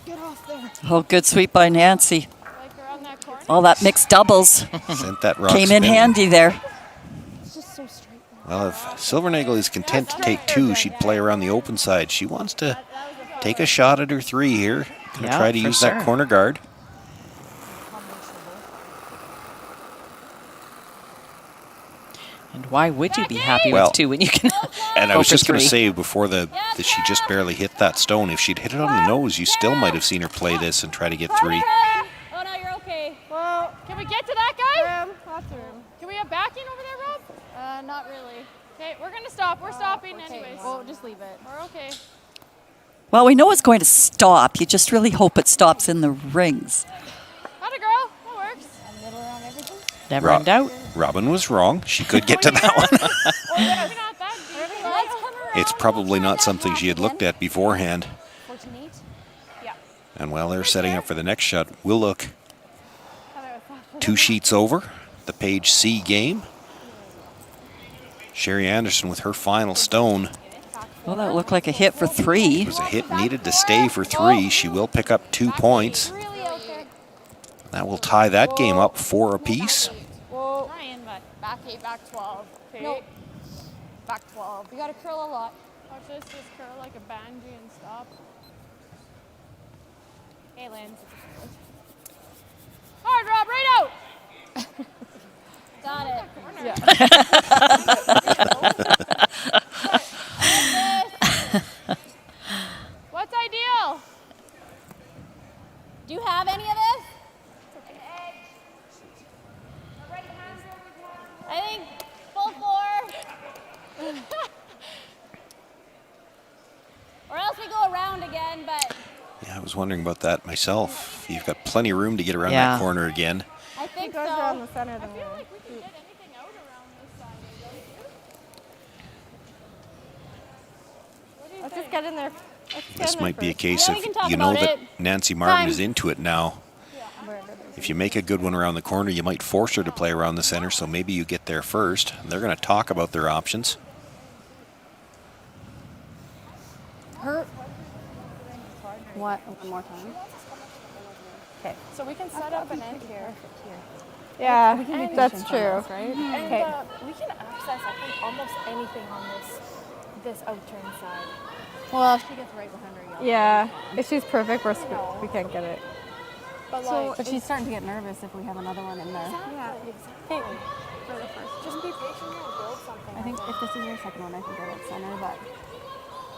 Get off there. Oh, good sweep by Nancy. All that mixed doubles Sent that rock came in spinning. handy there. It's just so straight. Well, if Silvernagle is content to take 2, she'd play around the open side. She wants to take a shot at her 3 here. Going to try to use that corner guard. And why would you be happy with 2 when you can? And I was just going to 3. say before that she just barely hit that stone. If she'd hit it on the nose, you still might have seen her play this and try to get 3. Oh, no, you're okay. Well, can we get to that guy? Lots of room. Can we have backing over there, Rob? Not really. Okay, we're gonna stop. We're stopping anyways. Well, just leave it. We're okay. Well, we know it's going to stop. You just really hope it stops in the rings. Not a girl. That works. Never in doubt. Robin was wrong. She could get to that one. It's probably not something she had looked at beforehand. 14-8? Yeah. And while they're setting up for the next shot, we'll look 2 sheets over, the page C game. Sherry Anderson with her final stone. Well, that looked like a hit for 3. It was a hit needed to stay for 3. She will pick up 2 points. That will tie that game up 4 apiece. Whoa. Back 8, back 12. Okay. No. Back 12. You gotta curl a lot. Watch this. Just curl like a banji and stop. Hey, Lynn. Hard, Rob. Right out. Got it. What's ideal? Do you have any of this? I think full 4. Or else we go around again, but Yeah, I was wondering about that myself. You've got plenty of room to get around that corner again. I think goes so. around the center of the room. Like we can get anything out around this side. Let's just get in there. This might be a case of, you know that Nancy Martin is into it now. If you make a good one around the corner, you might force her to play around the center, so maybe you get there first. They're going to talk about their options. Hurt. What? One more time. Okay. So we can set up an end here. Yeah, And that's true. right? And Okay. we can access, I think, almost anything on this outturn side. Well, She gets right behind her. yeah, if she's perfect, we can't get it. But, But she's starting to get nervous if we have another one in there. Exactly. For the first. Just be patient and build something. I think if this is your second one, I can go at center, but...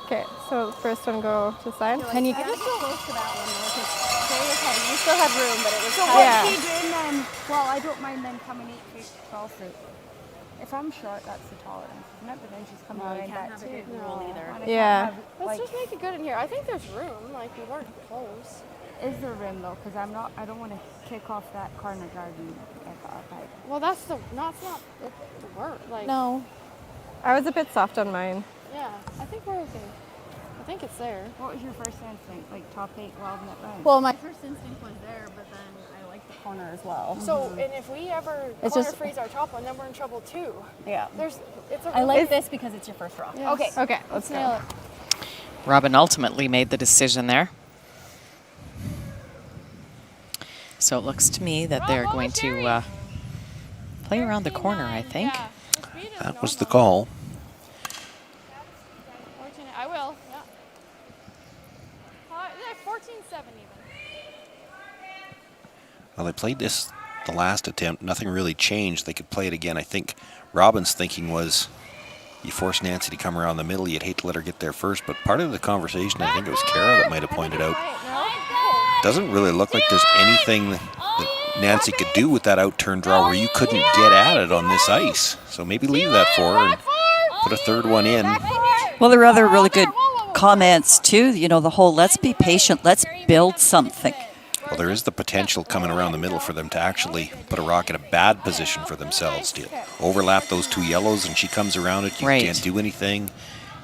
Okay, so first one go to side. Can you I just go close to that one though, because Shay was heavy. You still had room, but it was so tight. what Yeah. she did then, well, I don't mind them coming 8 feet tall fruit. If I'm short, that's the tolerance, isn't it? But then she's coming No, you right can't back have a too. big rule either. And I Yeah. can't have, Let's like, just make it good in here. I think there's room. Like, we weren't close. Is there room though? Because I don't want to kick off that corner garden either. Well, that's not the work. Like, No. I was a bit soft on mine. Yeah, I think we're okay. I think it's there. What was your first instinct? Like top 8 wild net round? Well, my first instinct was there, but then I like the corner as well. So, and if we ever It's corner just- freeze our top one, then we're in trouble too. Yeah. It's a I like this because it's your first draw. Yes. Okay. Okay, let's nail go. it. Robin ultimately made the decision there. So it looks to me that they're going to play around the corner, I think. That was the call. I will. Yeah. 14-7 even. Well, they played this the last attempt. Nothing really changed. They could play it again. I think Robin's thinking was you force Nancy to come around the middle. You'd hate to let her get there first. But part of the conversation, I think it was Kara that might have pointed out, doesn't really look like there's anything that Nancy could do with that out-turn draw where you couldn't get at it on this ice. So maybe leave that for her and put a third one in. Well, there are other really good comments too. You know, the whole let's be patient, let's build something. Well, there is the potential coming around the middle for them to actually put a rock in a bad position for themselves. To overlap those two yellows and she comes around it, you Right. can't do anything.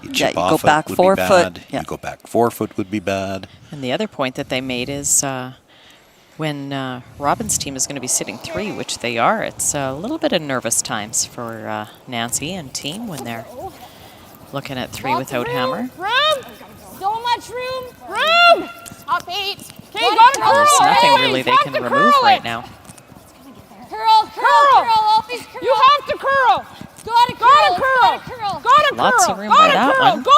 You Yeah, chip you go off back it would 4 be foot. bad. Yeah. You go back 4 foot would be bad. And the other point that they made is when Robin's team is going to be sitting 3, which they are, it's a little bit of nervous times for Nancy and team when they're looking at 3 without hammer. Room! So much room! Room! Top 8. Okay, Well, got to curl. there's nothing Hey, really they have can to remove curl right it. now. Curl! Always curl! You have to curl! Gotta curl! Gotta curl! Lots of room by that one. Go!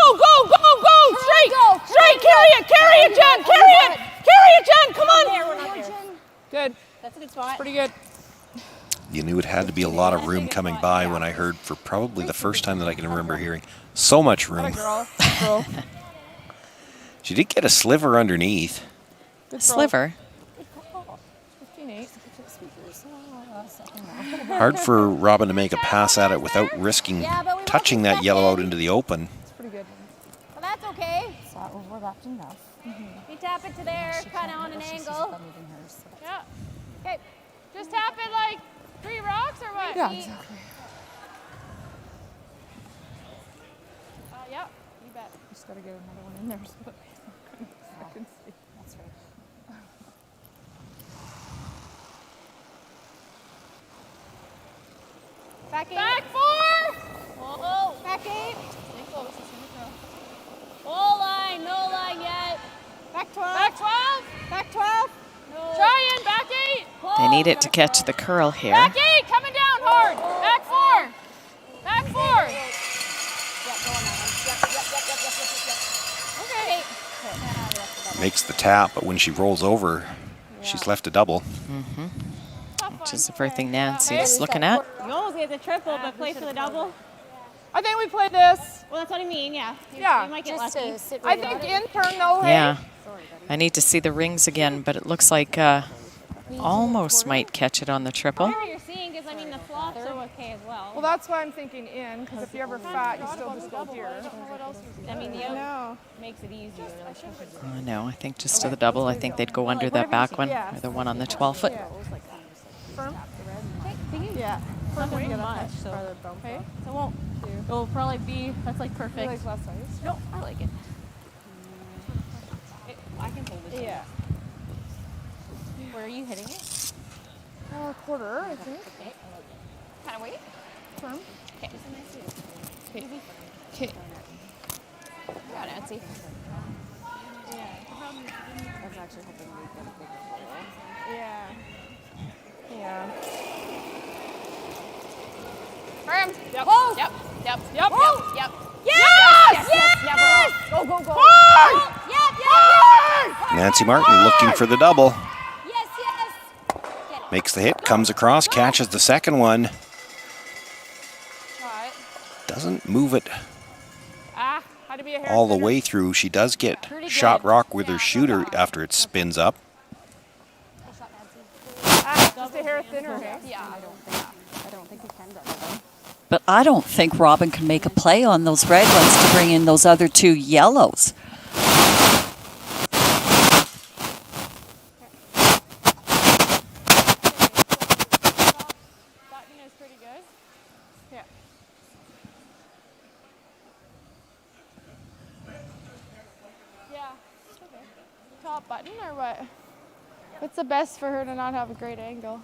Straight! Carry it, Jen! Carry it, Jen! Come on! Good. That's a good spot. Pretty good. You knew it had to be a lot of room coming by when I heard, for probably the first time that I can remember hearing, so much room. Girl. She did get a sliver underneath. Sliver? 15-8. Hard for Robin to make a pass at it without risking touching that yellow out into the open. It's pretty good. Well, that's okay. It's not overlapped enough. You tap it to there, kind of on an angle. Yeah. Okay. Just tap it like 3 rocks or what? Yeah, exactly. Yeah, you bet. Just gotta get another one in there. So I can see. That's right. Back 8. Back 4. Whoa. Back 8. Stay close. It's gonna curl. Full line. No line yet. Back 12. Back 12. Back 12. No. Try in. Back 8. They need it to catch the curl here. Back 8. Coming down hard. Back 4. Back 4. Okay. Makes the tap, but when she rolls over, she's left a double. Which is everything Nancy's looking at. You almost get the triple, but play for the double. I think we played this. Well, that's what I mean, yeah. Yeah. You might get Just lucky. to sit I right think on it. in turn though, Yeah. I need to see the rings again, but it looks like almost might catch it on the triple. Whatever you're seeing is, I mean, the flops are okay as well. Well, that's why I'm thinking in, because if you're ever fat, you still just go here. I mean, the No. out makes it easier. No, I think just to the double. I think they'd go under that back one, or the one on the 12 foot. Firm? Yeah. Firm weight. much, so. Okay. So it won't. It'll probably be, that's like perfect. You like less ice? No, I like it. Yeah. Where are you hitting it? Quarter, I think. Okay. Kind of weight? Firm. Okay. Okay. Okay. Yeah, Nancy. I was actually hoping we'd get a bigger hole. Yeah. Yeah. Firm. Yep. Close. Yep. Yep. Yep. Whoa. Yep. Yes! Yes. Yes! Go, go, go. Hard! Yep. Nancy Martin looking for the double. Yes, yes. Makes the hit, comes across, catches the second one. Doesn't move it Had to be a hair all the thinner. way through. She does get shot rock with her shooter after it spins up. Just a hair thinner. Yeah. I don't think he can double. But I don't think Robin can make a play on those red ones to bring in those other two yellows. Button is pretty good. Yeah. Yeah. Okay. Top button or what? What's the best for her to not have a great angle?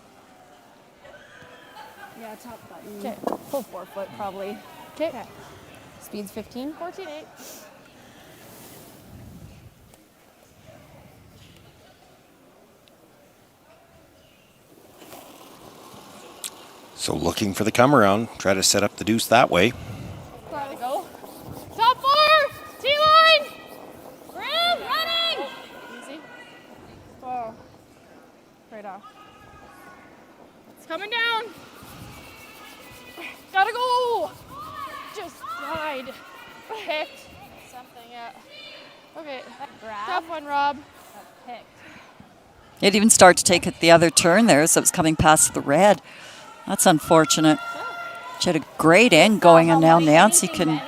Yeah, top button. Okay. Full 4 foot probably. Okay. Speed's 15? 14.8. So looking for the come around, try to set up the deuce that way. There we go. Top 4! T-line! Grim, running! Easy. Oh. Right off. It's coming down. Gotta go! Just died. Picked. Something, yeah. Okay. Tough one, Rob. Picked. It even started to take it the other turn there, so it's coming past the red. That's unfortunate. She had a great end going, and now Nancy can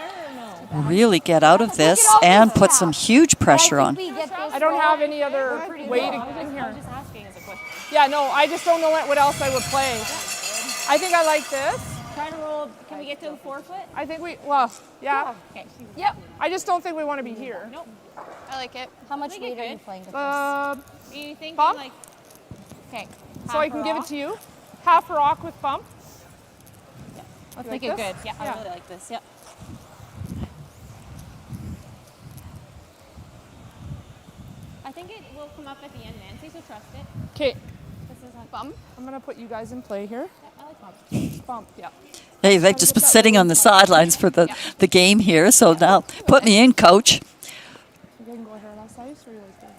really get out of this and put some huge pressure on. I don't have any other way to get in here. Yeah, no, I just don't know what else I would play. I think I like this. Trying to roll. Can we get to the 4 foot? I think yeah. Okay. Yep. I just don't think we want to be here. Nope. I like it. How much weight are you playing with You think bump? like? Okay. So I can give it to you. Half rock with bump. Let's You make like it this? good. Yeah, I really like this. Yep. I think it will come up at the end, Nancy, so trust it. Okay. This is a Bump. I'm going to put you guys in play here. I like bump. Bump, yeah. Hey, they've just been sitting on the sidelines for the game here, so now put me in, coach. You can go a hair less ice or you like that?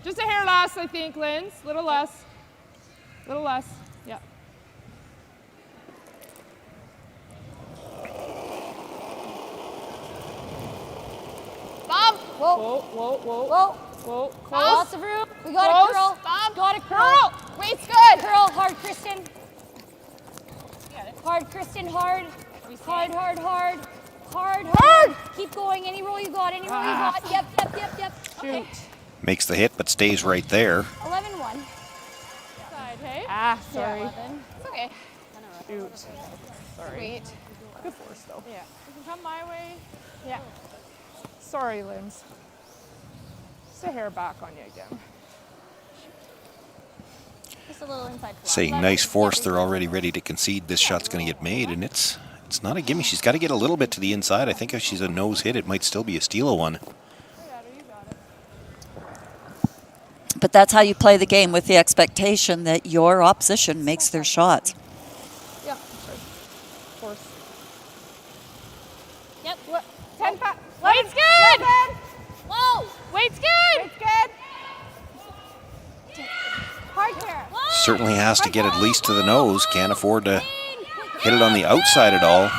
Just a hair less, I think, Linz. Little less. Little less. Yeah. Bump. Whoa, whoa, whoa. Whoa. Whoa. Close. Lots of room. We got Close. a curl. Bump. Got a Curl. Weight's good. Curl. Hard, Kristen. Hard, Kristen. Hard. Hard, hard, hard. Hard, hard. Keep going. Any roll you got. Any roll you got. Yep, yep, yep, yep. Okay. Makes the hit, but stays right there. 11-1. Side, hey? Sorry. It's okay. Shoot. Sorry. Sweet. Good force, though. Yeah. You can come my way. Yeah. Sorry, Linz. Just a hair back on you again. Just a little inside. Saying nice force, they're already ready to concede this shot's going to get made, and it's not a gimme. She's got to get a little bit to the inside. I think if she's a nose hit, it might still be a steal of one. But that's how you play the game, with the expectation that your opposition makes their shots. Yeah, sorry. Force. Yep. 10 pat. Weight's good. Whoa. Weight's good. Weight's good. Hard hair. Certainly has to get at least to the nose. Can't afford to hit it on the outside at all.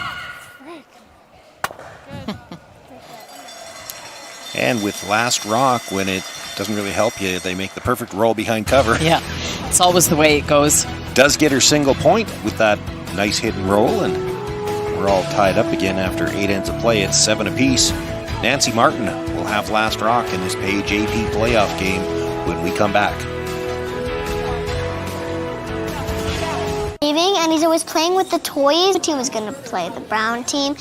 And with last rock, when it doesn't really help you, they make the perfect roll behind cover. Yeah, it's always the way it goes. Does get her single point with that nice hit and roll, and we're all tied up again after 8 ends of play. It's 7 apiece. Nancy Martin will have last rock in this Page AP playoff game when we come back. And he's always playing with the toys. The team was going to play the brown team.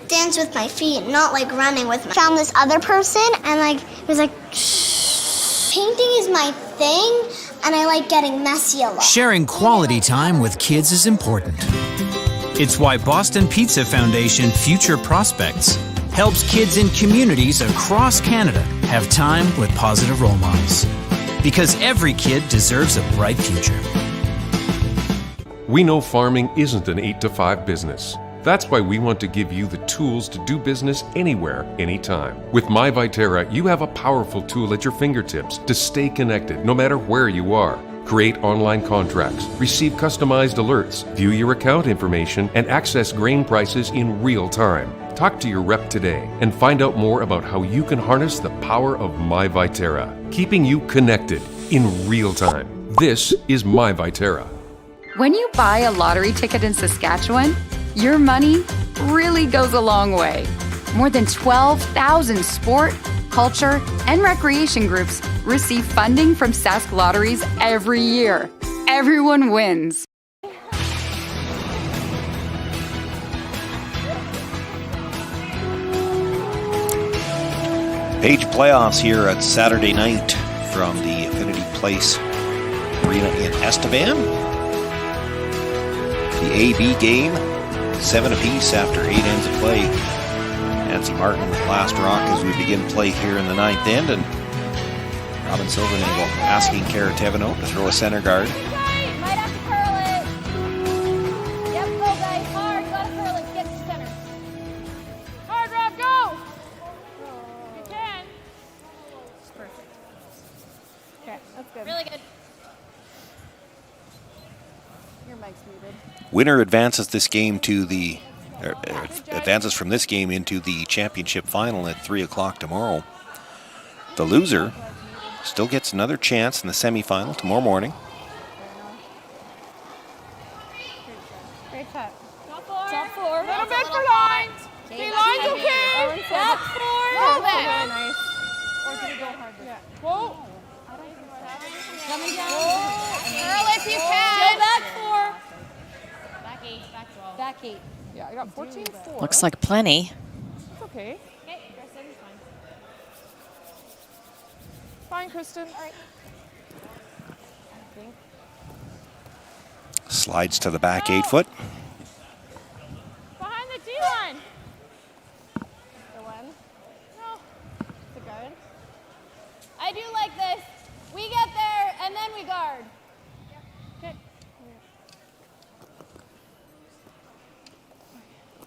Dance with my feet, not like running with my... Found this other person and like it was like Painting is my thing, and I like getting messy a lot. Sharing quality time with kids is important. It's why Boston Pizza Foundation Future Prospects helps kids in communities across Canada have time with positive role models. Because every kid deserves a bright future. We know farming isn't an 8-to-5 business. That's why we want to give you the tools to do business anywhere, anytime. With My Viterra, you have a powerful tool at your fingertips to stay connected no matter where you are. Create online contracts, receive customized alerts, view your account information, and access grain prices in real time. Talk to your rep today and find out more about how you can harness the power of My Viterra, keeping you connected in real time. This is My Viterra. When you buy a lottery ticket in Saskatchewan, your money really goes a long way. More than 12,000 sport, culture, and recreation groups receive funding from Sask Lotteries every year. Everyone wins. Page playoffs here at Saturday night from the Affinity Place Arena in Estevan. The AB game, 7 apiece after 8 ends of play. Nancy Martin with last rock as we begin play here in the 9th end, and Robin Silvernagle asking Estevan to throw a center guard. Might have to curl it. Yep, go guys, hard, gotta curl it, get to center. Hard, Rob, go! You can. Perfect. Okay, that's good. Really good. Your mic's muted. Winner advances this game to the advances from this game into the championship final at 3 o'clock tomorrow. The loser still gets another chance in the semifinal tomorrow morning. Great shot. Top four. Little bit for lines. Okay, line's okay. Back four. Move it. Very nice. Or did it go harder? Yeah. Whoa. Coming down. Curl if you can. Still back four. Back 8, back 12. Back 8. Yeah, I got 14-4. Looks like plenty. It's okay. Okay, Kristen, fine. Fine, Kristen. All right. Slides to the back 8 foot. Behind the D-line. The one. No. The guard. I do like this. We get there, and then we guard. Okay.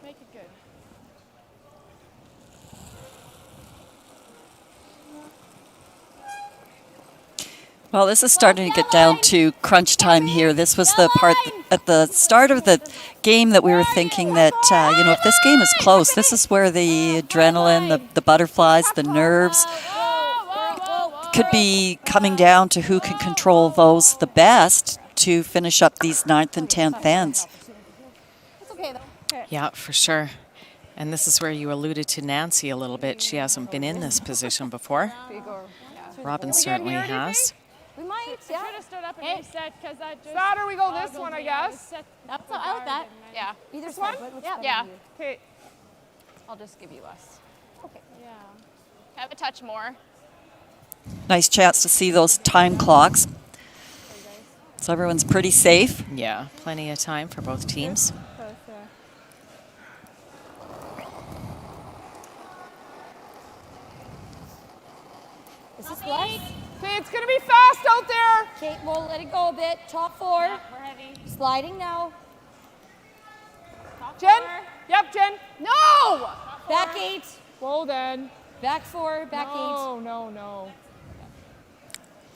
Make it good. Well, this is starting to get down to crunch time here. This was the part at the start of the game that we were thinking that, if this game is close, this is where the adrenaline, the butterflies, the nerves could be coming down to who can control those the best to finish up these 9th and 10th ends. It's okay though. Yeah, for sure. And this is where you alluded to Nancy a little bit. She hasn't been in this position before. Robin certainly has. We might, yeah. Should have stood up and reset because that just. Saturday we go this one, I guess. That's I like that. Yeah. Either This side. one? What's Yeah. better Yeah. for you? Okay. I'll just give you us. Okay. Yeah. Have a touch more. Nice chance to see those time clocks. So everyone's pretty safe. Yeah, plenty of time for both teams. Is this less? Okay, it's gonna be fast out there. Okay, we'll let it go a bit. Top four. Yeah, we're heavy. Sliding now. Jen? Yep, Jen. No! Back 8. Well then. Back 4. Back 8. No, no, no.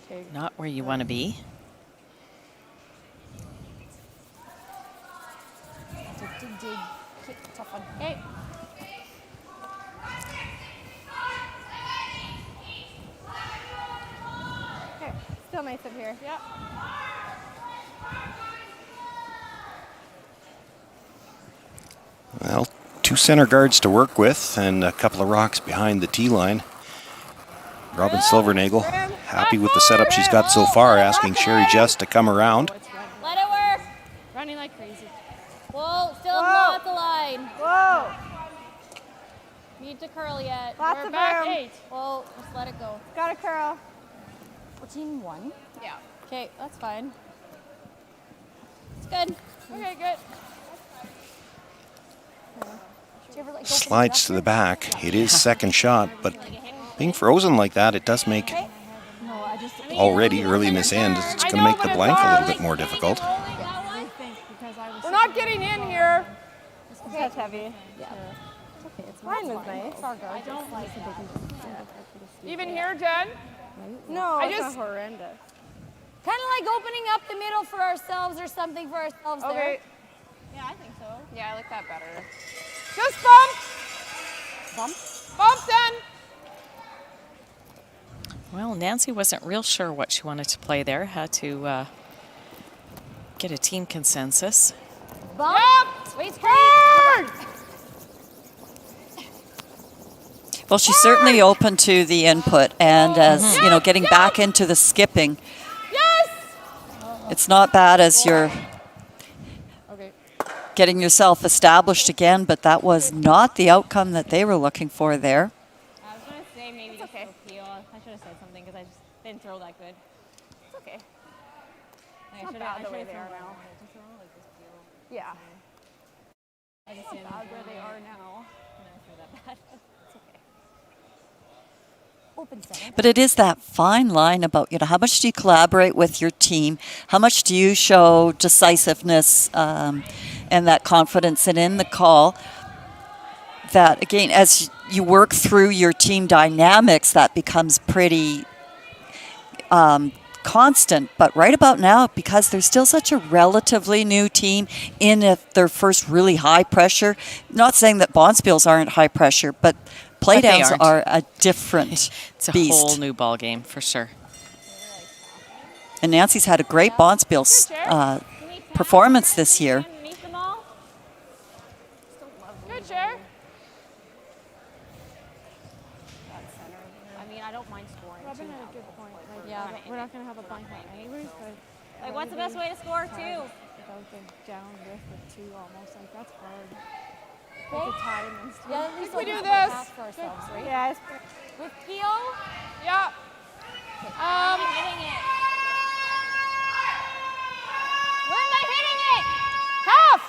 Okay. Not where you want to be. Dig, dig. Okay, tough one. Okay. Okay, still nice up here. Yep. Well, 2 center guards to work with and a couple of rocks behind the T-line. Robin Silvernagle, happy with the setup she's got so far, asking Sherry Just to come around. Let it work. Running like crazy. Whoa, still not the line. Whoa. Need to curl yet. We're back 8. Whoa, just let it go. Got to curl. 14-1. Yeah. Okay, that's fine. It's good. Okay, good. Do you ever, like, Slides to the back. It is second shot, but being frozen like that, it does make already early in this end, it's going to make the blank a little bit more difficult. We're not getting in here. That's heavy. Yeah. Okay, it's fine with nice. I don't like even here, Jen? No, I it's just not horrendous. Kind of like opening up the middle for ourselves or something for ourselves there. Okay. Yeah, I think so. Yeah, I like that better. Just bump. Bump? Bump then. Well, Nancy wasn't real sure what she wanted to play there. Had to get a team consensus. Bump. Yep. Sweet straight. Well, she's certainly open to the input, and as you know, getting back into the skipping. Yes. It's not bad as you're getting yourself established again, but that was not the outcome that they were looking for there. I was going to say maybe just a peel. I should have said something because I just didn't throw that good. It's okay. It's not bad the way they are now. Yeah. I just didn't bad where they are now. That bad. It's okay. Open center. But it is that fine line about, you know, how much do you collaborate with your team? How much do you show decisiveness and that confidence and in the call? That, again, as you work through your team dynamics, that becomes pretty constant. But right about now, because they're still such a relatively new team in their first really high pressure, not saying that Bonspiels aren't high pressure, but playdowns are a different It's a beast. whole new ball game for sure. And Nancy's had a great Bonspiels performance this year. Good, Cher. I mean, I don't mind scoring. Robin had a good point. Like, yeah, we're not going to have a blank line anyways, but... Like, what's the best way to score, too? Without the down with 2 almost, like, that's hard. Like the tie and then Yeah, at least we do we'll this. pass for ourselves, right? Yes. With Peel? Yeah. Hitting it. Where am I hitting it? Half.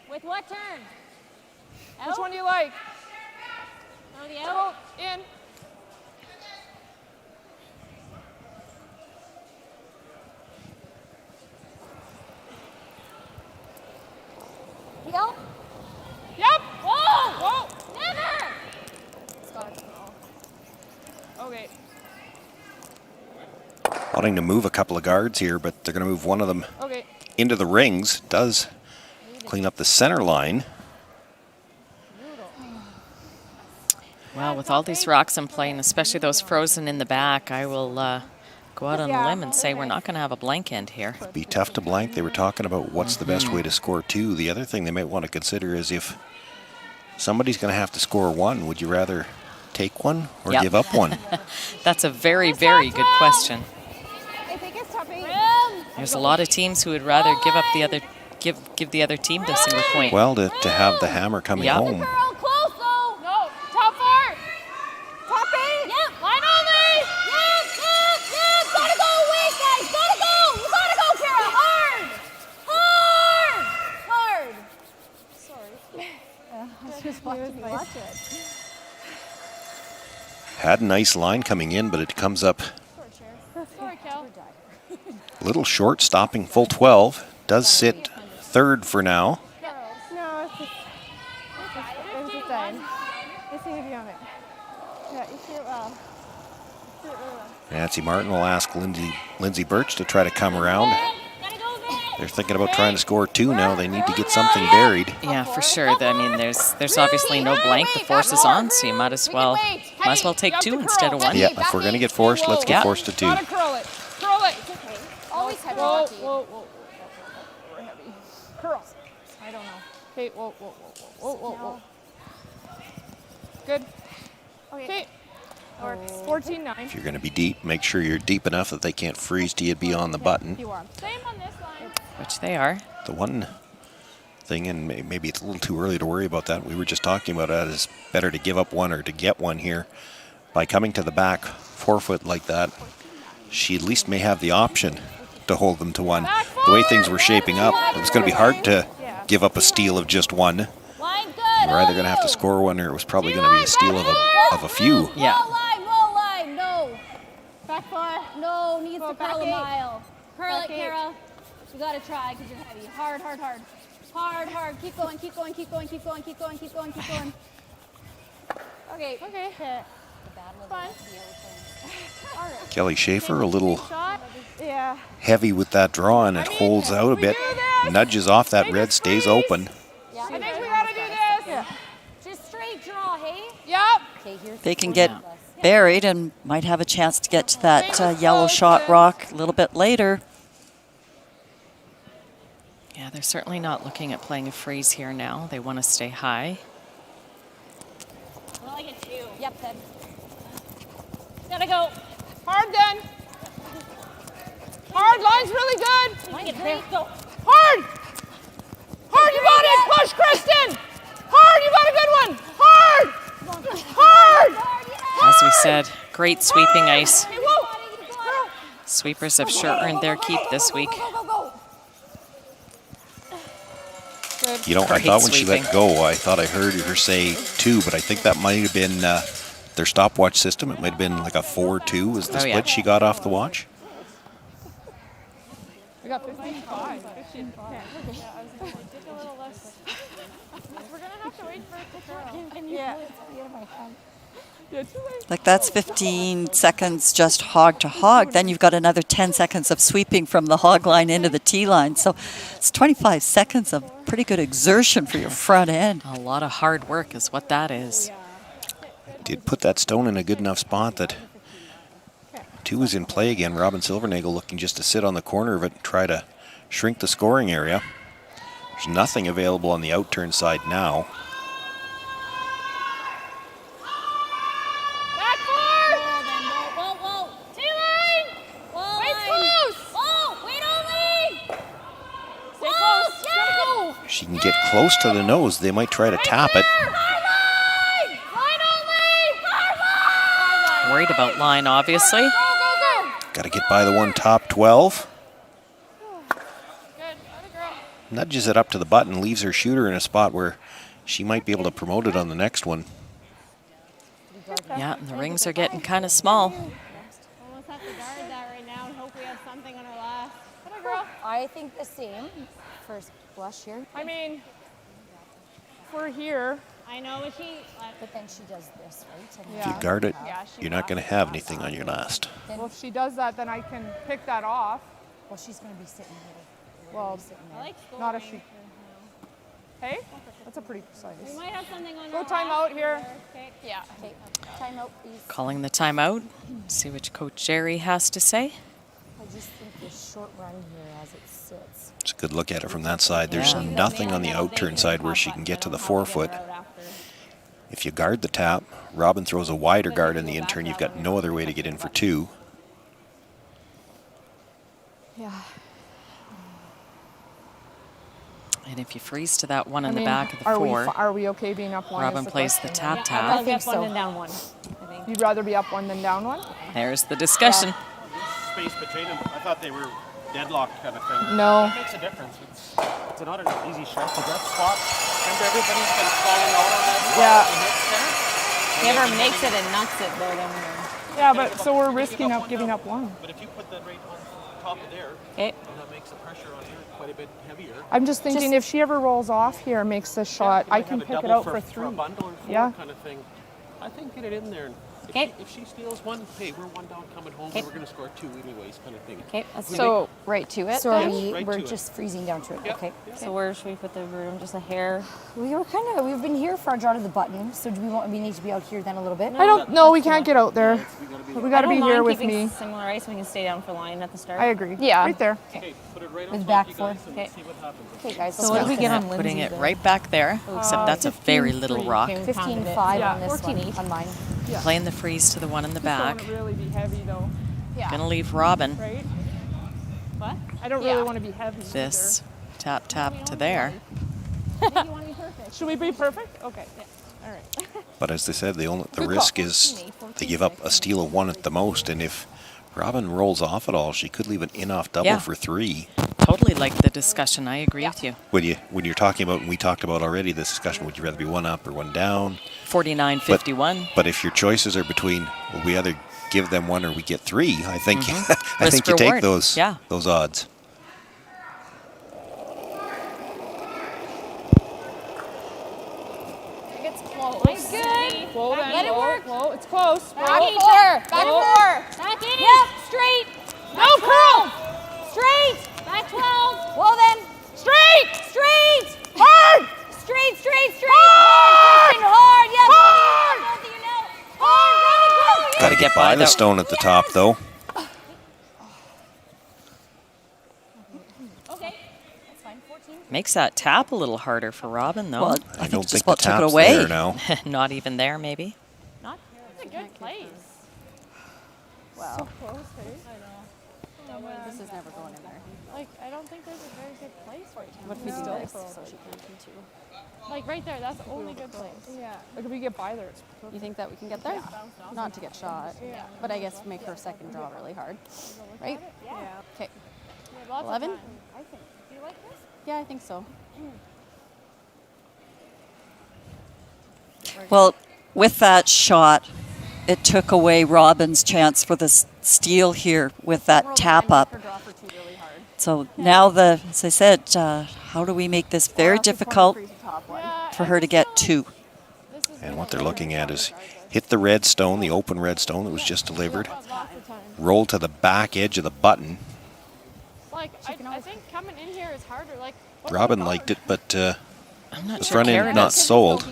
With what turn? Which one do you like? Oh, the out? In. Peel? Yep. Whoa! Whoa. Never! Scotties. Okay. Wanting to move a couple of guards here, but they're going to move one of them Okay. into the rings. Does clean up the center line. Well, with all these rocks in play, and especially those frozen in the back, I will go out on a limb and say we're not going to have a blank end here. Be tough to blank. They were talking about what's the best way to score 2. The other thing they might want to consider is if somebody's going to have to score 1, would you rather take 1 or give up 1? That's a very, very good question. I think it's topping. There's a lot of teams who would rather give up the other, give the other team the single point. Well, to have the hammer coming home. Close though. No. Top 4. Top 8. Yep. Line only. Yep. Gotta go away, guys. Gotta go. You gotta go, Kara. Hard. Sorry. I was just watching watch it. Had a nice line coming in, but it comes up Sorry, Kel. a little short, stopping full 12. Does sit third for now. No, it's just done. It's going to be on it. Yeah, you see it well. You see it really well. Nancy Martin will ask Lindsay Birch to try to come around. They're thinking about trying to score 2 now. They need to get something buried. Yeah, for sure. I mean, there's obviously no blank. The force is on, so you might as well take 2 instead of 1. Yeah, if we're going to get forced, let's get forced to 2. Gotta curl it. Curl it. Always heavy. Whoa. We're heavy. Curl. I don't know. Okay, whoa. Good. Okay. 14-9. If you're going to be deep, make sure you're deep enough that they can't freeze till you be on the button. Same on this line. Which they are. The one thing, and maybe it's a little too early to worry about that, we were just talking about that, is better to give up 1 or to get 1 here. By coming to the back 4 foot like that, she at least may have the option to hold them to one. The way things were shaping up, it was going to be hard to give up a steal of just one. You were either going to have to score one, or it was probably going to be a steal of a few. Yeah. Roll line, no. Back far. No, needs to curl a mile. Curl it, Kara. You got to try because you're heavy. Hard, hard, hard. Hard, hard. Keep going, keep going, keep going, keep going, keep going, keep going, keep going. Okay. Okay. Fun. Kelly Schaefer a little heavy with that draw, and it holds out a bit, nudges off that red, stays open. I think we gotta do this. Yeah. Just straight draw, hey? Yep. Okay, here's They can get buried and might have a chance to get to that yellow shot rock a little bit later. Yeah, they're certainly not looking at playing a freeze here now. They want to stay high. I like it too. Yep, then. Gotta go. Hard then. Hard, line's really good. I like it there. Go. Hard. Hard, you got it. Push, Kristen. Hard, you got a good one. Hard. Hard. As we said, great sweeping ice. Hey, whoa. Sweepers have sure earned their keep this week. You know, I thought when she let go, I thought I heard her say 2, but I think that might have been their stopwatch system. It might have been like a 4-2 was the split she got off the watch. We got 15-5. 15-5. Yeah, I was going to take a little less. We're going to have to wait for it to curl. Yeah. Like that's 15 seconds just hog to hog. Then you've got another 10 seconds of sweeping from the hog line into the tee line. So it's 25 seconds of pretty good exertion for your front end. A lot of hard work is what that is. Did put that stone in a good enough spot that 2 is in play again. Robin Silvernagle looking just to sit on the corner of it and try to shrink the scoring area. There's nothing available on the outturn side now. She can get close to the nose. They might try to tap it. Worried about line, obviously. Got to get by the one top 12. Nudges it up to the button, leaves her shooter in a spot where she might be able to promote it on the next one. Yeah, and the rings are getting kind of small. Almost have to guard that right now and hope we have something on our last. I think the same. First blush here. I mean, if we're here. I know, but then she does this, right? If you guard it, you're not going to have anything on your last. Well, if she does that, then I can pick that off. Well, she's going to be sitting here. Well, not if she. Hey, that's a pretty precise. We might have something on Go timeout here. Okay. Yeah. Okay. Timeout, please. Calling the timeout. See what Coach Jerry has to say. I just think this short run here as it sits. It's a good look at it from that side. There's nothing on the outturn side where she can get to the 4-foot. If you guard the tap, Robin throws a wider guard in the in-turn. You've got no other way to get in for 2. Yeah. And if you freeze to that one in the back of the 4, are we okay being up 1? Robin plays the tap. I think so. 1 and down 1. You'd rather be up 1 than down 1? There's the discussion. Space between them. I thought they were deadlocked kind of thing. No. That makes a difference. It's not an easy shot to that spot. Remember, everybody's been falling out on that spot. Yeah. Never makes it and nuts it though. Then yeah, but so we're risking giving up 1. But if you put that right on top of there, that makes the pressure on here quite a bit heavier. I'm just thinking if she ever rolls off here, makes the shot, I can pick it out for 3. For a bundle and 4 kind of thing. I think get it in there. If she steals 1, hey, we're 1 down coming home, but we're going to score 2 anyways, kind of thing. Okay, so right to it. So we're just freezing down to it. Yep. Okay. So where should we put the room? Just a hair? We've been here for our draw to the button. So do we need to be out here then a little bit? I don't know. We can't get out there. We got to be here with me. Similar ice, we can stay down for line at the start. I agree. Yeah. Right there. Okay, put it right on With top, back you guys, foot. and see what happens. Okay, guys. So what do we get on putting it right back there, except that's a very little rock. 15.5 on this one, on mine. Yeah. Playing the freeze to the one in the back. Don't really be heavy though. Yeah. Gonna leave Robin. Right? What? I don't really want to be heavy. This tap to there. Should we be perfect? Okay. Yeah. All right. But as they said, the risk is they give up a steal of 1 at the most, and if Robin rolls off it all. She could leave an in-off double for 3. Totally like the discussion. I agree with you. When you're talking about, and we talked about already this discussion, would you rather be one up or one down? 49-51. But if your choices are between, well, we either give them 1 or we get 3, I think I think you reward. take those odds. It's close. Nice, good. Whoa, then. Let it work. Whoa, it's close. Back Whoa. in. Back Whoa. 4. Back in. Yep, straight. No curl. Straight. Back 12. Well then. Straight. Straight. Hard. Straight, straight, straight. Hard, Kristen, hard. Yeah. Hard. Both of you know. Hard. Got to get by the stone at the top, though. Okay. That's fine. 14. Makes that tap a little harder for Robin, though. Well, I think don't just think the about took it tap's away. there now. Not even there, maybe. Not It's a good place. Wow. So close, hey? I know. This is never going in there. Like, I don't think there's a very good place right now. What if we do this so she can come too? Like, right there, that's the only good place. Yeah. Like, if we get by there, it's perfect. You think that we can get there? Yeah. Not to get shot, Yeah. but I guess make her second draw really hard, right? Yeah. Okay. 11? I think. Do you like this? Yeah, I think so. Well, with that shot, it took away Robin's chance for the steal here with that tap up. So now, as I said, how do we make this very difficult for her to get 2? And what they're looking at is hit the red stone, the open red stone that was just delivered, roll to the back edge of the button. Like, I think coming in here is harder. Like, Robin liked it, but I'm not the sure front end Karen not is. sold.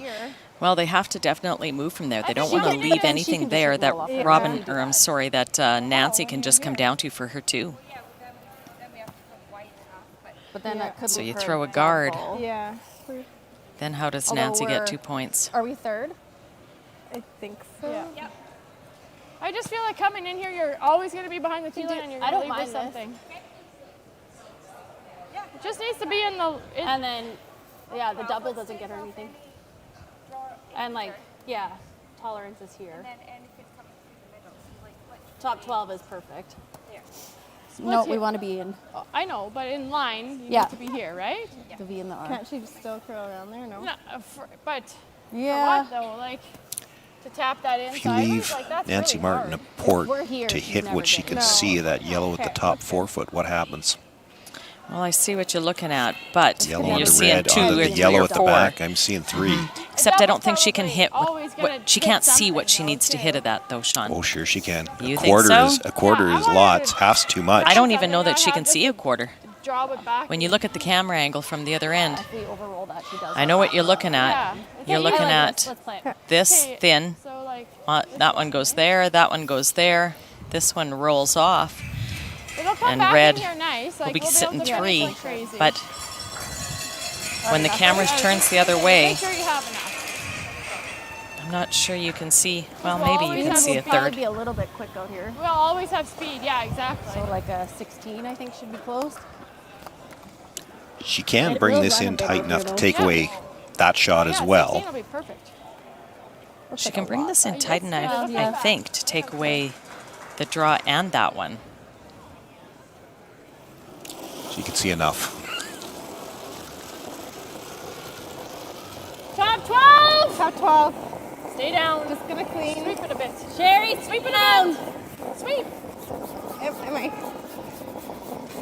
Well, they have to definitely move from there. They don't want to leave anything there that Robin, or I'm sorry, that Nancy can just come down to for her 2. But then that could So leave you her throw a guard. double. Yeah. Then how does Although Nancy get we're- 2 points? Are we third? I think so. Yeah. I just feel like coming in here, you're always going to be behind the tee line and you're I going to don't leave with mind this. something. It just needs to be in the... And then, yeah, the double doesn't get her anything. And like, yeah, tolerance is here. Top 12 is perfect. No, we want to be in. I know, but in line, you Yeah. need to be here, right? To be in the R. Can't she still curl around there? No. But Yeah. for what, though? Like, to tap that If you inside, leave like, that's Nancy really Martin hard. a port we're here, to she's hit never what she getting can it. see of that yellow at the Okay, top 4 foot, what happens? Well, I see what you're looking at, but Yellow on you're the seeing red, 2 on or the 3 yellow or at the 4. back. I'm seeing 3. Except I don't think she can hit always gonna what she hit can't see what something, she needs to hit at that, though, Sean. Oh, sure she can. You a think quarter so? is a quarter is lots. Half's too much. I don't even know that she can see a quarter. Draw it back. When you look at the camera angle from the other end, If we overroll that, she does. I know what you're looking at. Yeah. You're Okay, looking I like at this. Let's play it. this Okay, thin. So, like, That one goes there, that one goes there. This one rolls off. it'll come And back red in here nice. will Like, be we'll sitting able to finish 3. like crazy. But when the camera turns the other way, Make sure you have enough. I'm not sure you can see. Well, We'll maybe always you can have see a a Probably third. be a little bit quick out here. We'll always have speed. Yeah, exactly. So like a 16, I think, should be closed. She can It bring will this run a in bit tight over enough here, to though. take Yeah. away that shot as 16 well. will be perfect. She can bring this in tight enough, yeah. I think, to take away the draw and that one. She can see enough. Top 12! Top 12. Stay down. Just gonna clean. Sweep it a bit. Sherry, sweep it down. Sweep. Am I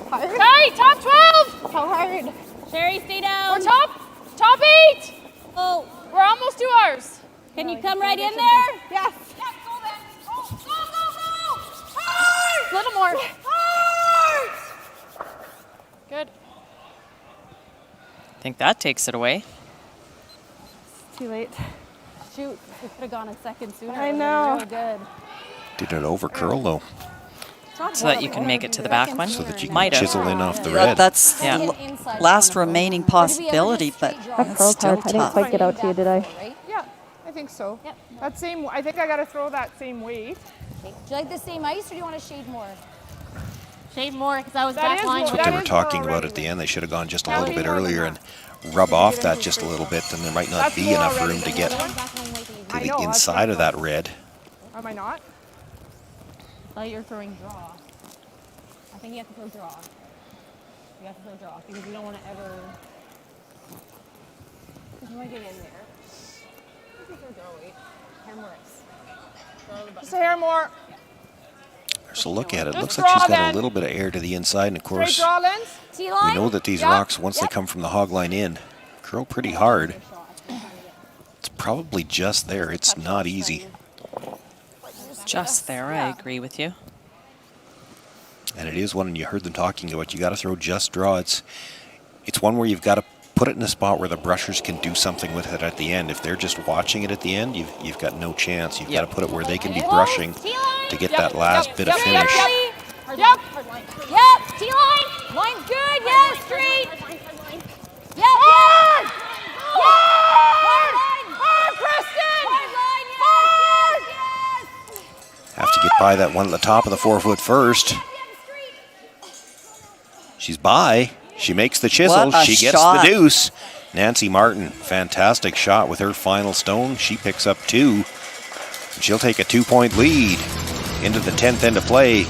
hard? Tight, top 12! How hard? Sherry, stay down. We're top 8! Oh, We're almost to ours. can you come right in there? Yes. A little more. Good. I think that takes it away. Too late. Shoot, we could have gone a second sooner. I It was know. Really good. Did it over curl though, So that you can make it to the back one. so that you can Might have. chisel in off the red. That's Yeah. the last remaining possibility, but that's still tough. quite get out to you, did I? Yeah, I think so. Yep. That same, I think I gotta throw that same weight. Okay. Do you like the same ice or do you want to shade more? Shade more, because I was That back is line. more- What that they were is talking more about already at the end. They should have gone just a That'll little be bit more than earlier that. and rub off that just a little bit, and there might not That's be more enough already room to than get the other one. to I the know, that's inside of what I that red. Am I not? thought you were throwing draw. I think you have to throw draw. You have to throw draw because you don't want to ever. Because you might get in there. You can throw draw, wait. Hair more ice. Just a hair more. There's a look at it. Just Looks like she's draw got then. a little bit of air to the inside, and of Straight course, draw, Lens. we know that these rocks, once they come from the hog line in, curl pretty hard. It's probably just there. It's not easy. Just there, I agree with you. And it is one, and you heard them talking about, you got to throw just draw. It's one where you've got to put it in a spot where the brushers can do something with it at the end. If they're just watching it at the end, you've got no chance. You've got to put it where they can be brushing to get that last bit of finish. Yep. T-line. Line good. Yes. Straight. Yep. Hard. Hard, Preston. Hard line. Yes. Have to get by that one at the top of the 4-foot first. She's by. She makes the chisel. She gets the deuce. Nancy Martin, fantastic shot with her final stone. She picks up 2. She'll take a 2-point lead into the 10th end of play.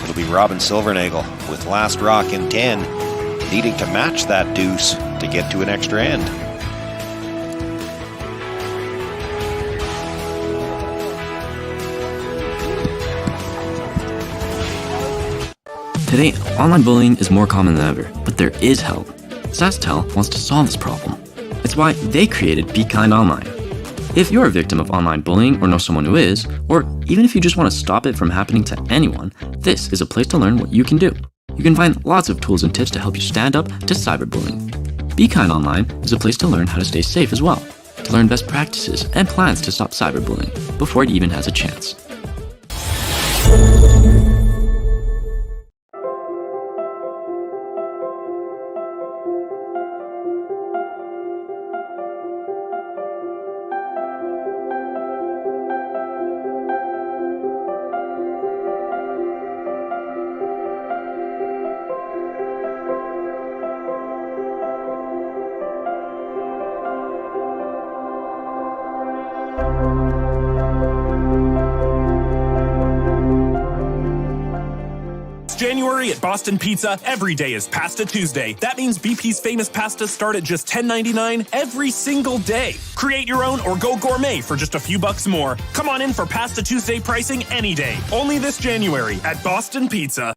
It'll be Robin Silvernagle with last rock in 10, needing to match that deuce to get to an extra end. Today, online bullying is more common than ever, but there is help. SaskTel wants to solve this problem. It's why they created Be Kind Online. If you're a victim of online bullying or know someone who is, or even if you just want to stop it from happening to anyone, this is a place to learn what you can do. You can find lots of tools and tips to help you stand up to cyberbullying. Be Kind Online is a place to learn how to stay safe as well, to learn best practices and plans to stop cyberbullying before it even has a chance. January at Boston Pizza, every day is Pasta Tuesday. That means BP's famous pastas start at just $10.99 every single day. Create your own or go gourmet for just a few bucks more. Come on in for Pasta Tuesday pricing any day. Only this January at Boston Pizza.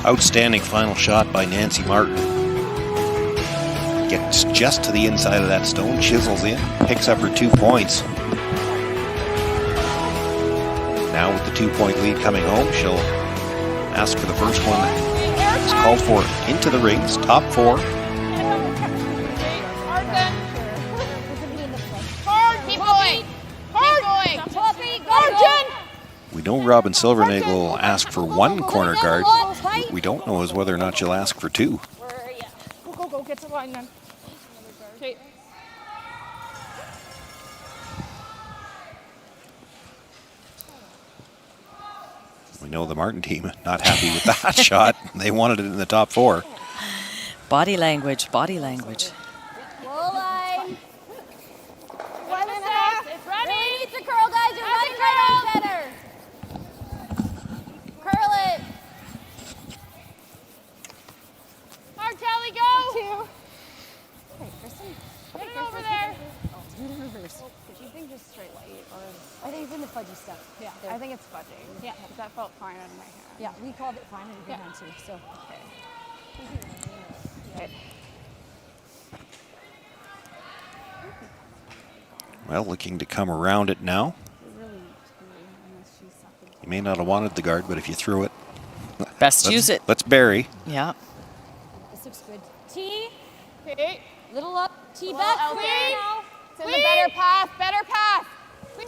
Outstanding final shot by Nancy Martin. Gets just to the inside of that stone, chisels in, picks up her 2 points. Now with the 2-point lead coming home, she'll ask for the first one. It's called for into the rings, top 4. Hard. Keep going. Hard. Hard, Jen. We know Robin Silvernagle will ask for 1 corner guard. What we don't know is whether or not she'll ask for 2. Go, get to the line then. Okay. We know the Martin team not happy with that shot. They wanted it in the top 4. Body language, body language. Goal line. It's running. Really needs to curl, guys. You're running right on center. Curl it. Hard, Kelly, go. 2. Hey, Kristen. Put it over there. Oh, do it in reverse. Did you think just straight light or? I think it's in the fudgy stuff. Yeah, I think it's fudging. Yeah, that felt fine on my hand. Yeah, we called it fine in your hand too. So okay. Good. Well, looking to come around it now. You may not have wanted the guard, but if you threw it, best use it. Let's bury. Yeah. This looks good. T. Okay. Little up. T back. Clean. It's in the better path. Clean.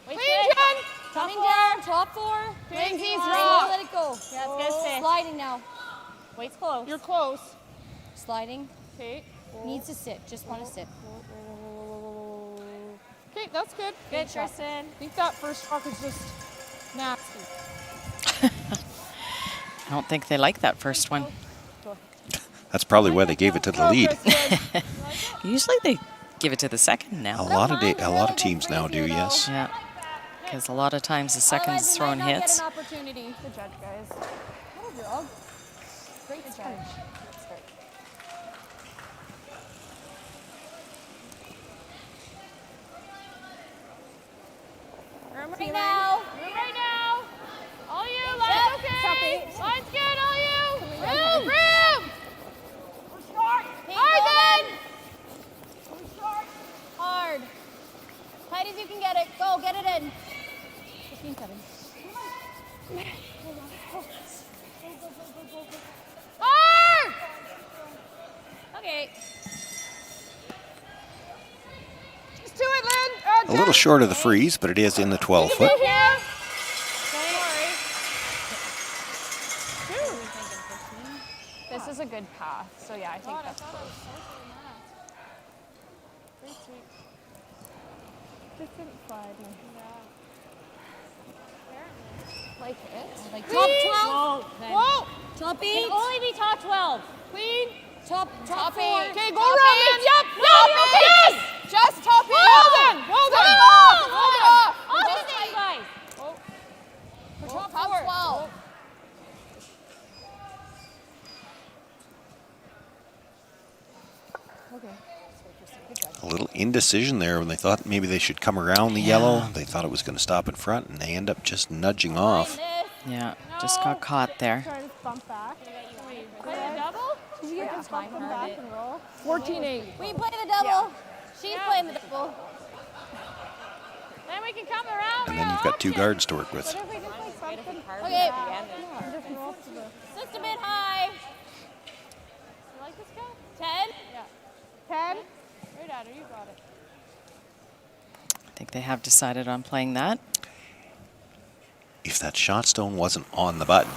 Clean, Jen. Coming down. Top 4. Things he's Let wrong. it go. Yeah, it's gonna sit. Sliding now. Wait's close. You're close. Sliding. Okay. Needs to sit. Just want to sit. Okay, that's good. Good, Tristan. I think that first truck is just nasty. I don't think they like that first one. That's probably why they gave it to the lead. Usually they give it to the second now. A lot of teams now do, yes. Yeah, because a lot of times the second is throwing hits. Good judge, guys. Good job. Great judge. Right now. Right now. All you, line's okay. Line's good, all you. Room, room. We're short. Hard then. We're short. Hard. Tight as you can get it. Go, get it in. 15-7. Hard. Okay. Just do it, Lynn. A little short of the freeze, but it is in the 12-foot. This is a good path, so yeah, I think that's close. Pretty sweet. Just didn't slide. Like it? Like top 12? Whoa! Top 8? Can only be top 12. Clean. Top 4. Okay, go Robin. Yep. No, yes. Just top 8. Well done. Well done. Hold it off. All the same, guys. For Top 4. 12. A little indecision there when they thought maybe they should come around the yellow. They thought it was going to stop in front, and they end up just nudging off. Yeah, just got caught there. Try to bump back. Play the double? Did you get this bump back and roll? 14-8. We play the double. She's playing the double. Then we can come around. And then you've got 2 guards to work with. What if we just like something? Okay. Just roll to the... Just a bit high. You like this guy? 10? Yeah. 10? Right at her, you got it. I think they have decided on playing that. If that shot stone wasn't on the button,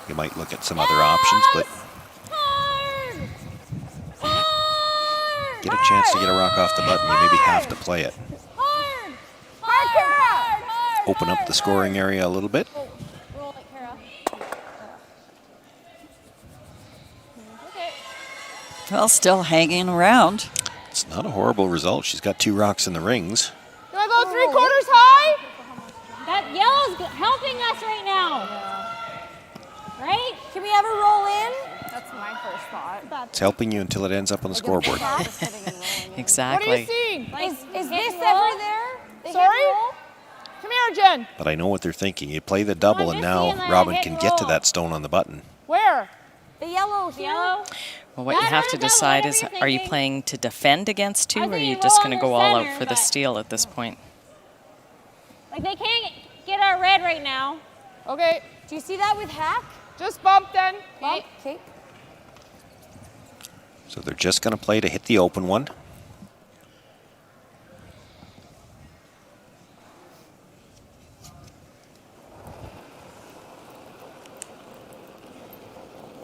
you might look at some other options, but get a chance to get a rock off the button, you maybe have to play it. Open up the scoring area a little bit. Roll it, Kara. Well, still hanging around. It's not a horrible result. She's got 2 rocks in the rings. Do I go 3/4 high? That yellow's helping us right now. Right? Can we ever roll in? That's my first thought. It's helping you until it ends up on the scoreboard. Exactly. What are you seeing? Is this ever there? Sorry? Come here, Jen. But I know what they're thinking. You play the double, and now Robin can get to that stone on the button. Where? The yellow here. Yellow. Well, what you have to decide is, are you playing to defend against 2, or are you just going to go all out for the steal at this point? Like they can't get our red right now. Okay. Do you see that with hack? Just bump then. Bump. Okay. So they're just going to play to hit the open one.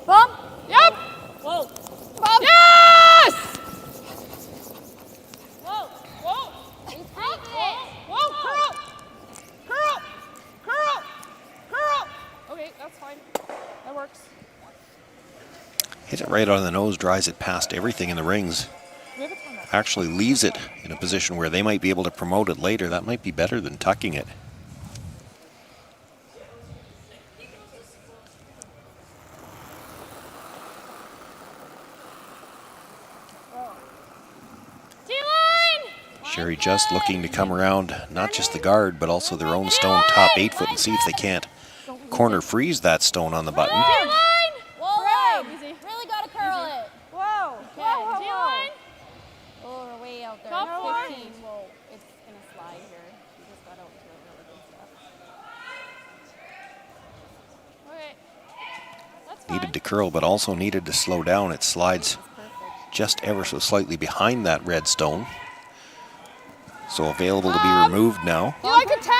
Bump. Yep. Whoa. Bump. Yes! Whoa. Whoa. He's taking it. Whoa, curl. Curl. Curl. Curl. Okay, that's fine. That works. Hit it right on the nose, drives it past everything in the rings. Actually leaves it in a position where they might be able to promote it later. That might be better than tucking it. Sherry just looking to come around not just the guard, but also their own stone top 8-foot and see if they can't corner freeze that stone on the button. Whoa, line. Really got to curl it. Whoa. Okay. Whoa. Oh, we're way out there. Top 15. Whoa, it's going to slide here. We just got out to a really good step. Okay. Needed to curl, but also needed to slow down. It slides just ever so slightly behind that red stone. So available to be removed now. You like a 10?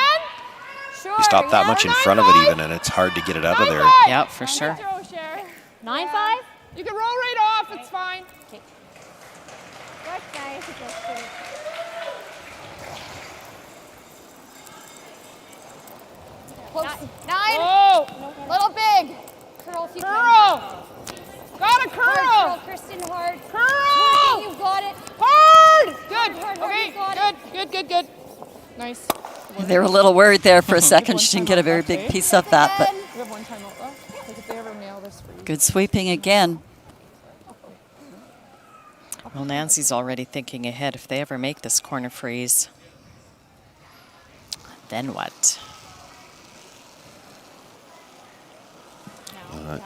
Sure. You stop that much in front of it even, and it's hard to get it out of there. Yeah, for sure. 9-5? You can roll right off, it's fine. That's nice. Close. 9. Oh, little big. Curl if you Curl. Got a curl. Hard, Kristen, hard. Curl. You've got it. Hard. Good. Hard, Okay, you've got it. good. Nice. They were a little worried there for a second. She didn't get a very big piece of that, but We have one timeout left. Like if they ever mail this for you. good sweeping again. Well, Nancy's already thinking ahead. If they ever make this corner freeze, then what? And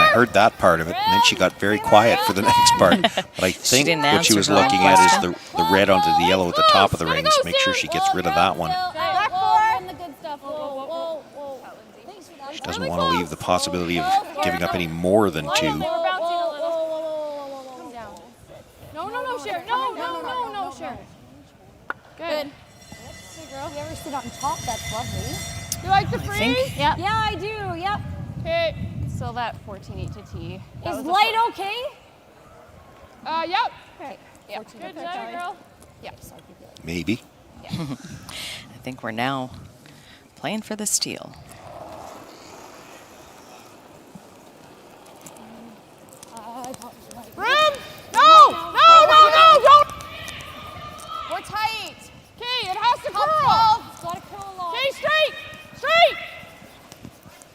I heard that part of it, and then she got very quiet for the next part. But I think didn't what she was answer her own looking at is question. the red onto the yellow at the top of the rings. Make sure she gets rid of that one. Back four. And the good stuff. Whoa. Thanks for that. She doesn't want to leave the possibility of giving up any more than 2. Come down. No, Sharon. No, Sharon. Good. Hey, girl. You ever sit on top? That's lovely. You like the freeze? Yeah, I do. Yep. Okay. Still that 14-8 to T. That Is was a light okay? Yep. Okay. Yep. Good job, girl. Yep. Maybe. I think we're now playing for the steal. Room? No, don't. We're tight. Okay, it has to Top curl. 12. Got to curl along. Okay, straight.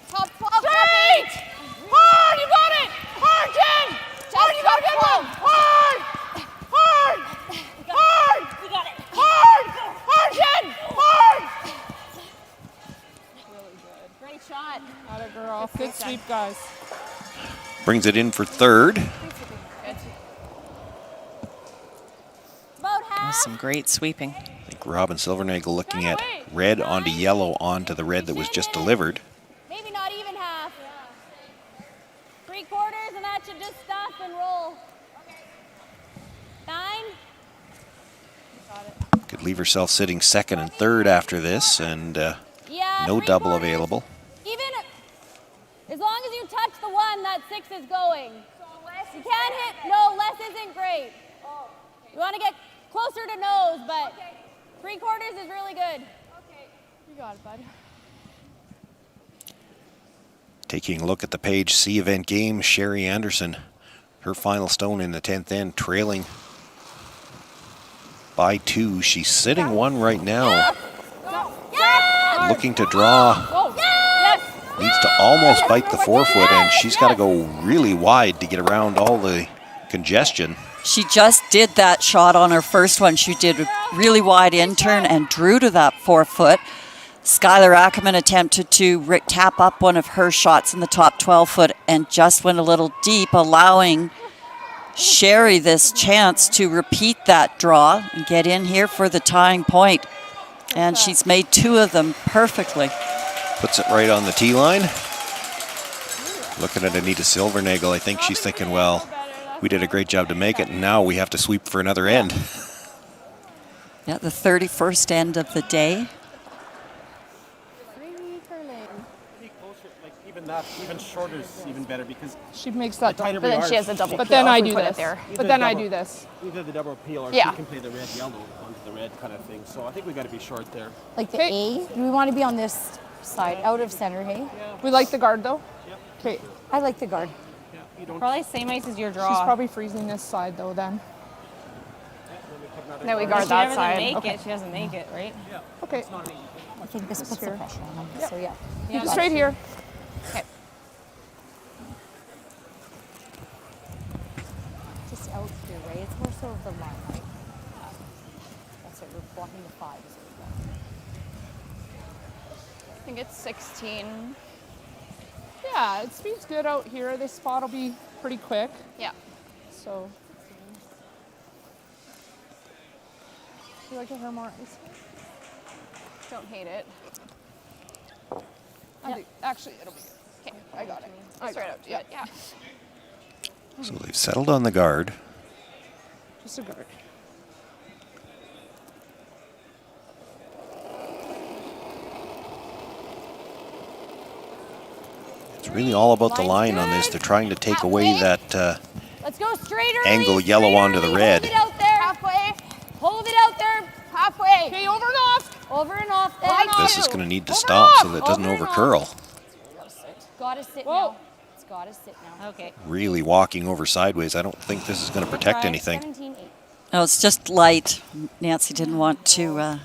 Top 12. Straight. Hard, you got it. Hard, Jen. Hard, you got a good one. Hard. We got it. Hard, Jen. Hard. Great shot. Atta girl. Good sweep, guys. Brings it in for third. About half. That's some great sweeping. I think Rob and Silvernagle looking at red onto yellow onto the red that was just delivered. Maybe not even half. 3/4, and that should just stop and roll. 9. Could leave herself sitting second and third after this, and Yeah. no double 3/4. available. Even as long as you touch the 1, that 6 is going. You can't hit. No, less isn't great. You want to get closer to nose, but 3/4 is really good. You got it, bud. Taking a look at the Page C event game, Sherry Anderson, her final stone in the 10th end, trailing by 2. She's sitting 1 right now, looking to draw. Needs to almost bite the 4-foot, and she's got to go really wide to get around all the congestion. She just did that shot on her first one. She did a really wide in turn and drew to that 4-foot. Skylar Ackerman attempted to tap up one of her shots in the top 12-foot and just went a little deep, allowing Sherry this chance to repeat that draw and get in here for the tying point. And she's made 2 of them perfectly. Puts it right on the tee line. Looking at Anita Silvernagle, I think she's thinking, well, we did a great job to make it, and now we have to sweep for another end. Yeah, the 31st end of the day. Even shorter is even better because she makes that tighter double. we But then are, she has a double. But peel. then I If we do put it this. there. But then I do this. Either the double peel or Yeah. she can play the red yellow onto the red kind of thing. So I think we got to be short there. Like the A? Do we want to be on this side, out of center, hey? We like the guard though? Okay. I like the guard. Probably same ice as your draw. She's probably freezing this side though then. No, we guard she that doesn't side. Make Okay. it. She doesn't make it, right? Okay. I think this puts the pressure on them, so yeah. Just right here. Okay. Just out here, right? It's more so of the line, right? That's it, we're blocking the 5 is what we got. I think it's 16. Yeah, it speeds good out here. This spot will be pretty quick. Yeah. So. Do you like to her more ice? Don't hate it. I think, actually, it'll be good. Okay, I got it. Straight out. Yeah. Yeah. So they've settled on the guard. Just a guard. It's really all about the line on this. They're trying to take away that Let's go straighter. angle yellow onto the red. Hold it out there. Halfway. Hold it out there. Halfway. Okay, over and off. Over and off. This is going to need to stop so that it doesn't over-curl. Gotta sit now. It's gotta sit now. Okay. Really walking over sideways. I don't think this is going to protect anything. 17-8. No, it's just light. Nancy didn't want to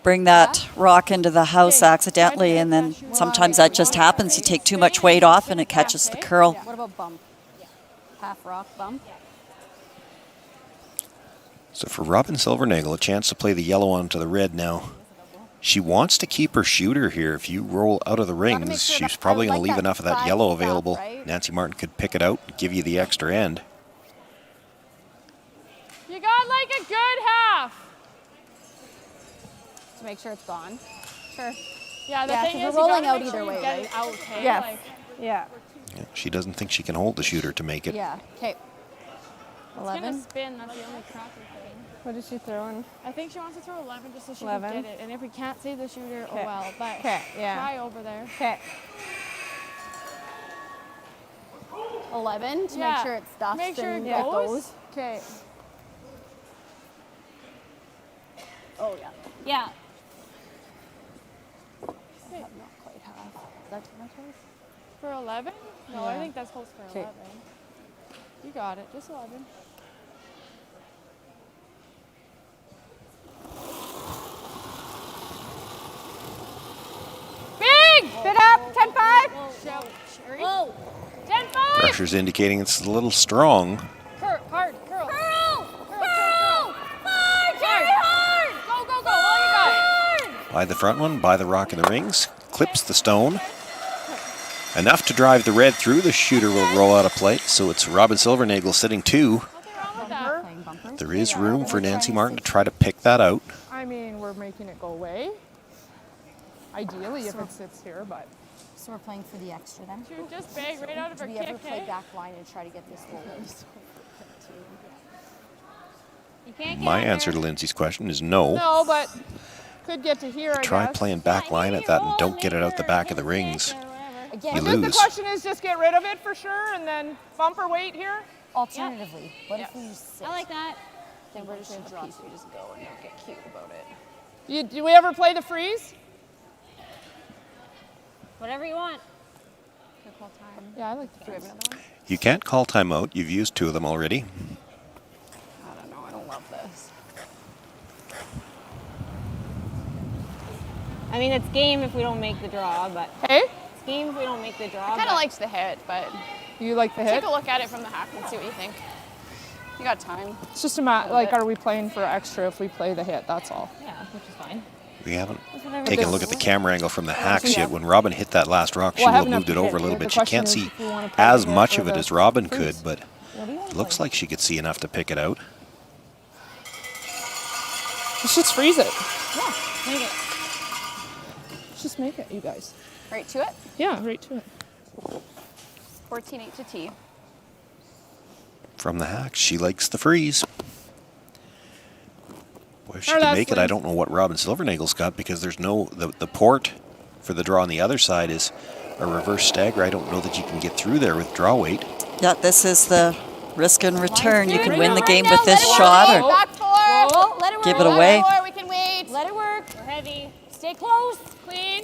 bring that rock into the house accidentally, and then sometimes that just happens. You take too much weight off and it catches the curl. What about bump? Half rock bump. So for Robin Silvernagle, a chance to play the yellow onto the red now. She wants to keep her shooter here. If you roll out of the rings, she's probably going to leave enough of that yellow available. Nancy Martin could pick it out and give you the extra end. You got like a good half. To make sure it's gone. Sure. Yeah, the Yeah, thing 'cause is, we're rolling you gotta out make sure either you way, get right? it out, hey? Yes. Like, Yeah. Yeah, she doesn't think she can hold the shooter to make it. Yeah. Okay. it's gonna 11. spin. That's the only crappy thing. What is she throwing? I think she wants to throw 11 just so she 11? can get it. And if we can't see the shooter, oh Okay. well. But Okay, yeah. try over there. Okay. 11 to Yeah. make sure it stuffs Make sure and it it goes. Okay. Oh yeah. Yeah. Not quite half. Is that too much? For 11? No, I Yeah. think that's close for 11. You got it. Just 11. Big! Spit up. 10-5. Shout, Sherry. Whoa. 10-5! Pressure's indicating it's a little strong. Hard, curl. Hard, Jerry, hard. Go, all you got. By the front one, by the rock in the rings, clips the stone. Enough to drive the red through. The shooter will roll out of play, so it's Robin Silvernagle sitting 2. There is room for Nancy Martin to try to pick that out. I mean, we're making it go away. Ideally, if it sits here, but. So we're playing for the extra then? Shoot, just bag right out of her Do we kick, ever play hey? back line and try to get this goal? You can't get My under. answer to Lindsay's question is no. No, but could get to here, I Try guess. playing back line at that and don't get it out the back of the rings. Again, You I guess lose. the question is just get rid of it for sure and then bump or weight here. Alternatively, what if we just sit? I like that. Then we're just going to drop. We just go and don't get cute about it. Do we ever play the freeze? Whatever you want. Yeah, I like the freeze. You can't call timeout. You've used 2 of them already. I don't know. I don't love this. I mean, it's game if we don't make the draw, but Hey? it's game if we don't make the draw. I kind of likes the hit, but You like the hit? take a look at it from the hack and see what you think. You got time. It's just a matter, like, are we playing for extra if we play the hit? That's all. Yeah, which is fine. We haven't whatever taken a this look at the is. camera angle from the hacks Yeah. yet. When Robin hit that last rock, she Well, I will have haven't moved it up to over a hit. little The bit. You question can't is see if we wanna play as the hit much or of it the as Robin freeze. could, but it looks like she could see enough to pick it out. Let's just freeze it. Yeah, make it. Let's just make it, you guys. Right to it? Yeah, right to it. 14-8 to T. From the hacks, she likes the freeze. Boy, if she Our can last make it, I win. don't know what Robin Silvernagle's got because there's no, the port for the draw on the other side is a reverse stagger. I don't know that you can get through there with draw weight. Yeah, this is the risk and return. You can win the game Right with now, this let it shot work. or Back four. Let it work. give it away. Let it work. We can wait. Let it work. We're heavy. Stay close. Clean.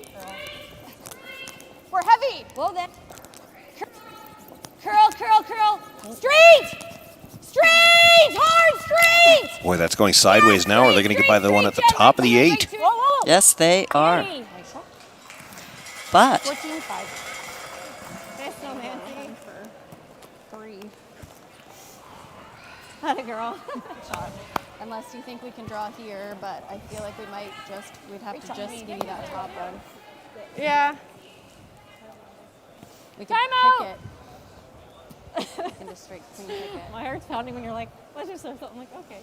We're heavy. Whoa, then. Curl, curl, curl. Straight. Straight. Hard straight. Boy, that's going sideways now, or they're going to get by the one at the top of the 8. Whoa, whoa. Yes, they are. Hey. But 14-5. That's so Nancy. For 3. Atta girl. Unless you think we can draw here, but I feel like we'd have to just give you that top one. Yeah. We can Time pick it. We can just straight clean pick it. My heart's pounding when you're like, let's just throw something. I'm like, okay.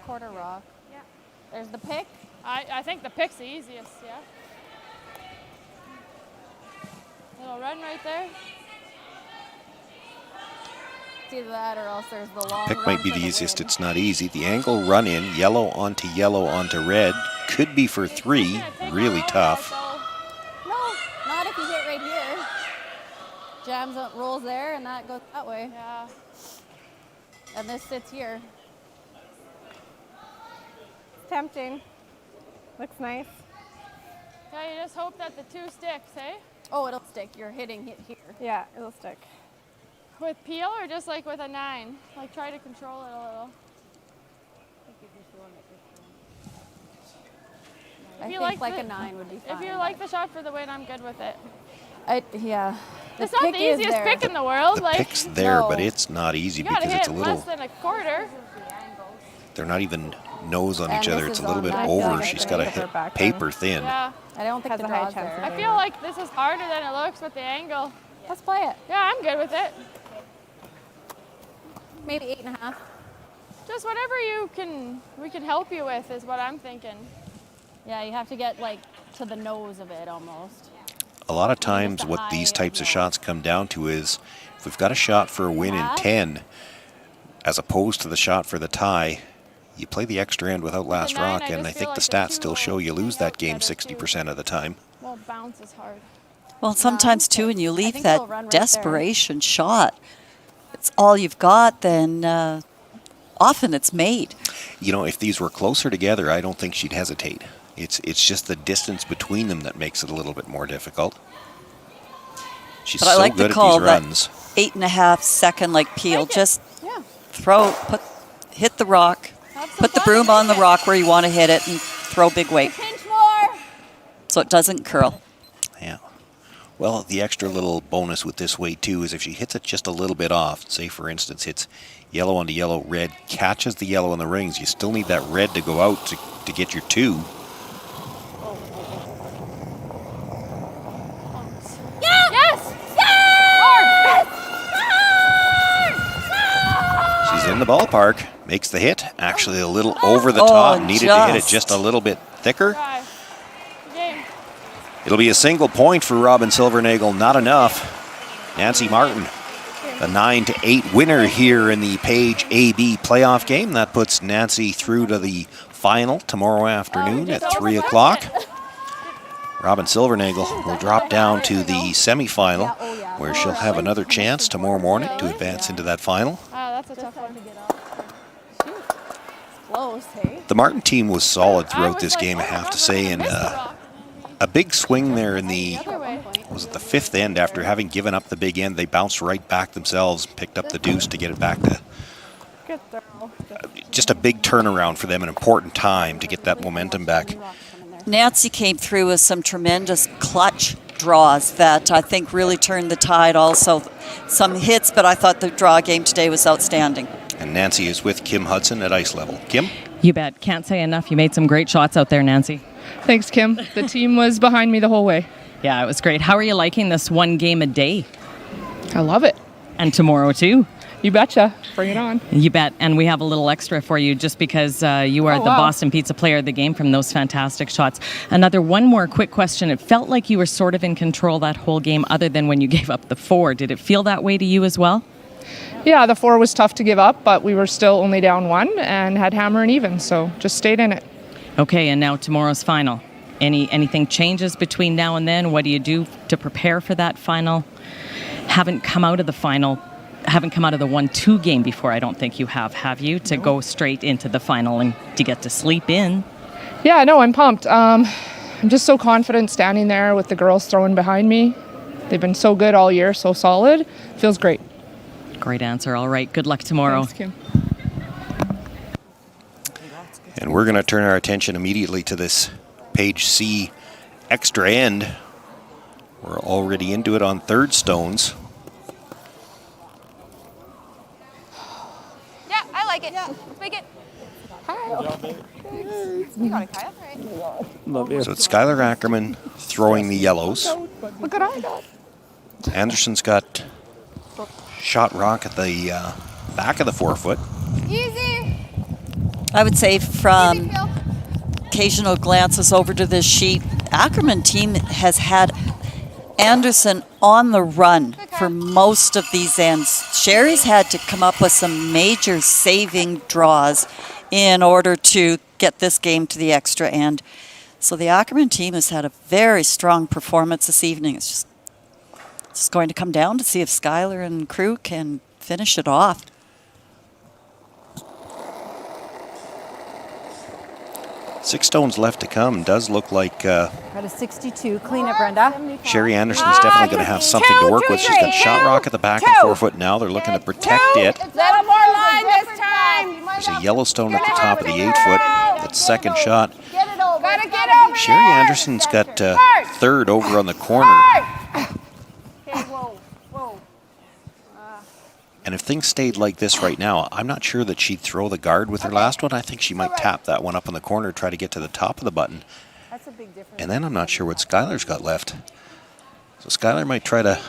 Quarter rock. Yeah. There's the pick. I think the pick's the easiest, yeah. Little run right there. It's either that or else there's the long Pick run might be for the the easiest. win. It's not easy. The angle run in, yellow onto red, could be for 3. Really tough. No, not if you hit right here. Jams up, rolls there, and that goes that way. Yeah. And this sits here. tempting. Looks nice. Yeah, you just hope that the 2 sticks, eh? Oh, it'll stick. You're hitting it here. Yeah, it'll stick. With peel or just like with a 9? Like try to control it a little. I think like a 9 would be fine. If you like the shot for the win, I'm good with it. Yeah. It's not the easiest pick in the world. The pick's there, but it's not easy you gotta because it's a hit little. less than a quarter. They're not even nose on each And other. this It's a is little on bit that over. side. She's got to hit paper thin. Yeah. I don't think Has the a high draw's chance there. of I feel like this is harder than it looks with the angle. Let's play it. Yeah, I'm good with it. Maybe 8.5. Just whatever we can help you with is what I'm thinking. Yeah, you have to get like to the nose of it almost. A lot of times what these types of shots come down to is if we've got a shot for a win in 10 as opposed to the shot for the tie, you play the extra end without last rock, and I think the stats still show you lose that game 60% of the time. Well, bounce is hard. Well, sometimes too, when you leave think it'll run that right there. desperation shot, it's all you've got, then often it's made. You know, if these were closer together, I don't think she'd hesitate. It's just the distance between them that makes it a little bit more difficult. She's But I so like good the call at these runs. that 8.5 second like peel. Just hit the rock, put the broom on the rock where you want to hit it, and throw big weight. Pinch more. So it doesn't curl. Yeah. Well, the extra little bonus with this weight too is if she hits it just a little bit off, say for instance hits yellow onto yellow, red catches the yellow in the rings, you still need that red to go out to get your 2. She's in the ballpark, makes the hit, actually a little over the top, needed to hit it just a little bit thicker. It'll be a single point for Robin Silvernagle, not enough. Nancy Martin, the 9-8 winner here in the Page AB playoff game. That puts Nancy through to the final tomorrow afternoon at 3 o'clock. Robin Silvernagle will drop down to the semifinal, where she'll have another chance tomorrow morning to advance into that final. That's a tough one. Close, hey? The Martin team was solid throughout this game, I have to say, and a big swing there in the, was it the 5th end? After having given up the big end, they bounced right back themselves, picked up the deuce to get it back to just a big turnaround for them, an important time to get that momentum back. Nancy came through with some tremendous clutch draws that I think really turned the tide. Also, some hits, but I thought the draw game today was outstanding. And Nancy is with Kim Hudson at ice level. Kim? You bet. Can't say enough. You made some great shots out there, Nancy. Thanks, Kim. The team was behind me the whole way. Yeah, it was great. How are you liking this one game a day? I love it. And tomorrow too? You betcha. Bring it on. You bet. And we have a little extra for you just because you are the Boston Pizza player of the game from those fantastic shots. One more quick question. It felt like you were sort of in control that whole game other than when you gave up the 4. Did it feel that way to you as well? Yeah, the 4 was tough to give up, but we were still only down 1 and had hammer and even, so just stayed in it. Okay, and now tomorrow's final. Anything changes between now and then? What do you do to prepare for that final? Haven't come out of the 1-2 game before, I don't think you have you? To go straight into the final and to get to sleep in? Yeah, no, I'm pumped. I'm just so confident standing there with the girls throwing behind me. They've been so good all year, so solid. Feels great. Great answer. All right, good luck tomorrow. Thanks, Kim. And we're going to turn our attention immediately to this Page C extra end. We're already into it on third stones. Yeah, I like it. Yeah. Make it. You got it, Kyle. Right. So it's Skylar Ackerman throwing the yellows. Look what I got. Anderson's got shot rock at the back of the 4-foot. Easy. I would say from occasional glances over to this sheet, Ackerman team has had Anderson on the run for most of these ends. Sherry's had to come up with some major saving draws in order to get this game to the extra end. So the Ackerman team has had a very strong performance this evening. It's just going to come down to see if Skylar and crew can finish it off. 6 stones left to come. Does look like Got a 62. Clean it, Brenda. Sherry Anderson's definitely going to have something to work with. She's got shot rock at the back and forefoot now. They're looking to protect it. Little more line this time. There's a Yellowstone at the top of the 8-foot. That's second shot. Get it over. Gotta get over Sherry Anderson's got third over on the corner. Okay, whoa, whoa. And if things stayed like this right now, I'm not sure that she'd throw the guard with her last one. I think she might tap that one up in the corner, try to get to the top of the button. That's a big difference. And then I'm not sure what Skylar's got left. So Skylar might try to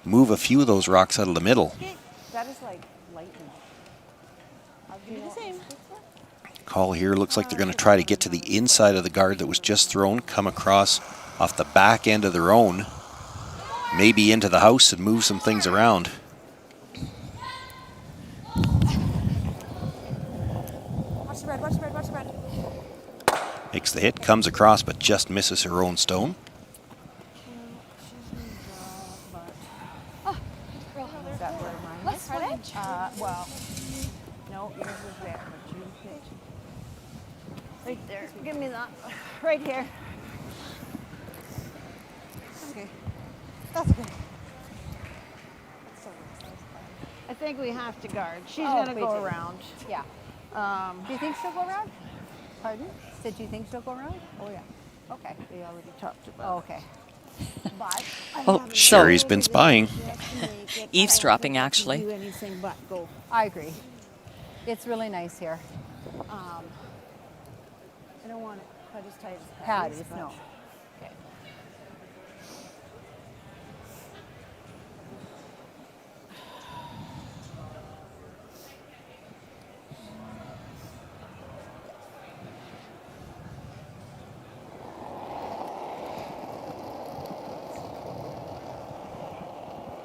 move a few of those rocks out of the middle. That is like lightning. I'll do the same. Call here looks like they're going to try to get to the inside of the guard that was just thrown, come across off the back end of their own, maybe into the house and move some things around. Watch the red, watch the red, watch the red. Makes the hit, comes across, but just misses her own stone. Is that where mine Let's try that. Well, no, yours was there, but you hit. Right there. Give me that. Right here. Okay. That's good. I think we have to guard. She's gonna go around. Yeah. Do you think she'll go around? Pardon? Did you think she'll go around? Oh, yeah. Okay. We already talked about. Oh, okay. But Oh, Sherry's been spying. Eavesdropping, actually. Do anything but go. I agree. It's really nice here. I don't want it quite as tight as Patties, no. Okay.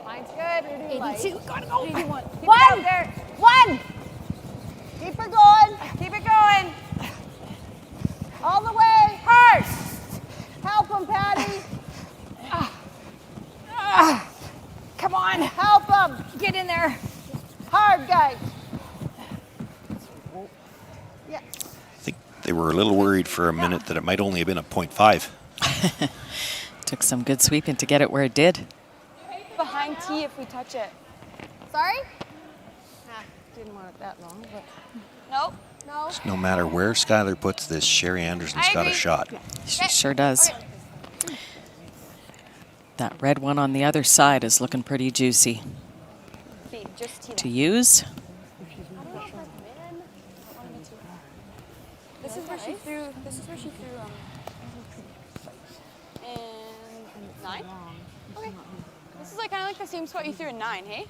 Mine's good. 82. Gotta go. 81. One. One. Keep her going. Keep it going. All the way. Hard. Help him, Patty. Come on. Help him. Get in there. Hard, guys. Yeah. I think they were a little worried for a minute that it might only have been a .5. Took some good sweeping to get it where it did. Behind T if we touch it. Sorry? Didn't want it that long, but. Nope. No. No matter where Skylar puts this, Sherry Anderson's got a shot. She sure does. That red one on the other side is looking pretty juicy. Just To use. This is where she threw. This is where she threw. And 9. Okay. This is like kind of like the same spot you threw in 9, hey?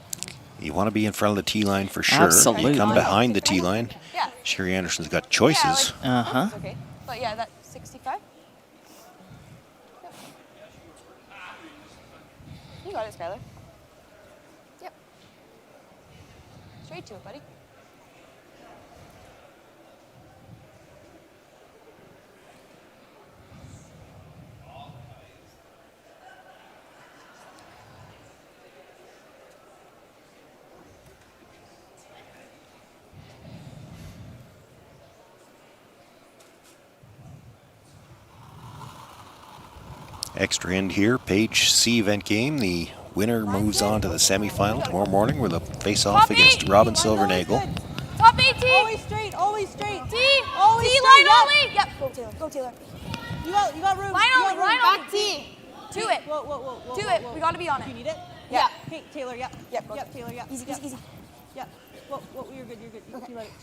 You want to be in front of the tee line for sure. Absolutely. You come behind the tee line. Yeah. Sherry Anderson's got choices. Uh-huh. Okay. But yeah, that's 65. Yep. You got it, Skylar. Yep. Straight to it, buddy. Extra end here, Page C event game. The winner moves on to the semifinal tomorrow morning with a face-off against Robin Silvernagle. Top 18. Always straight, always straight. T. Always T straight, line yeah. only. Yep. Go Taylor. Go Taylor. You got room. Line you only. got room. Line Back only. T. To it. Whoa, whoa, whoa, whoa. To whoa, it. whoa. We got to be on it. You need it? Yeah. Hey, Taylor, yep. Yep. Go. Yep, Taylor, yep. Easy, yep. easy, easy. Yep. Whoa, you're good, you're good. You let it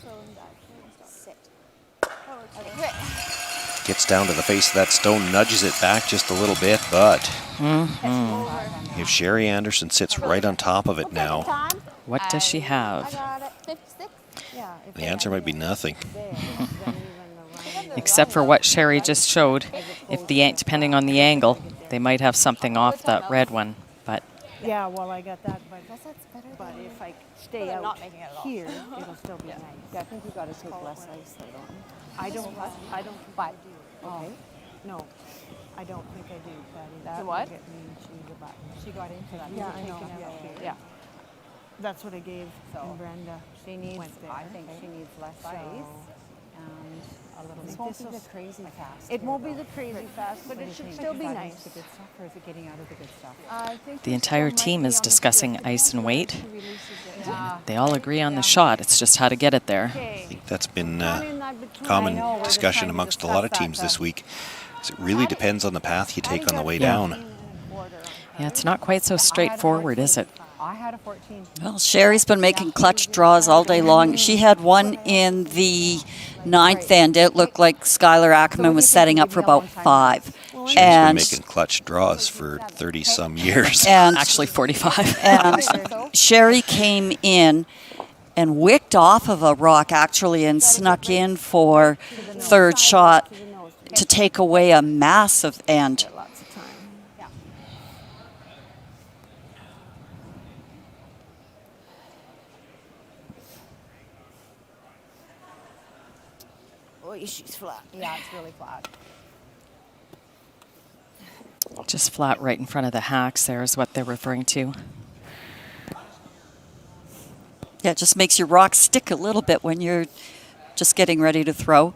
throw him back. Sit. Okay. Gets down to the face of that stone, nudges it back just a little bit, but if Sherry Anderson sits right on top of it now, what does she have? Got it. 56? Yeah. the answer might be nothing. Except for what Sherry just showed. If depending on the angle, they might have something off that red one, but Yeah, well, I got that, but if I stay They're out not making it at all. here, it'll still be nice. Yeah, I think you got to take less ice, though, don't you? I don't, but, okay, no, I don't think I do, Patty. That The what? will get me into the button. She got into that. Yeah, I know, Taking it out yeah, here. yeah. That's what I gave So, and Brenda She needs, went there. I think she needs less So- ice. And This won't be the crazy fast. It won't be the crazy fast, but it should still be nice. The good stuff, or is it getting out of the good stuff? The entire team is discussing ice and weight. They all agree on the shot. It's just how to get it there. I think that's been common discussion amongst a lot of teams this week. It really depends on the path you take on the way down. Yeah, it's not quite so straightforward, is it? I had a 14. Well, Sherry's been making clutch draws all day long. She had one in the 9th end. It looked like Skylar Ackerman was setting up for about 5. She's been making clutch draws for 30-some years. And actually 45. And Sherry came in and wicked off of a rock, actually, and snuck in for third shot to take away a massive end. She's flat. Yeah, it's really flat. Just flat right in front of the hacks there is what they're referring to. Yeah, it just makes your rock stick a little bit when you're just getting ready to throw.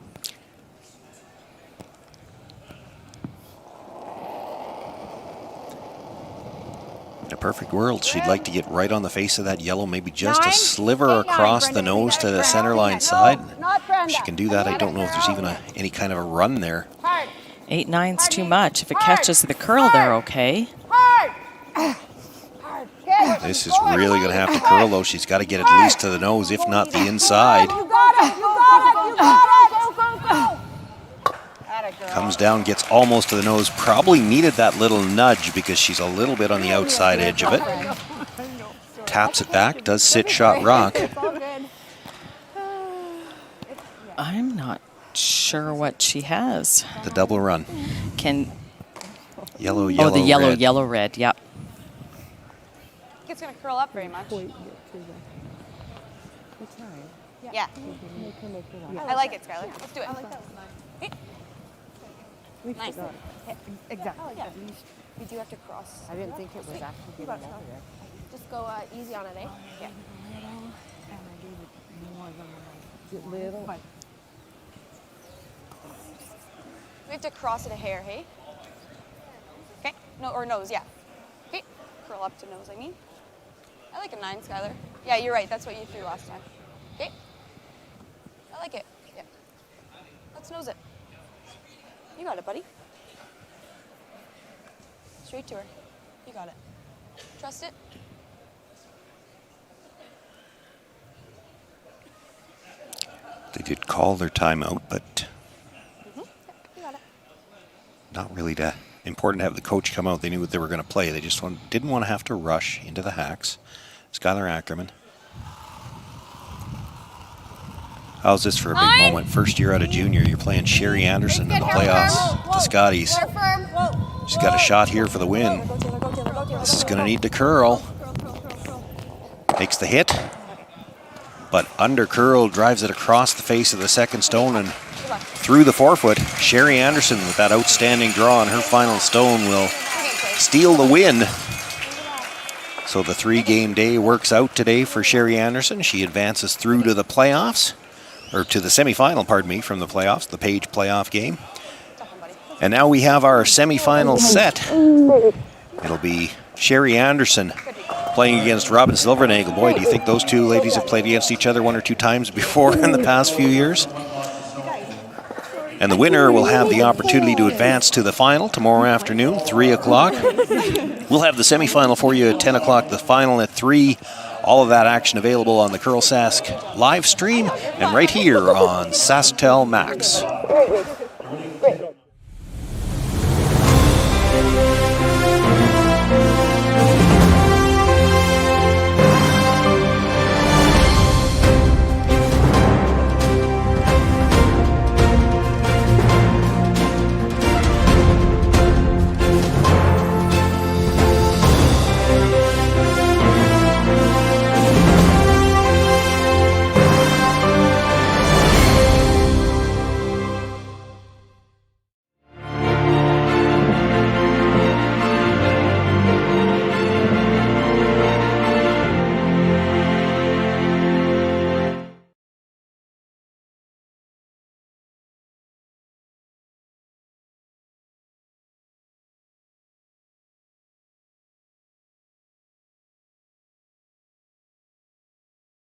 In a perfect world, she'd like to get right on the face of that yellow, maybe just a sliver across the nose to the center line side. If she can do that, I don't know if there's even any kind of a run there. 8-9's too much. If it catches the curl, they're okay. This is really going to have to curl, though. She's got to get at least to the nose, if not the inside. You got it! You got it! You got it! Go, go, go! Comes down, gets almost to the nose. Probably needed that little nudge because she's a little bit on the outside edge of it. Taps it back, does sit shot rock. I'm not sure what she has. The double run. Yellow, yellow, the yellow, red. yellow, red, yep. I think it's going to curl up very much. Yeah. I like it, Skylar. Let's do it. Hey. Nice. Exactly. Yeah. You do have to cross. I didn't think it was actually getting over there. Just go easy on it, eh? Yeah. Little. We have to cross it a hair, hey? Okay. No, or nose, yeah. Okay. Curl up to nose, I mean. I like a 9, Skylar. Yeah, you're right. That's what you threw last time. Okay. I like it. Yeah. Let's nose it. You got it, buddy. Straight to her. You got it. Trust it. They did call their timeout, but You got it. not really important to have the coach come out. They knew what they were going to play. They just didn't want to have to rush into the hacks. Skylar Ackerman. How's this for a big moment? First year out of junior, you're playing Sherry Anderson in the playoffs, the Scotties. She's got a shot here for the win. This is going to need to curl. Takes the hit, but under curl, drives it across the face of the second stone and through the forefoot. Sherry Anderson with that outstanding draw on her final stone will steal the win. So the 3-game day works out today for Sherry Anderson. She advances through to the playoffs. Or to the semifinal, pardon me, from the playoffs, the Page playoff game. And now we have our semifinal set. It'll be Sherry Anderson playing against Robin Silvernagle. Boy, do you think those two ladies have played against each other 1 or 2 times before in the past few years? And the winner will have the opportunity to advance to the final tomorrow afternoon, 3 o'clock. We'll have the semifinal for you at 10 o'clock, the final at 3. All of that action available on the Curl Sask live stream and right here on SaskTel Max.